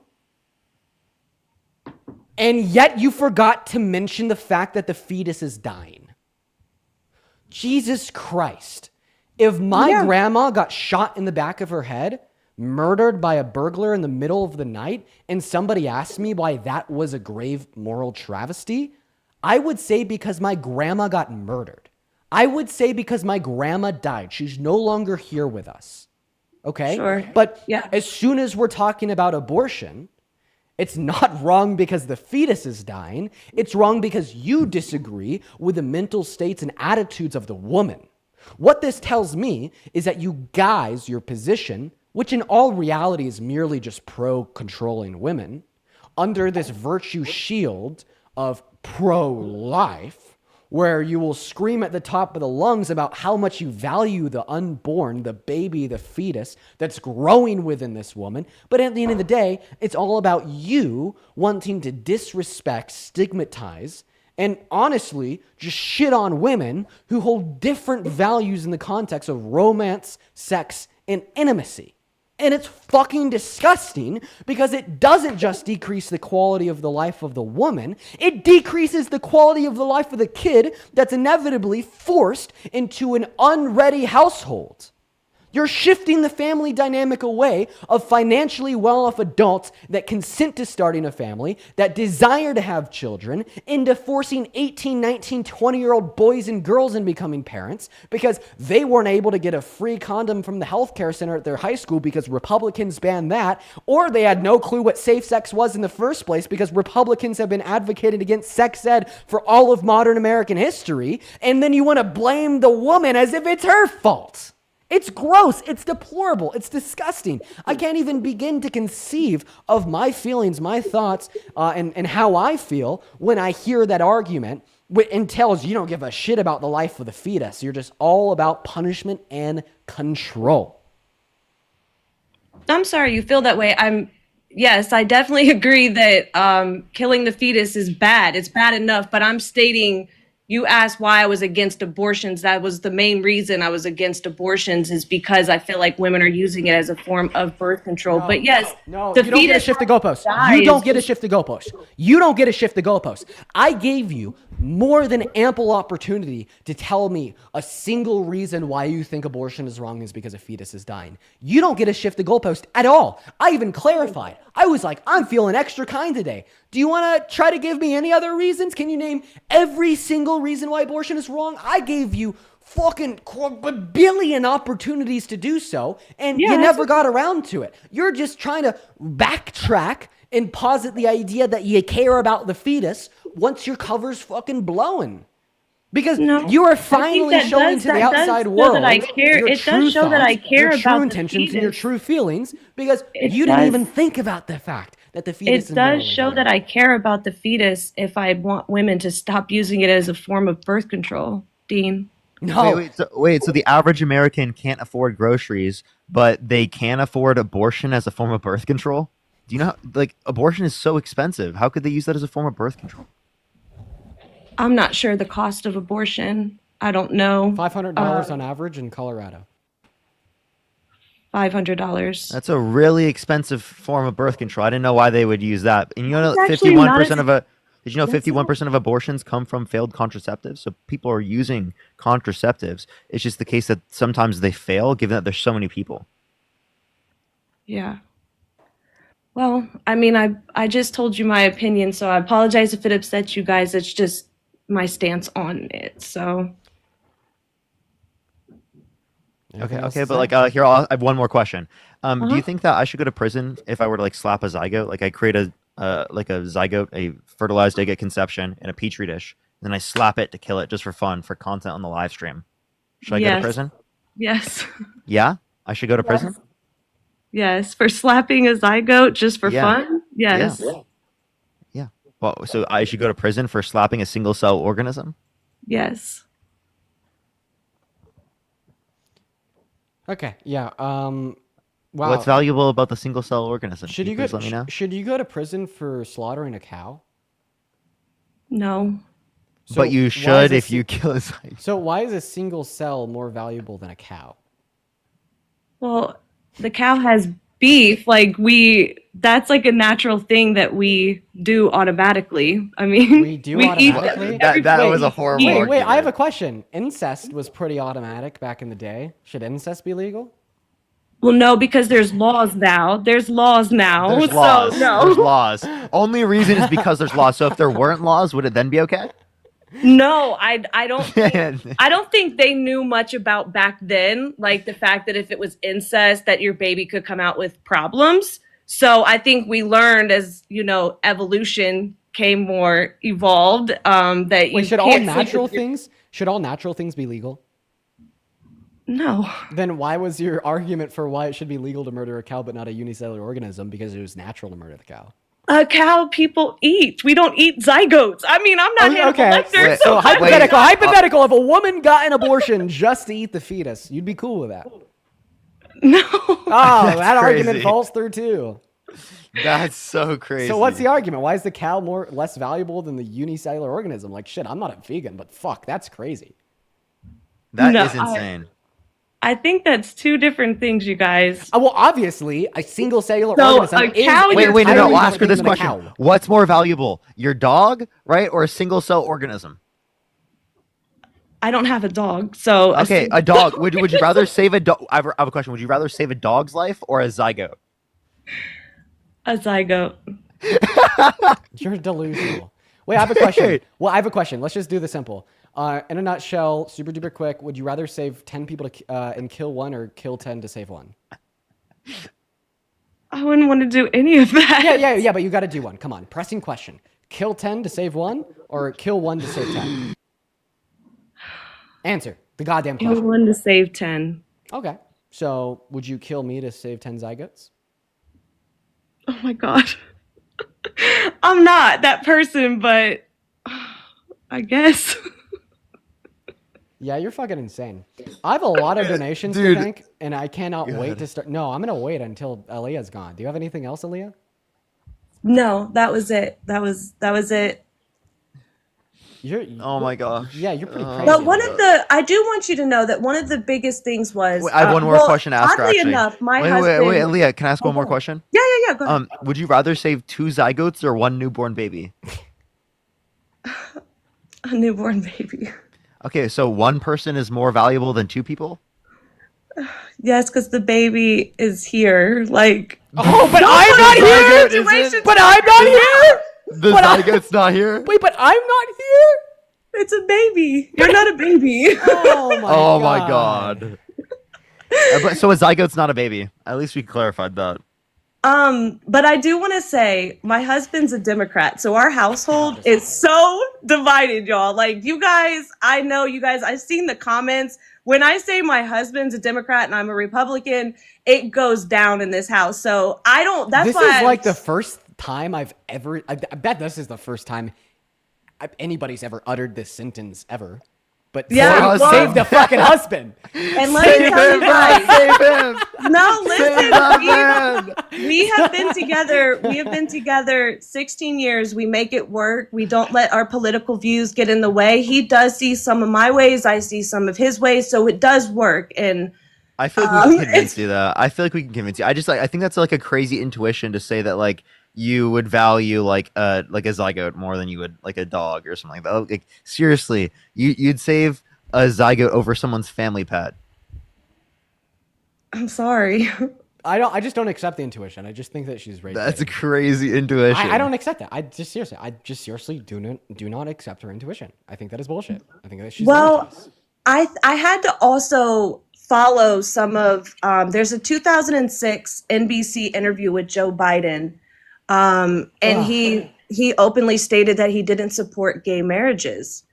And yet you forgot to mention the fact that the fetus is dying. Jesus Christ. If my grandma got shot in the back of her head, murdered by a burglar in the middle of the night, and somebody asked me why that was a grave moral travesty, I would say because my grandma got murdered. I would say because my grandma died. She's no longer here with us. Okay? Sure. But as soon as we're talking about abortion, it's not wrong because the fetus is dying. It's wrong because you disagree with the mental states and attitudes of the woman. What this tells me is that you guys, your position, which in all reality is merely just pro-controlling women, under this virtue shield of pro-life, where you will scream at the top of the lungs about how much you value the unborn, the baby, the fetus that's growing within this woman. But at the end of the day, it's all about you wanting to disrespect, stigmatize, and honestly, just shit on women who hold different values in the context of romance, sex, and intimacy. And it's fucking disgusting because it doesn't just decrease the quality of the life of the woman, it decreases the quality of the life of the kid that's inevitably forced into an unready household. You're shifting the family dynamic away of financially well-off adults that consent to starting a family, that desire to have children, into forcing 18, 19, 20-year-old boys and girls in becoming parents because they weren't able to get a free condom from the healthcare center at their high school because Republicans banned that, or they had no clue what safe sex was in the first place because Republicans have been advocating against sex ed for all of modern American history, and then you want to blame the woman as if it's her fault. It's gross. It's deplorable. It's disgusting. I can't even begin to conceive of my feelings, my thoughts, and how I feel when I hear that argument and tells you don't give a shit about the life of the fetus. You're just all about punishment and control. I'm sorry you feel that way. Yes, I definitely agree that killing the fetus is bad. It's bad enough, but I'm stating, you asked why I was against abortions. That was the main reason I was against abortions, is because I feel like women are using it as a form of birth control. But yes, No, the you don't get to fetus shift the goalpost. dies. You don't get to shift the goalpost. You don't get to shift the goalpost. I gave you more than ample opportunity to tell me a single reason why you think abortion is wrong is because a fetus is dying. You don't get to shift the goalpost at all. I even clarified. I was like, I'm feeling extra kind today. Do you want to try to give me any other reasons? Can you name every single reason why abortion is wrong? I gave you fucking a billion opportunities to do so, and you never got around to it. You're just trying to backtrack and posit the idea that you care about the fetus once your cover's fucking blowing. Because No, you are I think finally that showing does to the that outside does show world that I care. your It true does show that I thoughts, care your true about the intentions, and your fetus. true feelings, because It you didn't even does. think about the fact that the fetus It is does morally show that valuable. I care about the fetus if I want women to stop using it as a form of birth control, Dean. No. Wait. So the average American can't afford groceries, but they can afford abortion as a form of birth control? Do you know how, like, abortion is so expensive? How could they use that as a form of birth control? I'm not sure the cost of abortion. I don't know. $500 on average in Colorado. $500. That's a really expensive form of birth control. I didn't know why they would use that. And you know, It's actually 51% not of a did you know That's 51% of abortions come from failed contraceptives? So people are using contraceptives. It's just the case that sometimes they fail, given that there's so many people. Yeah. Well, I mean, I just told you my opinion, so I apologize if it upsets you guys. It's just my stance on it. So Okay, but like here I have one more question. Do you think that I should go to prison if I were to like slap a zygote? Like I create a like a zygote, a fertilized egg at conception in a petri dish, and then I slap it to kill it just for fun, for content on the live stream. Should I go to Yes. prison? Yes. Yeah, I should go to prison. Yes, for slapping a zygote just for Yeah. fun? Yes. Yeah. Well, so I should go to prison for slapping a single cell organism? Yes. Okay, yeah. Wow. What's valuable about the single cell organism? Should Can you you please go? let me know? Should you go to prison for slaughtering a cow? No. But you why should is if you kill a zygote. So why is a single cell more valuable than a cow? Well, the cow has beef. Like that's like a natural thing that we do automatically. I mean, We do eat automatically. That was a horrible Wait, argument. I have a question. Incest was pretty automatic back in the day. Should incest be legal? Well, no, because there's laws now. There's laws now. There's laws. So no. There's laws. Only reason is because there's laws. So if there weren't laws, would it then be okay? No, I don't think, I don't think they knew much about back then, like the fact that if it was incest that your baby could come out with problems. So I think we learned as, evolution came more evolved that you Wait, should all can't natural simply- things be legal? No. Then why was your argument for why it should be legal to murder a cow but not a unicellular organism? Because it was natural to murder the cow. A cow people eat. We don't eat zygotes. I mean, I'm not Hannibal Lecter, Wait, so hypothetical. If a woman got an abortion just to eat the fetus, you'd be cool with that. No. Oh, That's that argument crazy. falls through too. That's so crazy. So what's the argument? Why is the cow less valuable than the unicellular organism? Like shit, I'm not a vegan, but fuck, that's crazy. That No, is insane. I think that's two different things, you guys. Well, obviously, a single cellular So, organism a cow is in Wait, your no. entirely I'll ask her different this than a question. cow. What's more valuable, your dog, right, or a single cell organism? I don't have a dog, so Okay, a dog. Would you rather save a dog? I have a question. Would you rather save a dog's life or a zygote? a zygote. You're delusional. Wait, I have a question. Well, I have a question. Let's just do this simple. In a nutshell, super duper quick, would you rather save 10 people and kill one or kill 10 to save one? I wouldn't want to do any of that. Yeah, but you got to do one. Come on, pressing question. Kill 10 to save one or kill one to save 10? Answer the goddamn Kill question. one to save 10. Okay. So, would you kill me to save 10 zygotes? Oh my god. I'm not that person, but I guess. Yeah, you're fucking insane. I have a lot of donations Dude. to thank, and I cannot wait to start. No, I'm going to wait until Aaliyah's gone. Do you have anything else, Aaliyah? No, that was it. That was it. Oh my gosh. Yeah, you're pretty crazy. But I do want you to know that one of the biggest things was. Wait, I have one more question to ask her. Oddly Actually, enough, my wait, husband. wait, Leah, can I ask one more question? Yeah. Go ahead. Would you rather save 2 zygotes or 1 newborn baby? A newborn baby. Okay, so 1 person is more valuable than 2 people? Yes, because the baby is here. Like. Oh, but I'm not here. But I'm not here. The But zygote's not here? Wait, but I'm not here. It's a baby. You're not a baby. Oh my my god. So a zygote's not a baby. At least we clarified that. But I do want to say my husband's a Democrat, so our household is so divided, y'all. Like you guys, I know you guys, I've seen the comments. When I say my husband's a Democrat and I'm a Republican, it goes down in this house. So I don't, that's This why is like the first time I bet this is the first time anybody's ever uttered this sentence ever. But Yeah, save the fucking husband. And let me tell you guys, no, listen, we have been together. We have been together 16 years. We make it work. We don't let our political views get in the way. He does see some of my ways. I see some of his ways. So it does work. And I feel like we can convince you that. I feel like we can convince you. I think that's like a crazy intuition to say that like you would value like a zygote more than you would like a dog or something like that. Like seriously, you'd save a zygote over someone's family pet. I'm sorry. I just don't accept the intuition. I just think that she's racist. That's a crazy intuition. I don't accept that. I just seriously do not accept her intuition. I think that is bullshit. I think that she's racist. I had to also follow some of there's a 2006 NBC interview with Joe Biden, and he openly stated that he didn't support gay marriages,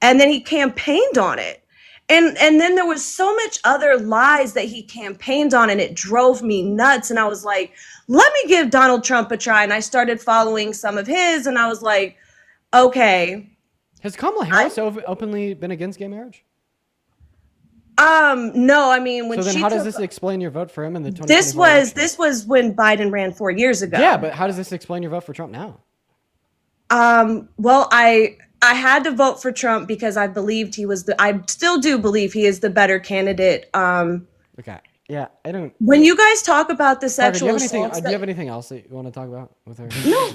and then he campaigned on it, and then there was so much other lies that he campaigned on, and it drove me nuts. And I was like, let me give Donald Trump a try, and I started following some of his, and I was like, okay. Has Kamala Harris openly been against gay marriage? No, I mean when so then she how does this explain your vote for him in the 2024 this was when Biden ran 4 years ago. Yeah, but how does this explain your vote for Trump now? Well, I had to vote for Trump because I believed he was I still do believe he is the better candidate. Okay. Yeah, I don't. When you guys talk about the Parker, sexual do you assaults, have anything else that you want to talk about with her?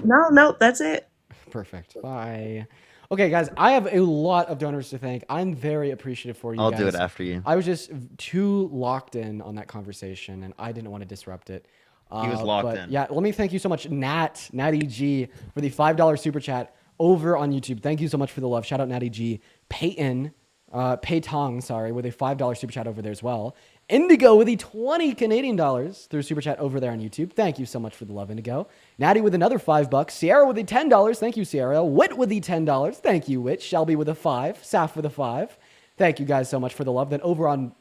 No, that's it. Perfect. Bye. Okay, guys, I have a lot of donors to thank. I'm very appreciative for you I'll guys. do it after you. I was just too locked in on that conversation, and I didn't want to disrupt it. He was locked in. Yeah, let me thank you so much, Natty G, for the $5 super chat over on YouTube. Thank you so much for the love. Shout out Natty G. Peyton, Paytong, sorry, with a $5 super chat over there as well. Indigo with the 20 Canadian dollars through super chat over there on YouTube. Thank you so much for the love, Indigo. Natty with another $5. Sierra with the $10. Thank you, Sierra. Wit with the $10. Thank you, Wit. Shelby with a 5. Saf with a 5. Thank you guys so much for the love. Then over on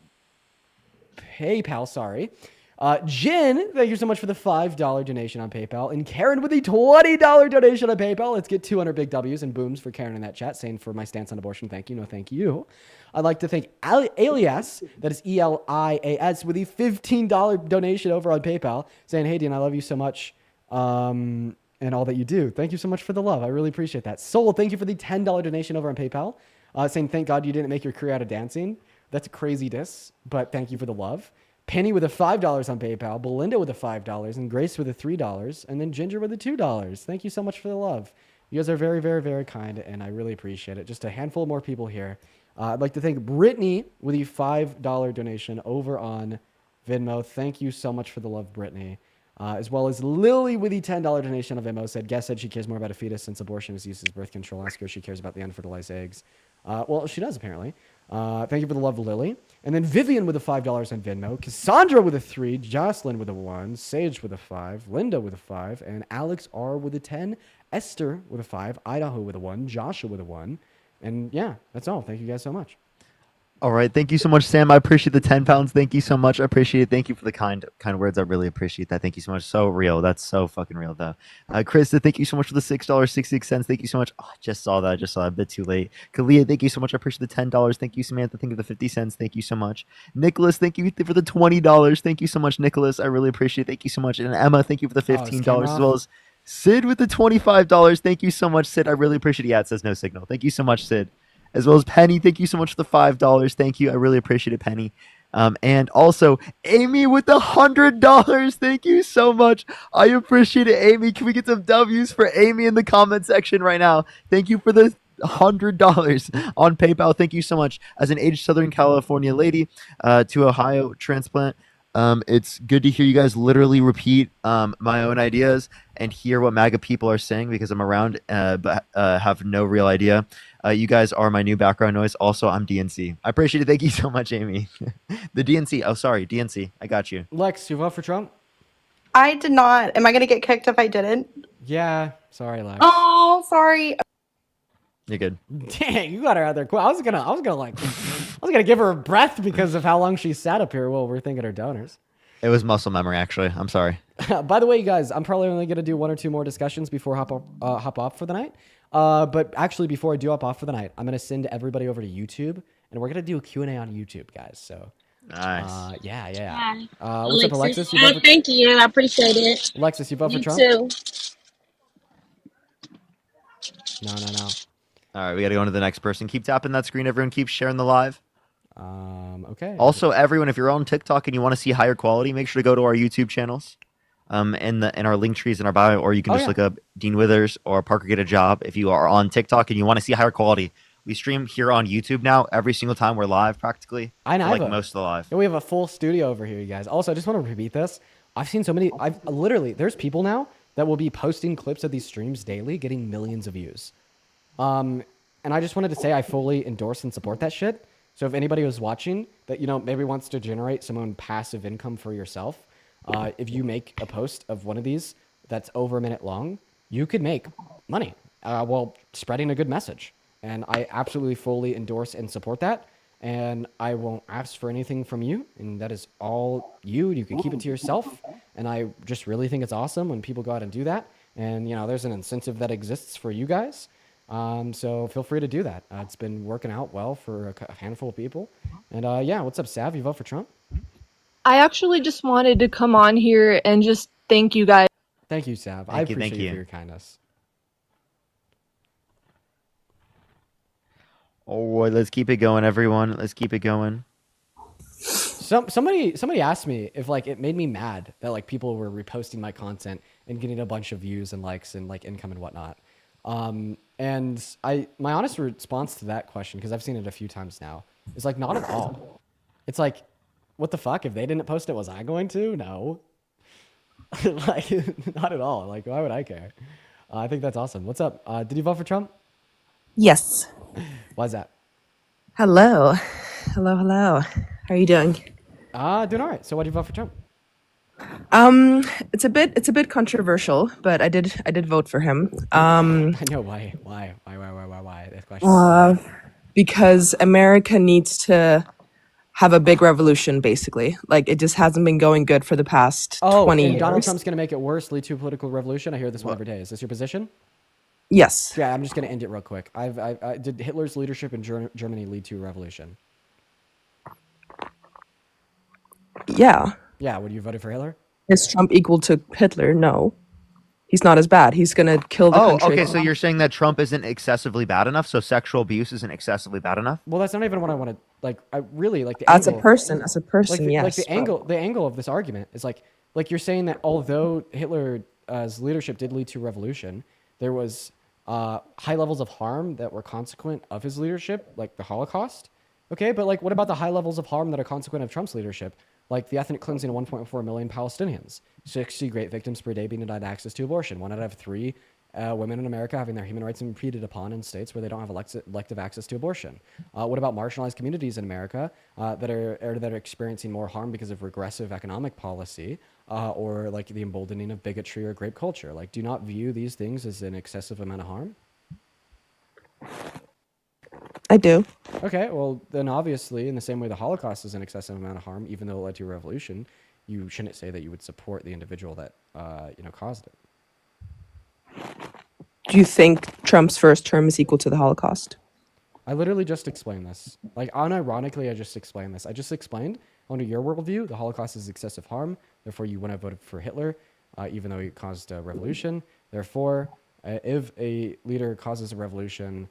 PayPal, sorry. Jin, thank you so much for the $5 donation on PayPal. And Karen with the $20 donation on PayPal. Let's get 200 big W's and booms for Karen in that chat, saying for my stance on abortion, thank you. No, thank you. I'd like to thank Elias, that is Elias, with the $15 donation over on PayPal, saying, hey, Dean, I love you so much and all that you do. Thank you so much for the love. I really appreciate that. Soul, thank you for the $10 donation over on PayPal, saying, thank God you didn't make your career out of dancing. That's a crazy diss, but thank you for the love. Penny with a $5 on PayPal, Belinda with a $5, and Grace with a $3, and then Ginger with a $2. Thank you so much for the love. You guys are very, very, very kind, and I really appreciate it. Just a handful more people here. I'd like to thank Brittany with the $5 donation over on Venmo. Thank you so much for the love, Brittany. As well as Lily with the $10 donation on Venmo. Guess said she cares more about a fetus since abortion is used as birth control. Ask her if she cares about the unfertilized eggs. Well, she does apparently. Thank you for the love, Lily. And then Vivian with the $5 on Venmo. Cassandra with a 3. Jocelyn with a 1. Sage with a 5. Linda with a 5. And Alex R with a 10. Esther with a 5. Idaho with a 1. Joshua with a 1. And yeah, that's all. Thank you guys so much. All right. Thank you so much, Sam. I appreciate the 10 pounds. Thank you so much. I appreciate it. Thank you for the kind words. I really appreciate that. Thank you so much. So real. That's so fucking real, though. Krista, thank you so much for the $6.66. Thank you so much. Oh, I just saw that. A bit too late. Kalia, thank you so much. I appreciate the $10. Thank you, Samantha. Thank you for the 50 cents. Thank you so much. Nicholas, thank you for the $20. Thank you so much, Nicholas. I really appreciate it. Thank you so much. And Emma, thank you for the $15 as well as Sid with the $25. Thank you so much, Sid. I really appreciate it. Yeah, it says no signal. Thank you so much, Sid. As well as Penny, thank you so much for the $5. Thank you. I really appreciate it, Penny. And also Amy with the $100. Thank you so much. I appreciate it, Amy. Can we get some W's for Amy in the comment section right now? Thank you for the $100 on PayPal. Thank you so much. As an aged Southern California lady to Ohio transplant, it's good to hear you guys literally repeat my own ideas and hear what MAGA people are saying because I'm around but have no real idea. You guys are my new background noise. Also, I'm DNC. I appreciate it. Thank you so much, Amy. The DNC. Oh, sorry, DNC. I got you. Lex, you vote for Trump? I did not. Am I gonna get kicked if I didn't? Yeah. Sorry, Lex. Oh, sorry. You're good. Dang, you got her out there quick. I was gonna give her a breath because of how long she sat up here while we're thinking her donors. It was muscle memory, actually. I'm sorry. By the way, you guys, I'm probably only gonna do 1 or 2 more discussions before hop off for the night. But actually, before I do hop off for the night, I'm gonna send everybody over to YouTube, and we're gonna do a Q&A on YouTube, guys. So nice. Yeah. What's up, Alexis? Thank you. I appreciate it. Alexis, you vote for You Trump? too. No. All right, we got to go on to the next person. Keep tapping that screen. Everyone keep sharing the live. Okay. Also, everyone, if you're on TikTok and you want to see higher quality, make sure to go to our YouTube channels. In our link trees in our bio, or you can just look up Dean Withers or Parker Get a Job. If you are on TikTok and you want to see higher quality, we stream here on YouTube now every single time we're live, practically. I know. Most of the live. Yeah, we have a full studio over here, you guys. Also, I just want to repeat this. I've seen so many. There's people now that will be posting clips of these streams daily, getting millions of views. And I just wanted to say I fully endorse and support that shit. So if anybody was watching that, maybe wants to generate some own passive income for yourself, if you make a post of one of these that's over a minute long, you could make money while spreading a good message. And I absolutely fully endorse and support that. And I won't ask for anything from you. And that is all you. You can keep it to yourself. And I just really think it's awesome when people go out and do that. And, there's an incentive that exists for you guys. So feel free to do that. It's been working out well for a handful of people. And what's up, Sav? You vote for Trump? I actually just wanted to come on here and just thank you guys. Thank you, Sav. I appreciate you for your kindness. Oh, let's keep it going, everyone. Let's keep it going. Somebody asked me if it made me mad that people were reposting my content and getting a bunch of views and likes and income and whatnot. And my honest response to that question, because I've seen it a few times now, is not at all. It's what the fuck? If they didn't post it, was I going to? No. Not at all. Why would I care? I think that's awesome. What's up? Did you vote for Trump? Yes. Why is that? Hello. Hello. How are you doing? Doing all right. So why did you vote for Trump? It's a bit controversial, but I did vote for him. I know why. That question. Because America needs to have a big revolution, basically. It just hasn't been going good for the past 20 and years. Donald Trump's going to make it worse, lead to a political revolution. I hear this one every day. Is this your position? Yes. Yeah, I'm just going to end it real quick. Did Hitler's leadership in Germany lead to a revolution? Yeah. Yeah, would you voted for Hitler? Is Trump equal to Hitler? No. He's not as bad. He's going to kill the country. Okay, so you're saying that Trump isn't excessively bad enough, so sexual abuse isn't excessively bad enough? Well, that's not even what I want to, I really, the As angle, a person, yes. The angle of this argument is you're saying that although Hitler's leadership did lead to a revolution, there was high levels of harm that were consequent of his leadership, like the Holocaust. Okay, but what about the high levels of harm that are consequent of Trump's leadership? Like the ethnic cleansing of 1.4 million Palestinians, 60 great victims per day being denied access to abortion, 1 out of 3 women in America having their human rights impeded upon in states where they don't have elective access to abortion. What about marginalized communities in America that are experiencing more harm because of regressive economic policy or the emboldening of bigotry or grape culture? Do you not view these things as an excessive amount of harm? I do. Okay, well, then obviously, in the same way the Holocaust is an excessive amount of harm, even though it led to a revolution, you shouldn't say that you would support the individual that, caused it. Do you think Trump's first term is equal to the Holocaust? I literally just explained this. Unironically, I just explained this. I just explained, under your worldview, the Holocaust is excessive harm, therefore you wouldn't have voted for Hitler, even though he caused a revolution. Therefore, if a leader causes a revolution